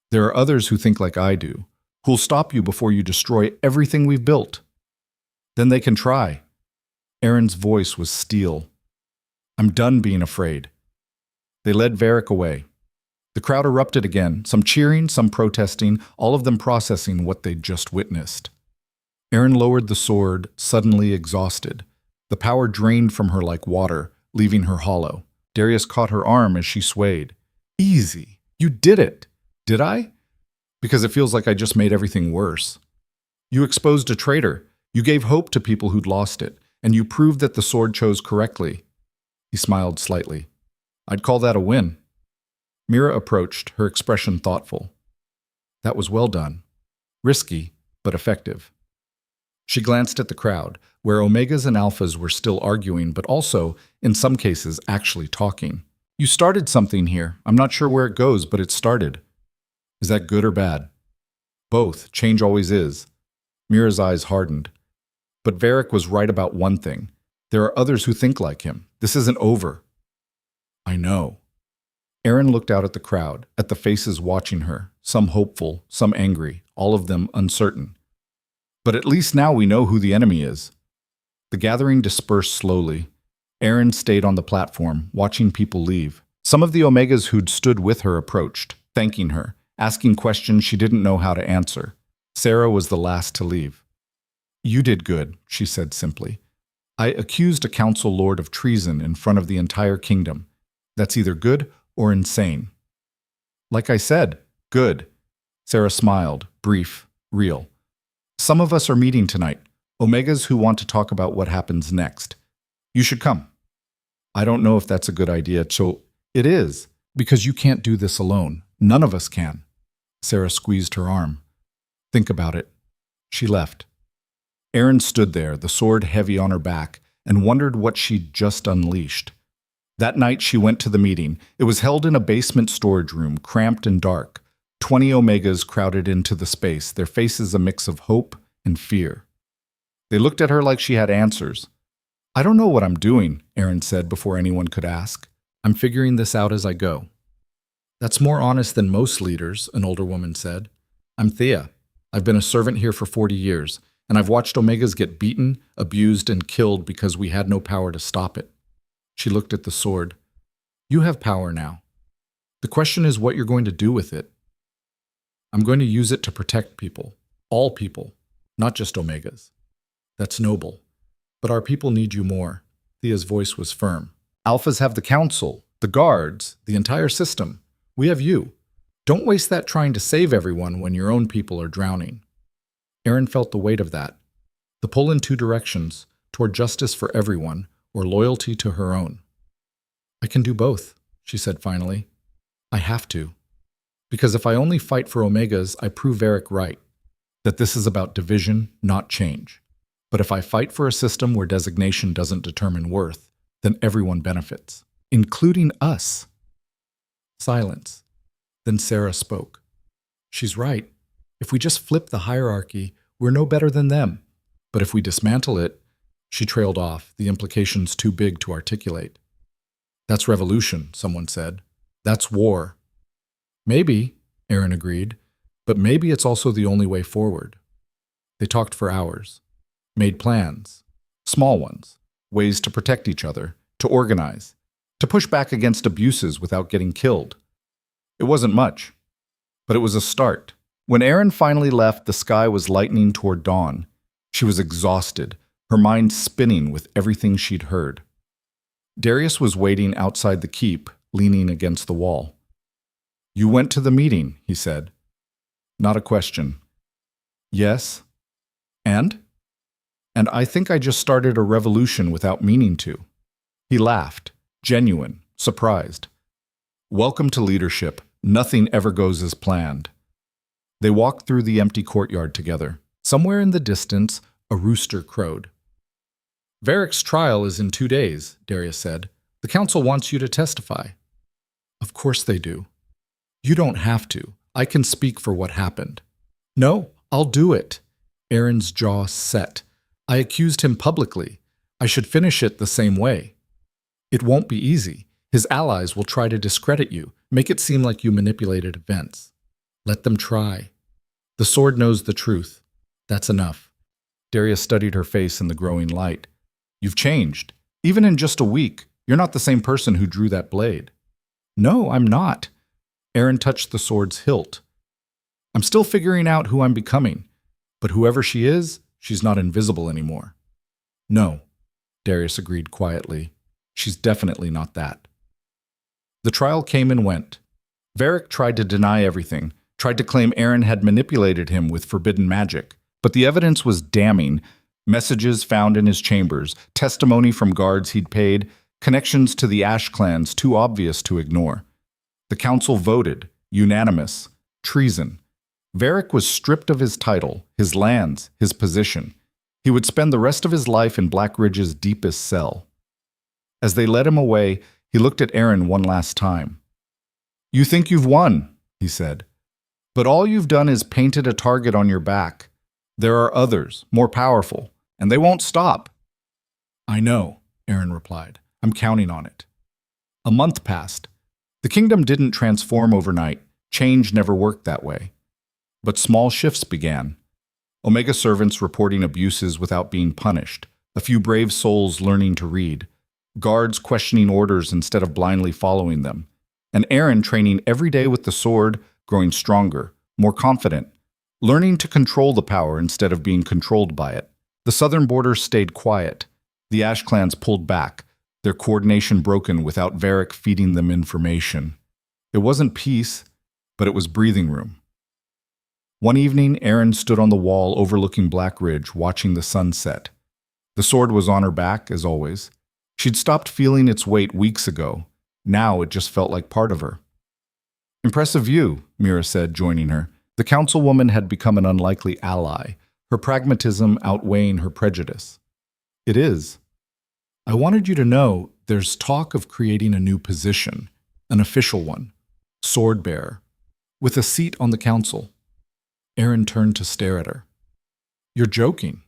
There are others who think like I do, who'll stop you before you destroy everything we've built. Then they can try. Aaron's voice was steel. I'm done being afraid. They led Varric away. The crowd erupted again, some cheering, some protesting, all of them processing what they'd just witnessed. Aaron lowered the sword, suddenly exhausted. The power drained from her like water, leaving her hollow. Darius caught her arm as she swayed. Easy. You did it. Did I? Because it feels like I just made everything worse. You exposed a traitor. You gave hope to people who'd lost it, and you proved that the sword chose correctly. He smiled slightly. I'd call that a win. Mira approached, her expression thoughtful. That was well done. Risky, but effective. She glanced at the crowd, where Omegas and Alphas were still arguing, but also, in some cases, actually talking. You started something here. I'm not sure where it goes, but it started. Is that good or bad? Both. Change always is. Mira's eyes hardened. But Varric was right about one thing. There are others who think like him. This isn't over. I know. Aaron looked out at the crowd, at the faces watching her, some hopeful, some angry, all of them uncertain. But at least now we know who the enemy is. The gathering dispersed slowly. Aaron stayed on the platform, watching people leave. Some of the Omegas who'd stood with her approached, thanking her, asking questions she didn't know how to answer. Sarah was the last to leave. You did good, she said simply. I accused a council lord of treason in front of the entire kingdom. That's either good or insane. Like I said, good. Sarah smiled, brief, real. Some of us are meeting tonight, Omegas who want to talk about what happens next. You should come. I don't know if that's a good idea, so it is, because you can't do this alone. None of us can. Sarah squeezed her arm. Think about it. She left. Aaron stood there, the sword heavy on her back, and wondered what she'd just unleashed. That night she went to the meeting. It was held in a basement storage room, cramped and dark. 20 Omegas crowded into the space, their faces a mix of hope and fear. They looked at her like she had answers. I don't know what I'm doing, Aaron said before anyone could ask. I'm figuring this out as I go. That's more honest than most leaders, an older woman said. I'm Thea. I've been a servant here for 40 years, and I've watched Omegas get beaten, abused, and killed because we had no power to stop it. She looked at the sword. You have power now. The question is what you're going to do with it. I'm going to use it to protect people, all people, not just Omegas. That's noble. But our people need you more. Thea's voice was firm. Alphas have the council, the guards, the entire system. We have you. Don't waste that trying to save everyone when your own people are drowning. Aaron felt the weight of that. The pull in two directions, toward justice for everyone or loyalty to her own. I can do both, she said finally. I have to. Because if I only fight for Omegas, I prove Varric right. That this is about division, not change. But if I fight for a system where designation doesn't determine worth, then everyone benefits, including us. Silence. Then Sarah spoke. She's right. If we just flip the hierarchy, we're no better than them. But if we dismantle it, she trailed off, the implications too big to articulate. That's revolution, someone said. That's war. Maybe, Aaron agreed, but maybe it's also the only way forward. They talked for hours, made plans, small ones, ways to protect each other, to organize, to push back against abuses without getting killed. It wasn't much, but it was a start. When Aaron finally left, the sky was lightening toward dawn. She was exhausted, her mind spinning with everything she'd heard. Darius was waiting outside the keep, leaning against the wall. You went to the meeting, he said. Not a question. Yes. And? And I think I just started a revolution without meaning to. He laughed, genuine, surprised. Welcome to leadership. Nothing ever goes as planned. They walked through the empty courtyard together. Somewhere in the distance, a rooster crowed. Varric's trial is in 2 days, Darius said. The council wants you to testify. Of course they do. You don't have to. I can speak for what happened. No, I'll do it. Aaron's jaw set. I accused him publicly. I should finish it the same way. It won't be easy. His allies will try to discredit you, make it seem like you manipulated events. Let them try. The sword knows the truth. That's enough. Darius studied her face in the growing light. You've changed. Even in just a week, you're not the same person who drew that blade. No, I'm not. Aaron touched the sword's hilt. I'm still figuring out who I'm becoming, but whoever she is, she's not invisible anymore. No, Darius agreed quietly. She's definitely not that. The trial came and went. Varric tried to deny everything, tried to claim Aaron had manipulated him with forbidden magic, but the evidence was damning. Messages found in his chambers, testimony from guards he'd paid, connections to the Ash clans too obvious to ignore. The council voted, unanimous, treason. Varric was stripped of his title, his lands, his position. He would spend the rest of his life in Blackridge's deepest cell. As they led him away, he looked at Aaron one last time. You think you've won, he said. But all you've done is painted a target on your back. There are others, more powerful, and they won't stop. I know, Aaron replied. I'm counting on it. A month passed. The kingdom didn't transform overnight. Change never worked that way. But small shifts began. Omega servants reporting abuses without being punished. A few brave souls learning to read. Guards questioning orders instead of blindly following them. And Aaron training every day with the sword, growing stronger, more confident, learning to control the power instead of being controlled by it. The southern border stayed quiet. The Ash clans pulled back, their coordination broken without Varric feeding them information. It wasn't peace, but it was breathing room. One evening, Aaron stood on the wall overlooking Blackridge, watching the sun set. The sword was on her back, as always. She'd stopped feeling its weight weeks ago. Now it just felt like part of her. Impressive view, Mira said, joining her. The councilwoman had become an unlikely ally, her pragmatism outweighing her prejudice. It is. I wanted you to know there's talk of creating a new position, an official one, sword bearer, with a seat on the council. Aaron turned to stare at her. You're joking.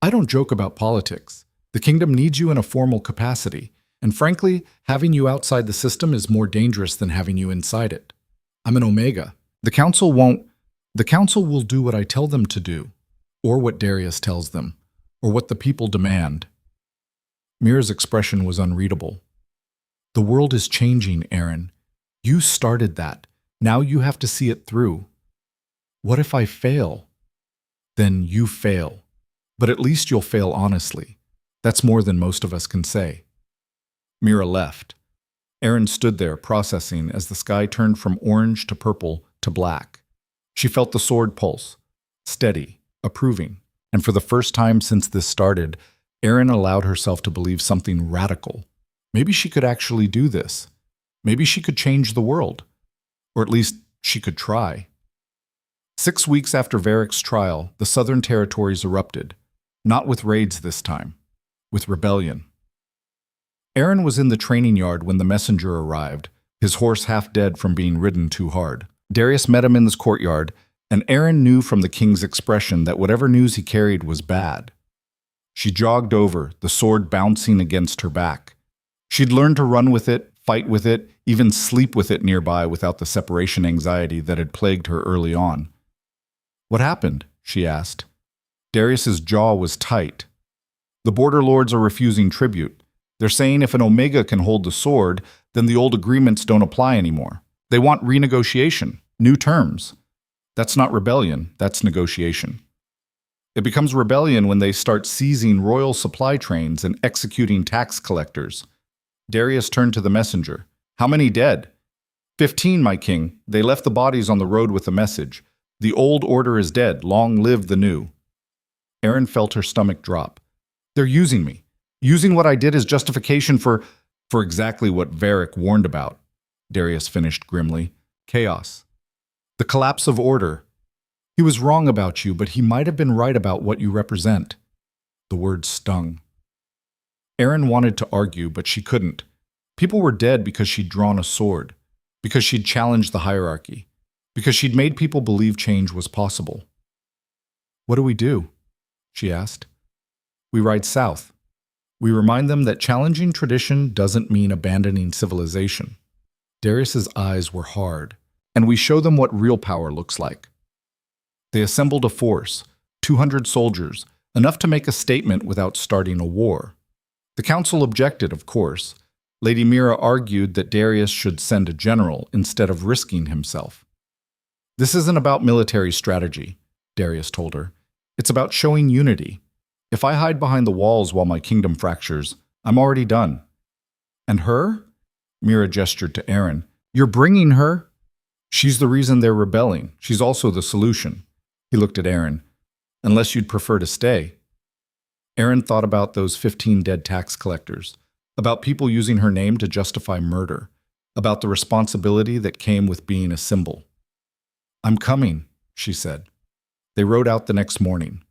I don't joke about politics. The kingdom needs you in a formal capacity, And frankly, having you outside the system is more dangerous than having you inside it. I'm an Omega. The Council will do what I tell them to do, or what Darius tells them, or what the people demand. Mira's expression was unreadable. The world is changing, Aaron. You started that. Now you have to see it through. What if I fail? Then you fail. But at least you'll fail honestly. That's more than most of us can say. Mira left. Aaron stood there, processing as the sky turned from orange to purple to black. She felt the sword pulse, steady, approving, and for the first time since this started, Aaron allowed herself to believe something radical. Maybe she could actually do this. Maybe she could change the world. Or at least she could try. 6 weeks after Varric's trial, the Southern Territories erupted. Not with raids this time, with rebellion. Aaron was in the training yard when the messenger arrived, his horse half dead from being ridden too hard. Darius met him in the courtyard, and Aaron knew from the king's expression that whatever news he carried was bad. She jogged over, the sword bouncing against her back. She'd learned to run with it, fight with it, even sleep with it nearby without the separation anxiety that had plagued her early on. "What happened?" she asked. Darius's jaw was tight. "The border lords are refusing tribute. They're saying if an Omega can hold the sword, then the old agreements don't apply anymore. They want renegotiation, new terms. That's not rebellion, that's negotiation. It becomes rebellion when they start seizing royal supply trains and executing tax collectors." Darius turned to the messenger. "How many dead?" 15, my king. They left the bodies on the road with a message. The old order is dead. Long live the new." Aaron felt her stomach drop. "They're using me. Using what I did as justification for exactly what Varric warned about," Darius finished grimly. "Chaos. The collapse of order. He was wrong about you, but he might have been right about what you represent." The word stung. Aaron wanted to argue, but she couldn't. People were dead because she'd drawn a sword, because she'd challenged the hierarchy, because she'd made people believe change was possible. "What do we do?" she asked. "We ride south. We remind them that challenging tradition doesn't mean abandoning civilization." Darius's eyes were hard. "And we show them what real power looks like." They assembled a force, 200 soldiers, enough to make a statement without starting a war. The council objected, of course. Lady Mira argued that Darius should send a general instead of risking himself. "This isn't about military strategy," Darius told her. "It's about showing unity. If I hide behind the walls while my kingdom fractures, I'm already done." "And her?" Mira gestured to Aaron. "You're bringing her?" "She's the reason they're rebelling. She's also the solution." He looked at Aaron. "Unless you'd prefer to stay." Aaron thought about those 15 dead tax collectors, about people using her name to justify murder, about the responsibility that came with being a symbol. "I'm coming," she said. They rode out the next morning.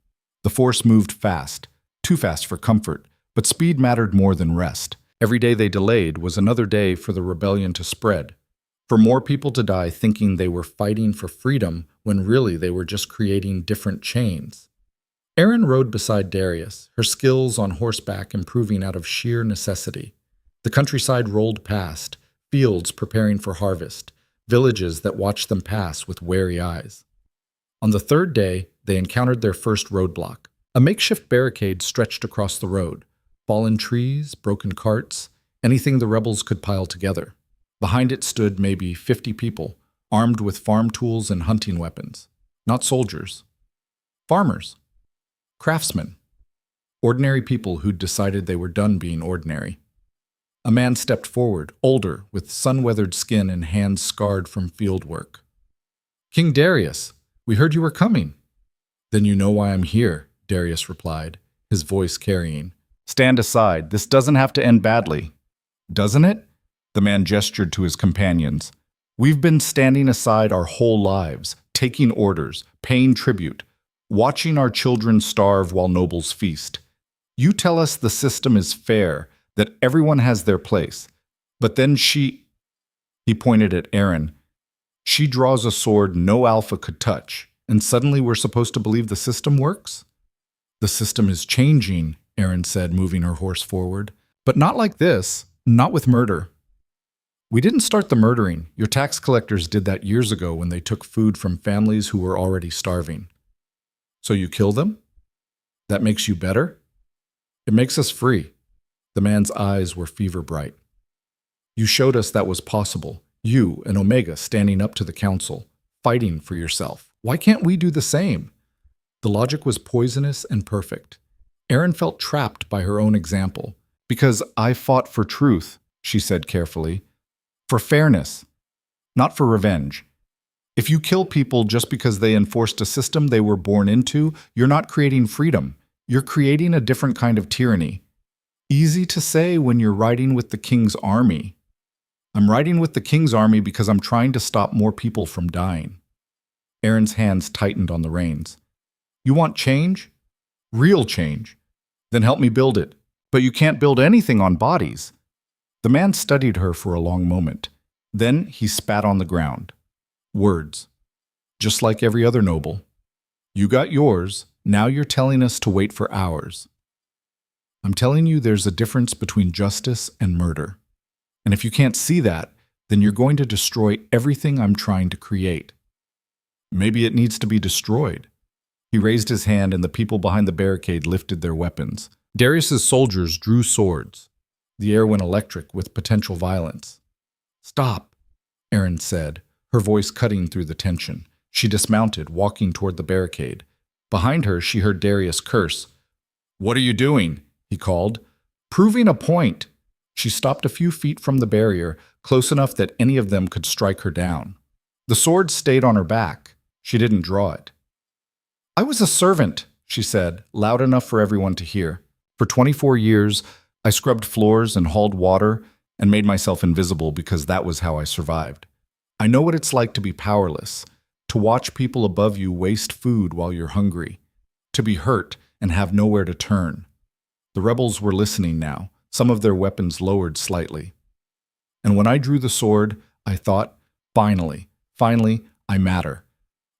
The force moved fast, too fast for comfort, but speed mattered more than rest. Every day they delayed was another day for the rebellion to spread, for more people to die thinking they were fighting for freedom when really they were just creating different chains. Aaron rode beside Darius, her skills on horseback improving out of sheer necessity. The countryside rolled past, fields preparing for harvest, villages that watched them pass with wary eyes. On the third day, they encountered their first roadblock. A makeshift barricade stretched across the road. Fallen trees, broken carts, anything the rebels could pile together. Behind it stood maybe 50 people, armed with farm tools and hunting weapons. Not soldiers. Farmers. Craftsmen. Ordinary people who'd decided they were done being ordinary. A man stepped forward, older, with sun-weathered skin and hands scarred from field work. "King Darius, we heard you were coming." "Then you know why I'm here," Darius replied, his voice carrying. "Stand aside. This doesn't have to end badly." "Doesn't it?" The man gestured to his companions. "We've been standing aside our whole lives, taking orders, paying tribute, watching our children starve while nobles feast. You tell us the system is fair, that everyone has their place. But then she," he pointed at Aaron, "she draws a sword no alpha could touch, and suddenly we're supposed to believe the system works?" "The system is changing," Aaron said, moving her horse forward. "But not like this." Not with murder. We didn't start the murdering. Your tax collectors did that years ago when they took food from families who were already starving. So you kill them? That makes you better? It makes us free. The man's eyes were fever bright. You showed us that was possible. You and Omega standing up to the council, fighting for yourself. Why can't we do the same? The logic was poisonous and perfect. Erin felt trapped by her own example. Because I fought for truth, she said carefully. For fairness, not for revenge. If you kill people just because they enforced a system they were born into, you're not creating freedom. You're creating a different kind of tyranny. Easy to say when you're riding with the king's army. I'm riding with the king's army because I'm trying to stop more people from dying. Erin's hands tightened on the reins. You want change? Real change. Then help me build it. But you can't build anything on bodies. The man studied her for a long moment. Then he spat on the ground. Words. Just like every other noble. You got yours, now you're telling us to wait for ours. I'm telling you there's a difference between justice and murder. And if you can't see that, then you're going to destroy everything I'm trying to create. Maybe it needs to be destroyed. He raised his hand and the people behind the barricade lifted their weapons. Darius's soldiers drew swords. The air went electric with potential violence. Stop, Erin said, her voice cutting through the tension. She dismounted, walking toward the barricade. Behind her, she heard Darius curse. What are you doing? He called. Proving a point. She stopped a few feet from the barrier, close enough that any of them could strike her down. The sword stayed on her back. She didn't draw it. I was a servant, she said, loud enough for everyone to hear. For 24 years, I scrubbed floors and hauled water and made myself invisible because that was how I survived. I know what it's like to be powerless, to watch people above you waste food while you're hungry, to be hurt and have nowhere to turn. The rebels were listening now, some of their weapons lowered slightly. And when I drew the sword, I thought, finally, I matter.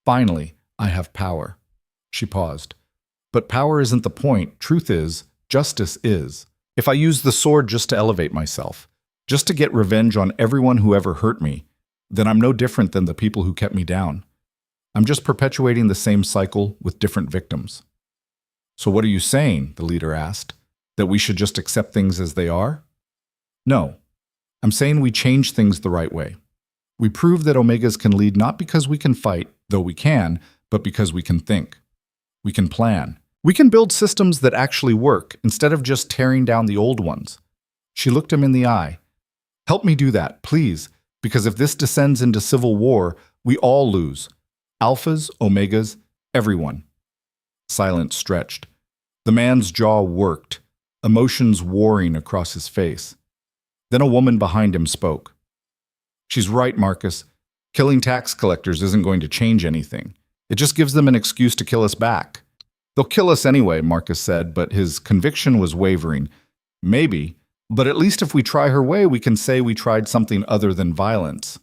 Finally, I have power. She paused. But power isn't the point. Truth is, justice is. If I use the sword just to elevate myself, just to get revenge on everyone who ever hurt me, then I'm no different than the people who kept me down. I'm just perpetuating the same cycle with different victims. So what are you saying? The leader asked. That we should just accept things as they are? No. I'm saying we change things the right way. We prove that Omegas can lead not because we can fight, though we can, but because we can think. We can plan. We can build systems that actually work instead of just tearing down the old ones. She looked him in the eye. Help me do that, please, because if this descends into civil war, we all lose. Alphas, Omegas, everyone. Silence stretched. The man's jaw worked, emotions warring across his face. Then a woman behind him spoke. She's right, Marcus. Killing tax collectors isn't going to change anything. It just gives them an excuse to kill us back. They'll kill us anyway, Marcus said, but his conviction was wavering. Maybe, but at least if we try her way, we can say we tried something other than violence.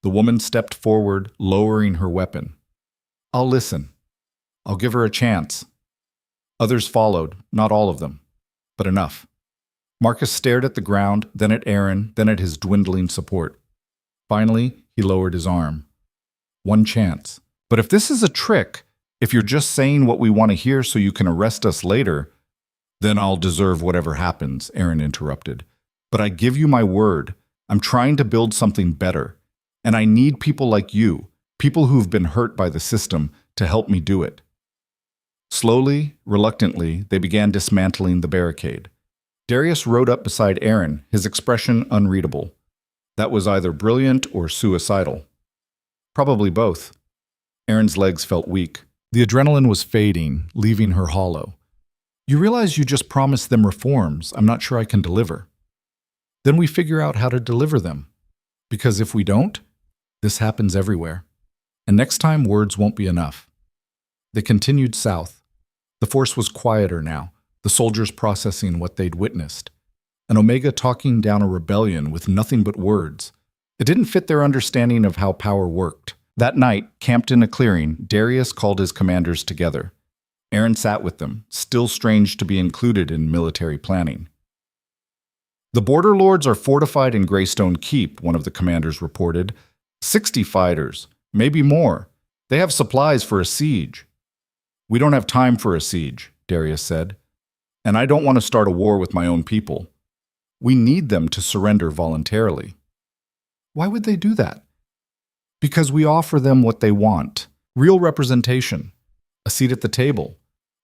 The woman stepped forward, lowering her weapon. I'll listen. I'll give her a chance. Others followed, not all of them, but enough. Marcus stared at the ground, then at Erin, then at his dwindling support. Finally, he lowered his arm. One chance. But if this is a trick, if you're just saying what we want to hear so you can arrest us later, then I'll deserve whatever happens, Erin interrupted. But I give you my word, I'm trying to build something better. And I need people like you, people who've been hurt by the system, to help me do it. Slowly, reluctantly, they began dismantling the barricade. Darius rode up beside Erin, his expression unreadable. That was either brilliant or suicidal. Probably both. Erin's legs felt weak. The adrenaline was fading, leaving her hollow. You realize you just promised them reforms I'm not sure I can deliver. Then we figure out how to deliver them. Because if we don't, this happens everywhere. And next time, words won't be enough. They continued south. The force was quieter now, the soldiers processing what they'd witnessed. An Omega talking down a rebellion with nothing but words. It didn't fit their understanding of how power worked. That night, camped in a clearing, Darius called his commanders together. Erin sat with them, still strange to be included in military planning. The border lords are fortified in Greystone Keep, one of the commanders reported. 60 fighters, maybe more. They have supplies for a siege. We don't have time for a siege, Darius said. And I don't want to start a war with my own people. We need them to surrender voluntarily. Why would they do that? Because we offer them what they want. Real representation. A seat at the table.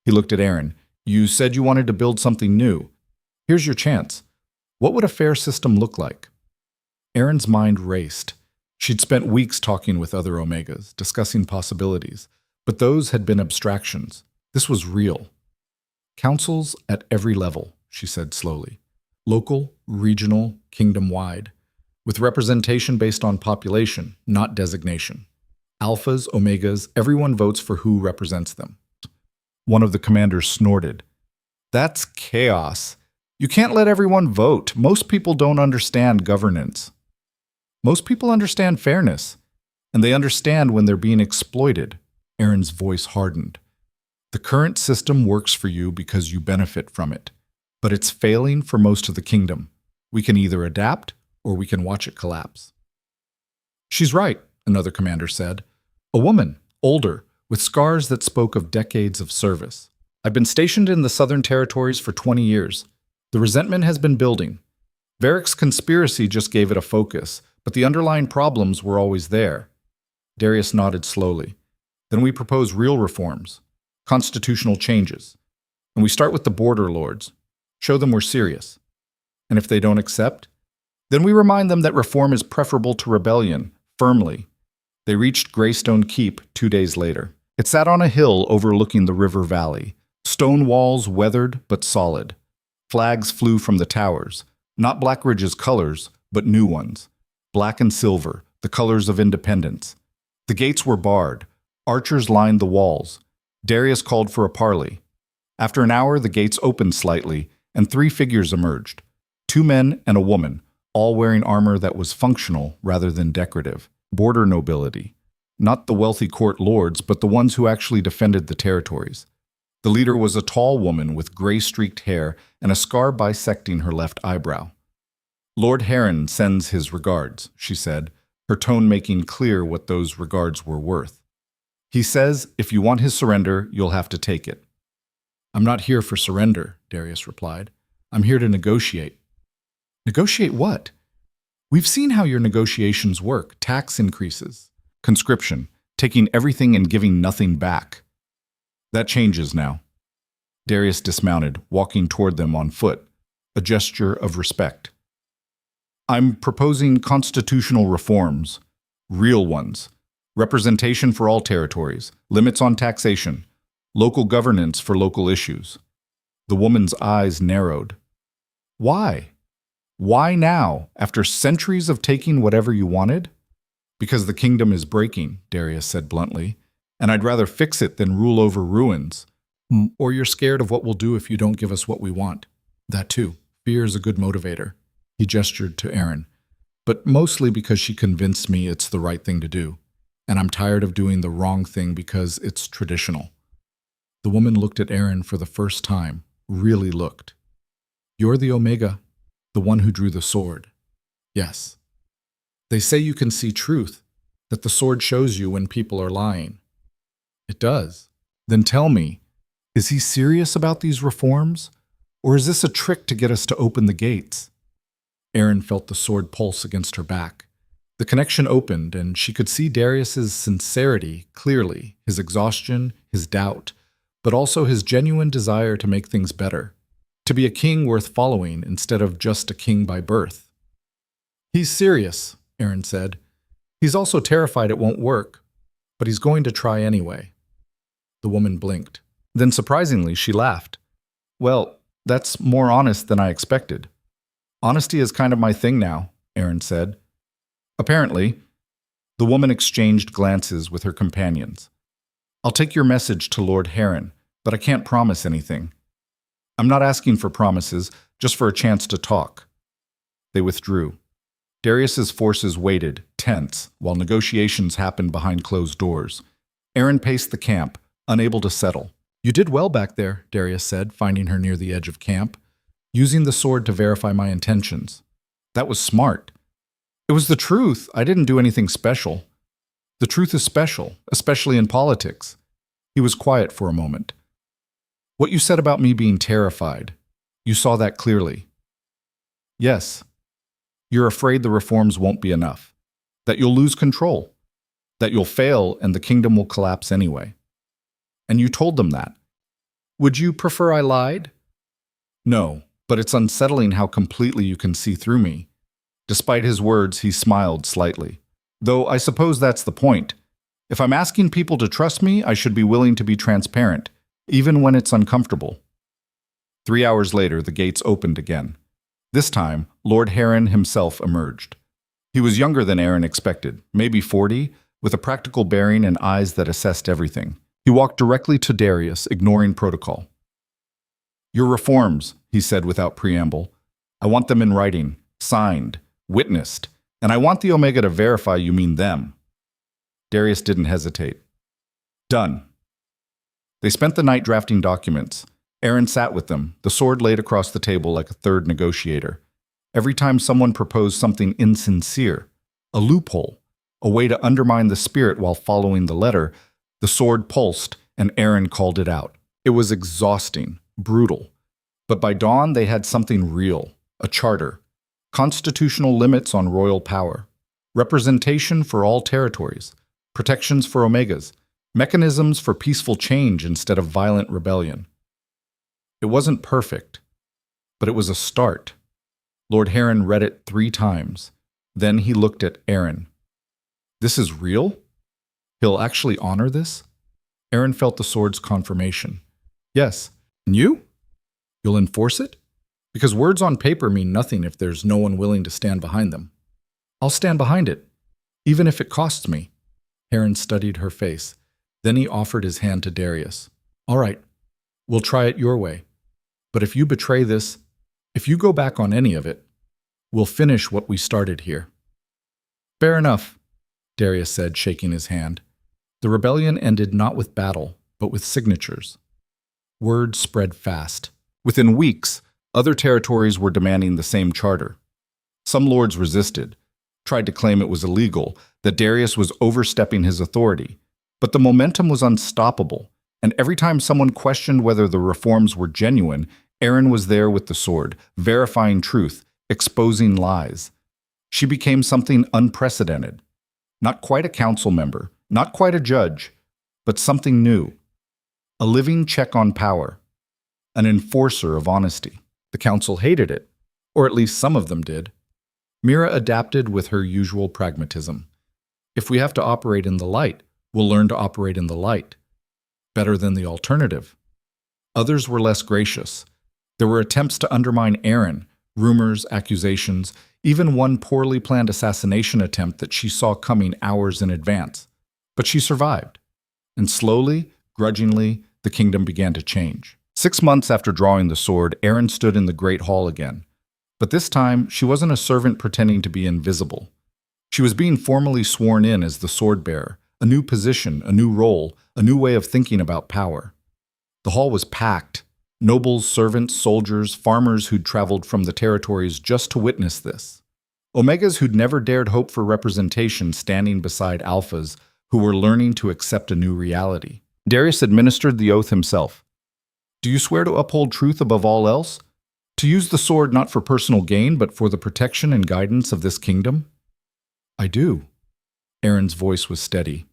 He looked at Aaron. You said you wanted to build something new. Here's your chance. What would a fair system look like? Aaron's mind raced. She'd spent weeks talking with other Omegas, discussing possibilities, but those had been abstractions. This was real. Councils at every level, she said slowly. Local, regional, kingdom-wide, with representation based on population, not designation. Alphas, Omegas, everyone votes for who represents them. One of the commanders snorted. That's chaos. You can't let everyone vote. Most people don't understand governance. Most people understand fairness, and they understand when they're being exploited. Aaron's voice hardened. The current system works for you because you benefit from it, but it's failing for most of the kingdom. We can either adapt or we can watch it collapse. She's right, another commander said. A woman, older, with scars that spoke of decades of service. I've been stationed in the Southern Territories for 20 years. The resentment has been building. Varric's conspiracy just gave it a focus, but the underlying problems were always there. Darius nodded slowly. Then we propose real reforms, constitutional changes. And we start with the border lords. Show them we're serious. And if they don't accept, then we remind them that reform is preferable to rebellion, firmly. They reached Greystone Keep 2 days later. It sat on a hill overlooking the river valley. Stone walls weathered but solid. Flags flew from the towers, not Blackridge's colors, but new ones. Black and silver, the colors of independence. The gates were barred. Archers lined the walls. Darius called for a parley. After an hour, the gates opened slightly, and 3 figures emerged. 2 men and a woman, all wearing armor that was functional rather than decorative. Border nobility. Not the wealthy court lords, but the ones who actually defended the territories. The leader was a tall woman with gray-streaked hair and a scar bisecting her left eyebrow. Lord Heron sends his regards, she said, her tone making clear what those regards were worth. He says, if you want his surrender, you'll have to take it. I'm not here for surrender, Darius replied. I'm here to negotiate. Negotiate what? We've seen how your negotiations work. Tax increases. Conscription. Taking everything and giving nothing back. That changes now. Darius dismounted, walking toward them on foot, a gesture of respect. I'm proposing constitutional reforms. Real ones. Representation for all territories. Limits on taxation. Local governance for local issues. The woman's eyes narrowed. Why? Why now, after centuries of taking whatever you wanted? Because the kingdom is breaking, Darius said bluntly, and I'd rather fix it than rule over ruins. Or you're scared of what we'll do if you don't give us what we want. That too. Fear is a good motivator. He gestured to Aaron. But mostly because she convinced me it's the right thing to do. And I'm tired of doing the wrong thing because it's traditional. The woman looked at Aaron for the first time, really looked. You're the Omega, the one who drew the sword. Yes. They say you can see truth, that the sword shows you when people are lying. It does. Then tell me, is he serious about these reforms? Or is this a trick to get us to open the gates? Aaron felt the sword pulse against her back. The connection opened, and she could see Darius's sincerity clearly, his exhaustion, his doubt, but also his genuine desire to make things better, to be a king worth following instead of just a king by birth. He's serious, Aaron said. He's also terrified it won't work, but he's going to try anyway. The woman blinked. Then surprisingly, she laughed. Well, that's more honest than I expected. Honesty is kind of my thing now, Aaron said. Apparently, the woman exchanged glances with her companions. I'll take your message to Lord Heron, but I can't promise anything. I'm not asking for promises, just for a chance to talk. They withdrew. Darius's forces waited, tense, while negotiations happened behind closed doors. Aaron paced the camp, unable to settle. You did well back there, Darius said, finding her near the edge of camp. using the sword to verify my intentions. That was smart. It was the truth. I didn't do anything special. The truth is special, especially in politics. He was quiet for a moment. What you said about me being terrified, you saw that clearly. Yes. You're afraid the reforms won't be enough, that you'll lose control, that you'll fail and the kingdom will collapse anyway. And you told them that. Would you prefer I lied? No, but it's unsettling how completely you can see through me. Despite his words, he smiled slightly. Though I suppose that's the point. If I'm asking people to trust me, I should be willing to be transparent, even when it's uncomfortable. 3 hours later, the gates opened again. This time, Lord Heron himself emerged. He was younger than Aaron expected, maybe 40, with a practical bearing and eyes that assessed everything. He walked directly to Darius, ignoring protocol. Your reforms, he said without preamble. I want them in writing, signed, witnessed, and I want the Omega to verify you mean them. Darius didn't hesitate. Done. They spent the night drafting documents. Aaron sat with them, the sword laid across the table like a third negotiator. Every time someone proposed something insincere, a loophole, a way to undermine the spirit while following the letter, the sword pulsed and Aaron called it out. It was exhausting, brutal. But by dawn they had something real, a charter, constitutional limits on royal power, representation for all territories, protections for Omegas, mechanisms for peaceful change instead of violent rebellion. It wasn't perfect, but it was a start. Lord Heron read it 3 times. Then he looked at Aaron. This is real? He'll actually honor this? Aaron felt the sword's confirmation. Yes. And you? You'll enforce it? Because words on paper mean nothing if there's no one willing to stand behind them. I'll stand behind it, even if it costs me. Heron studied her face. Then he offered his hand to Darius. All right, we'll try it your way. But if you betray this, if you go back on any of it, we'll finish what we started here. Fair enough, Darius said, shaking his hand. The rebellion ended not with battle, but with signatures. Word spread fast. Within weeks, other territories were demanding the same charter. Some lords resisted, tried to claim it was illegal, that Darius was overstepping his authority. But the momentum was unstoppable, and every time someone questioned whether the reforms were genuine, Aaron was there with the sword, verifying truth, exposing lies. She became something unprecedented. Not quite a council member, not quite a judge, but something new. A living check on power. An enforcer of honesty. The council hated it, or at least some of them did. Mira adapted with her usual pragmatism. If we have to operate in the light, we'll learn to operate in the light. Better than the alternative. Others were less gracious. There were attempts to undermine Aaron, rumors, accusations, even one poorly planned assassination attempt that she saw coming hours in advance. But she survived. And slowly, grudgingly, the kingdom began to change. 6 months after drawing the sword, Aaron stood in the Great Hall again. But this time, she wasn't a servant pretending to be invisible. She was being formally sworn in as the sword-bearer, a new position, a new role, a new way of thinking about power. The hall was packed. Nobles, servants, soldiers, farmers who'd traveled from the territories just to witness this. Omegas who'd never dared hope for representation standing beside alphas who were learning to accept a new reality. Darius administered the oath himself. Do you swear to uphold truth above all else? To use the sword not for personal gain, but for the protection and guidance of this kingdom? I do. Aaron's voice was steady.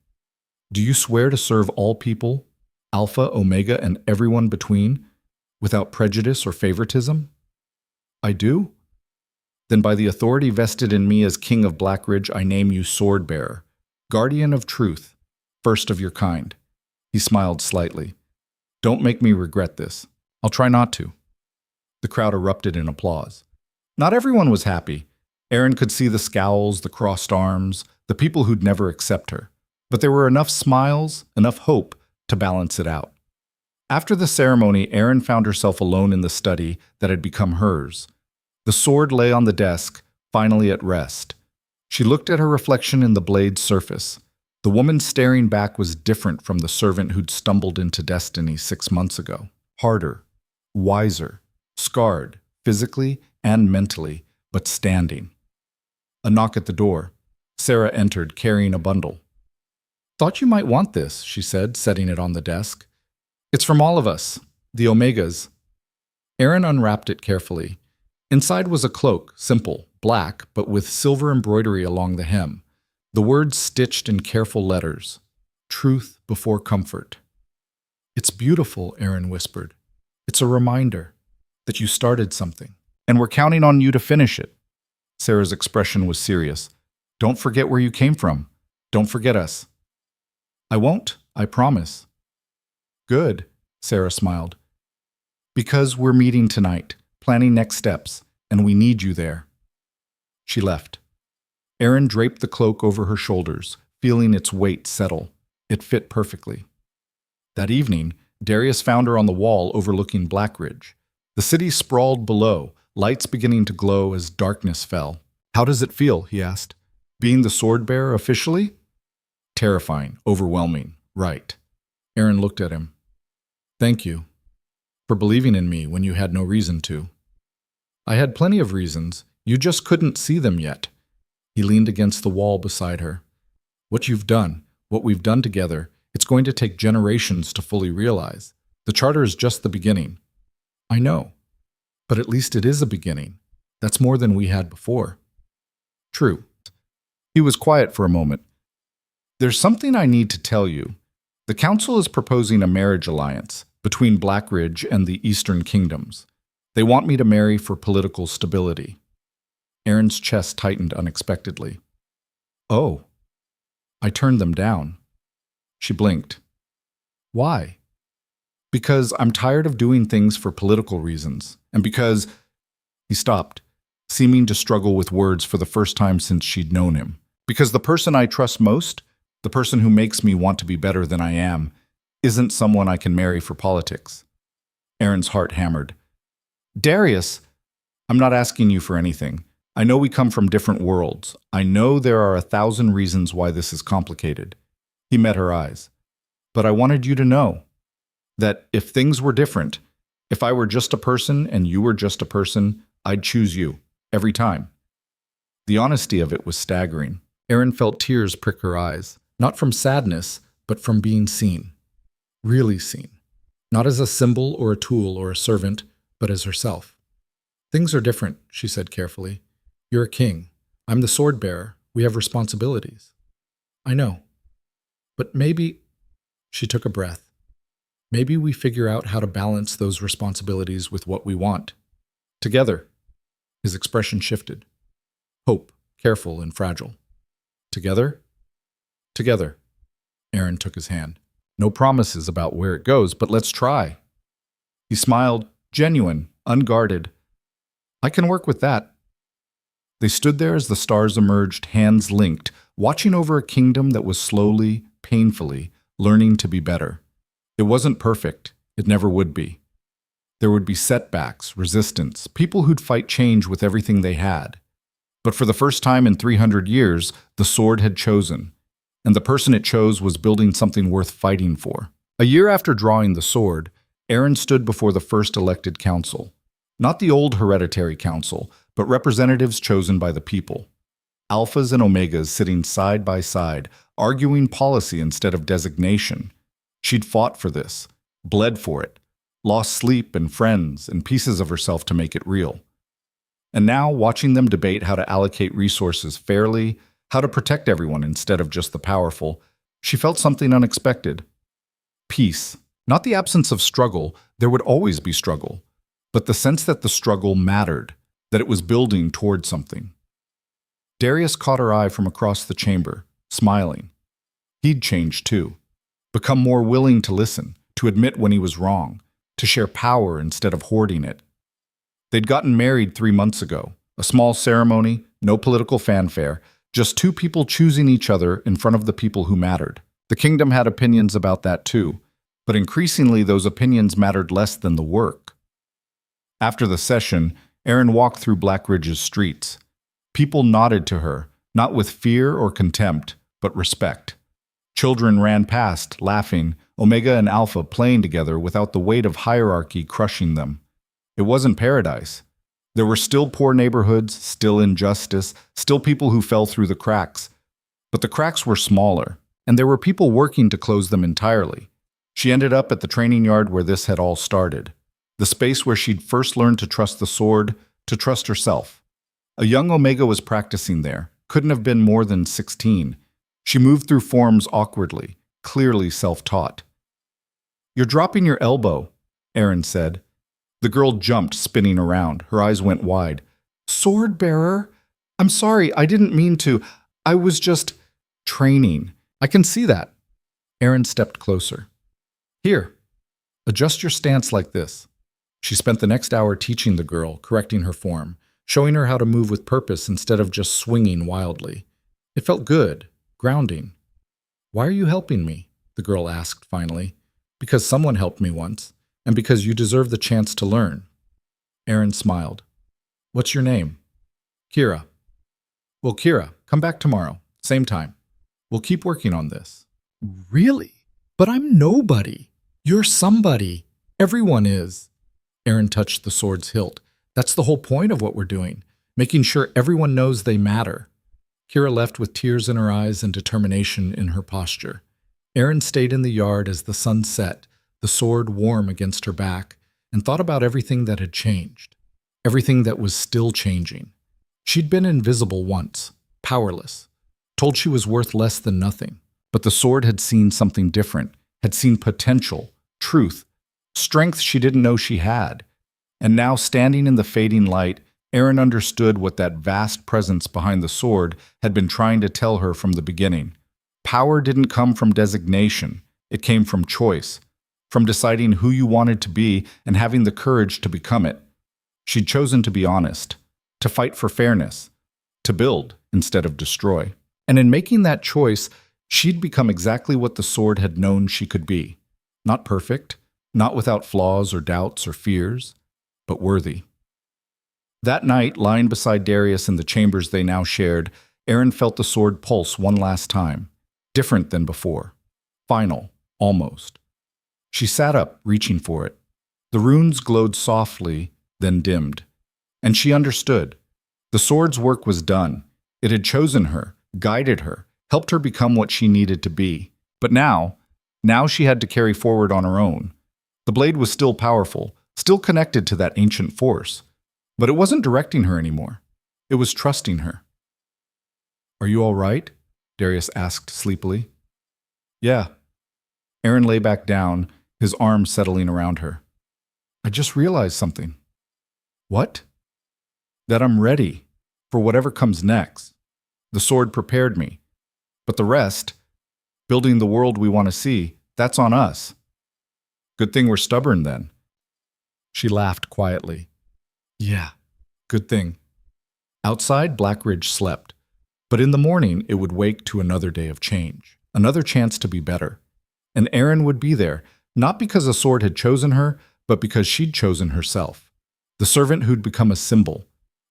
Do you swear to serve all people, Alpha, Omega, and everyone between, without prejudice or favoritism? I do. Then by the authority vested in me as King of Blackridge, I name you Sword-Bearer, Guardian of Truth, first of your kind. He smiled slightly. Don't make me regret this. I'll try not to. The crowd erupted in applause. Not everyone was happy. Aaron could see the scowls, the crossed arms, the people who'd never accept her. But there were enough smiles, enough hope to balance it out. After the ceremony, Aaron found herself alone in the study that had become hers. The sword lay on the desk, finally at rest. She looked at her reflection in the blade's surface. The woman staring back was different from the servant who'd stumbled into destiny 6 months ago. Harder, wiser, scarred, physically and mentally, but standing. A knock at the door. Sarah entered, carrying a bundle. Thought you might want this, she said, setting it on the desk. It's from all of us, the Omegas. Aaron unwrapped it carefully. Inside was a cloak, simple, black, but with silver embroidery along the hem. The words stitched in careful letters. Truth before comfort. It's beautiful, Aaron whispered. It's a reminder that you started something. And we're counting on you to finish it. Sarah's expression was serious. Don't forget where you came from. Don't forget us. I won't, I promise. Good, Sarah smiled. Because we're meeting tonight, planning next steps, and we need you there. She left. Aaron draped the cloak over her shoulders, feeling its weight settle. It fit perfectly. That evening, Darius found her on the wall overlooking Blackridge. The city sprawled below, lights beginning to glow as darkness fell. How does it feel? He asked. Being the sword bearer officially? Terrifying, overwhelming, right. Aaron looked at him. Thank you for believing in me when you had no reason to. I had plenty of reasons, you just couldn't see them yet. He leaned against the wall beside her. What you've done, what we've done together, it's going to take generations to fully realize. The charter is just the beginning. I know, but at least it is a beginning. That's more than we had before. True. He was quiet for a moment. There's something I need to tell you. The council is proposing a marriage alliance between Blackridge and the Eastern Kingdoms. They want me to marry for political stability. Aaron's chest tightened unexpectedly. Oh. I turned them down. She blinked. Why? Because I'm tired of doing things for political reasons, and because... He stopped, seeming to struggle with words for the first time since she'd known him. Because the person I trust most, the person who makes me want to be better than I am, isn't someone I can marry for politics. Aaron's heart hammered. Darius, I'm not asking you for anything. I know we come from different worlds. I know there are 1,000 reasons why this is complicated. He met her eyes. But I wanted you to know that if things were different, if I were just a person and you were just a person, I'd choose you, every time. The honesty of it was staggering. Aaron felt tears prick her eyes, not from sadness, but from being seen. Really seen. Not as a symbol or a tool or a servant, but as herself. Things are different, she said carefully. You're a king. I'm the sword bearer. We have responsibilities. I know. But maybe, she took a breath, maybe we figure out how to balance those responsibilities with what we want. Together. His expression shifted. Hope, careful and fragile. Together? Together. Aaron took his hand. No promises about where it goes, but let's try. He smiled, genuine, unguarded. I can work with that. They stood there as the stars emerged, hands linked, watching over a kingdom that was slowly, painfully, learning to be better. It wasn't perfect. It never would be. There would be setbacks, resistance, people who'd fight change with everything they had. But for the first time in 300 years, the sword had chosen, and the person it chose was building something worth fighting for. A year after drawing the sword, Aaron stood before the first elected council. Not the old hereditary council, but representatives chosen by the people. Alphas and Omegas sitting side by side, arguing policy instead of designation. She'd fought for this, bled for it, lost sleep and friends and pieces of herself to make it real. And now, watching them debate how to allocate resources fairly, how to protect everyone instead of just the powerful, she felt something unexpected. Peace. Not the absence of struggle, there would always be struggle, but the sense that the struggle mattered, that it was building toward something. Darius caught her eye from across the chamber, smiling. He'd changed too, become more willing to listen, to admit when he was wrong, to share power instead of hoarding it. They'd gotten married 3 months ago, a small ceremony, no political fanfare, just two people choosing each other in front of the people who mattered. The kingdom had opinions about that too, but increasingly those opinions mattered less than the work. After the session, Aaron walked through Blackridge's streets. People nodded to her, not with fear or contempt, but respect. Children ran past, laughing, Omega and Alpha playing together without the weight of hierarchy crushing them. It wasn't paradise, There were still poor neighborhoods, still injustice, still people who fell through the cracks. But the cracks were smaller, and there were people working to close them entirely. She ended up at the training yard where this had all started, the space where she'd first learned to trust the sword, to trust herself. A young Omega was practicing there, couldn't have been more than 16. She moved through forms awkwardly, clearly self-taught. "You're dropping your elbow," Aaron said. The girl jumped, spinning around. Her eyes went wide. "Sword bearer? I'm sorry, I didn't mean to. I was just training." "I can see that." Aaron stepped closer. "Here, adjust your stance like this." She spent the next hour teaching the girl, correcting her form, showing her how to move with purpose instead of just swinging wildly. It felt good, grounding. "Why are you helping me?" the girl asked finally. "Because someone helped me once, and because you deserve the chance to learn." Aaron smiled. "What's your name?" "Kira." "Well, Kira, come back tomorrow, same time. We'll keep working on this." "Really? But I'm nobody. You're somebody. Everyone is." Aaron touched the sword's hilt. "That's the whole point of what we're doing, making sure everyone knows they matter." Kira left with tears in her eyes and determination in her posture. Aaron stayed in the yard as the sun set, the sword warm against her back, and thought about everything that had changed, everything that was still changing. She'd been invisible once, powerless, told she was worth less than nothing, but the sword had seen something different, had seen potential, truth, strength she didn't know she had. And now, standing in the fading light, Aaron understood what that vast presence behind the sword had been trying to tell her from the beginning. Power didn't come from designation, it came from choice, from deciding who you wanted to be and having the courage to become it. She'd chosen to be honest, to fight for fairness, to build instead of destroy. And in making that choice, she'd become exactly what the sword had known she could be. Not perfect, not without flaws or doubts or fears, but worthy. That night, lying beside Darius in the chambers they now shared, Aaron felt the sword pulse one last time, different than before, final, almost. She sat up, reaching for it. The runes glowed softly, then dimmed. And she understood. The sword's work was done. It had chosen her, guided her, helped her become what she needed to be. But now she had to carry forward on her own. The blade was still powerful, still connected to that ancient force. But it wasn't directing her anymore. It was trusting her. "Are you all right?" Darius asked sleepily. "Yeah." Aaron lay back down, his arms settling around her. "I just realized something." "What?" "That I'm ready for whatever comes next. The sword prepared me. But the rest, building the world we want to see, that's on us. Good thing we're stubborn then." She laughed quietly. "Yeah, good thing." Outside, Blackridge slept. But in the morning, it would wake to another day of change, another chance to be better. And Aaron would be there, not because a sword had chosen her, but because she'd chosen herself. The servant who'd become a symbol,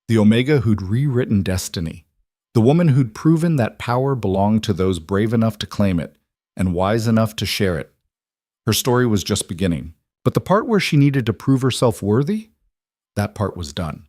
the Omega who'd rewritten destiny, the woman who'd proven that power belonged to those brave enough to claim it and wise enough to share it. Her story was just beginning, but the part where she needed to prove herself worthy, that part was done.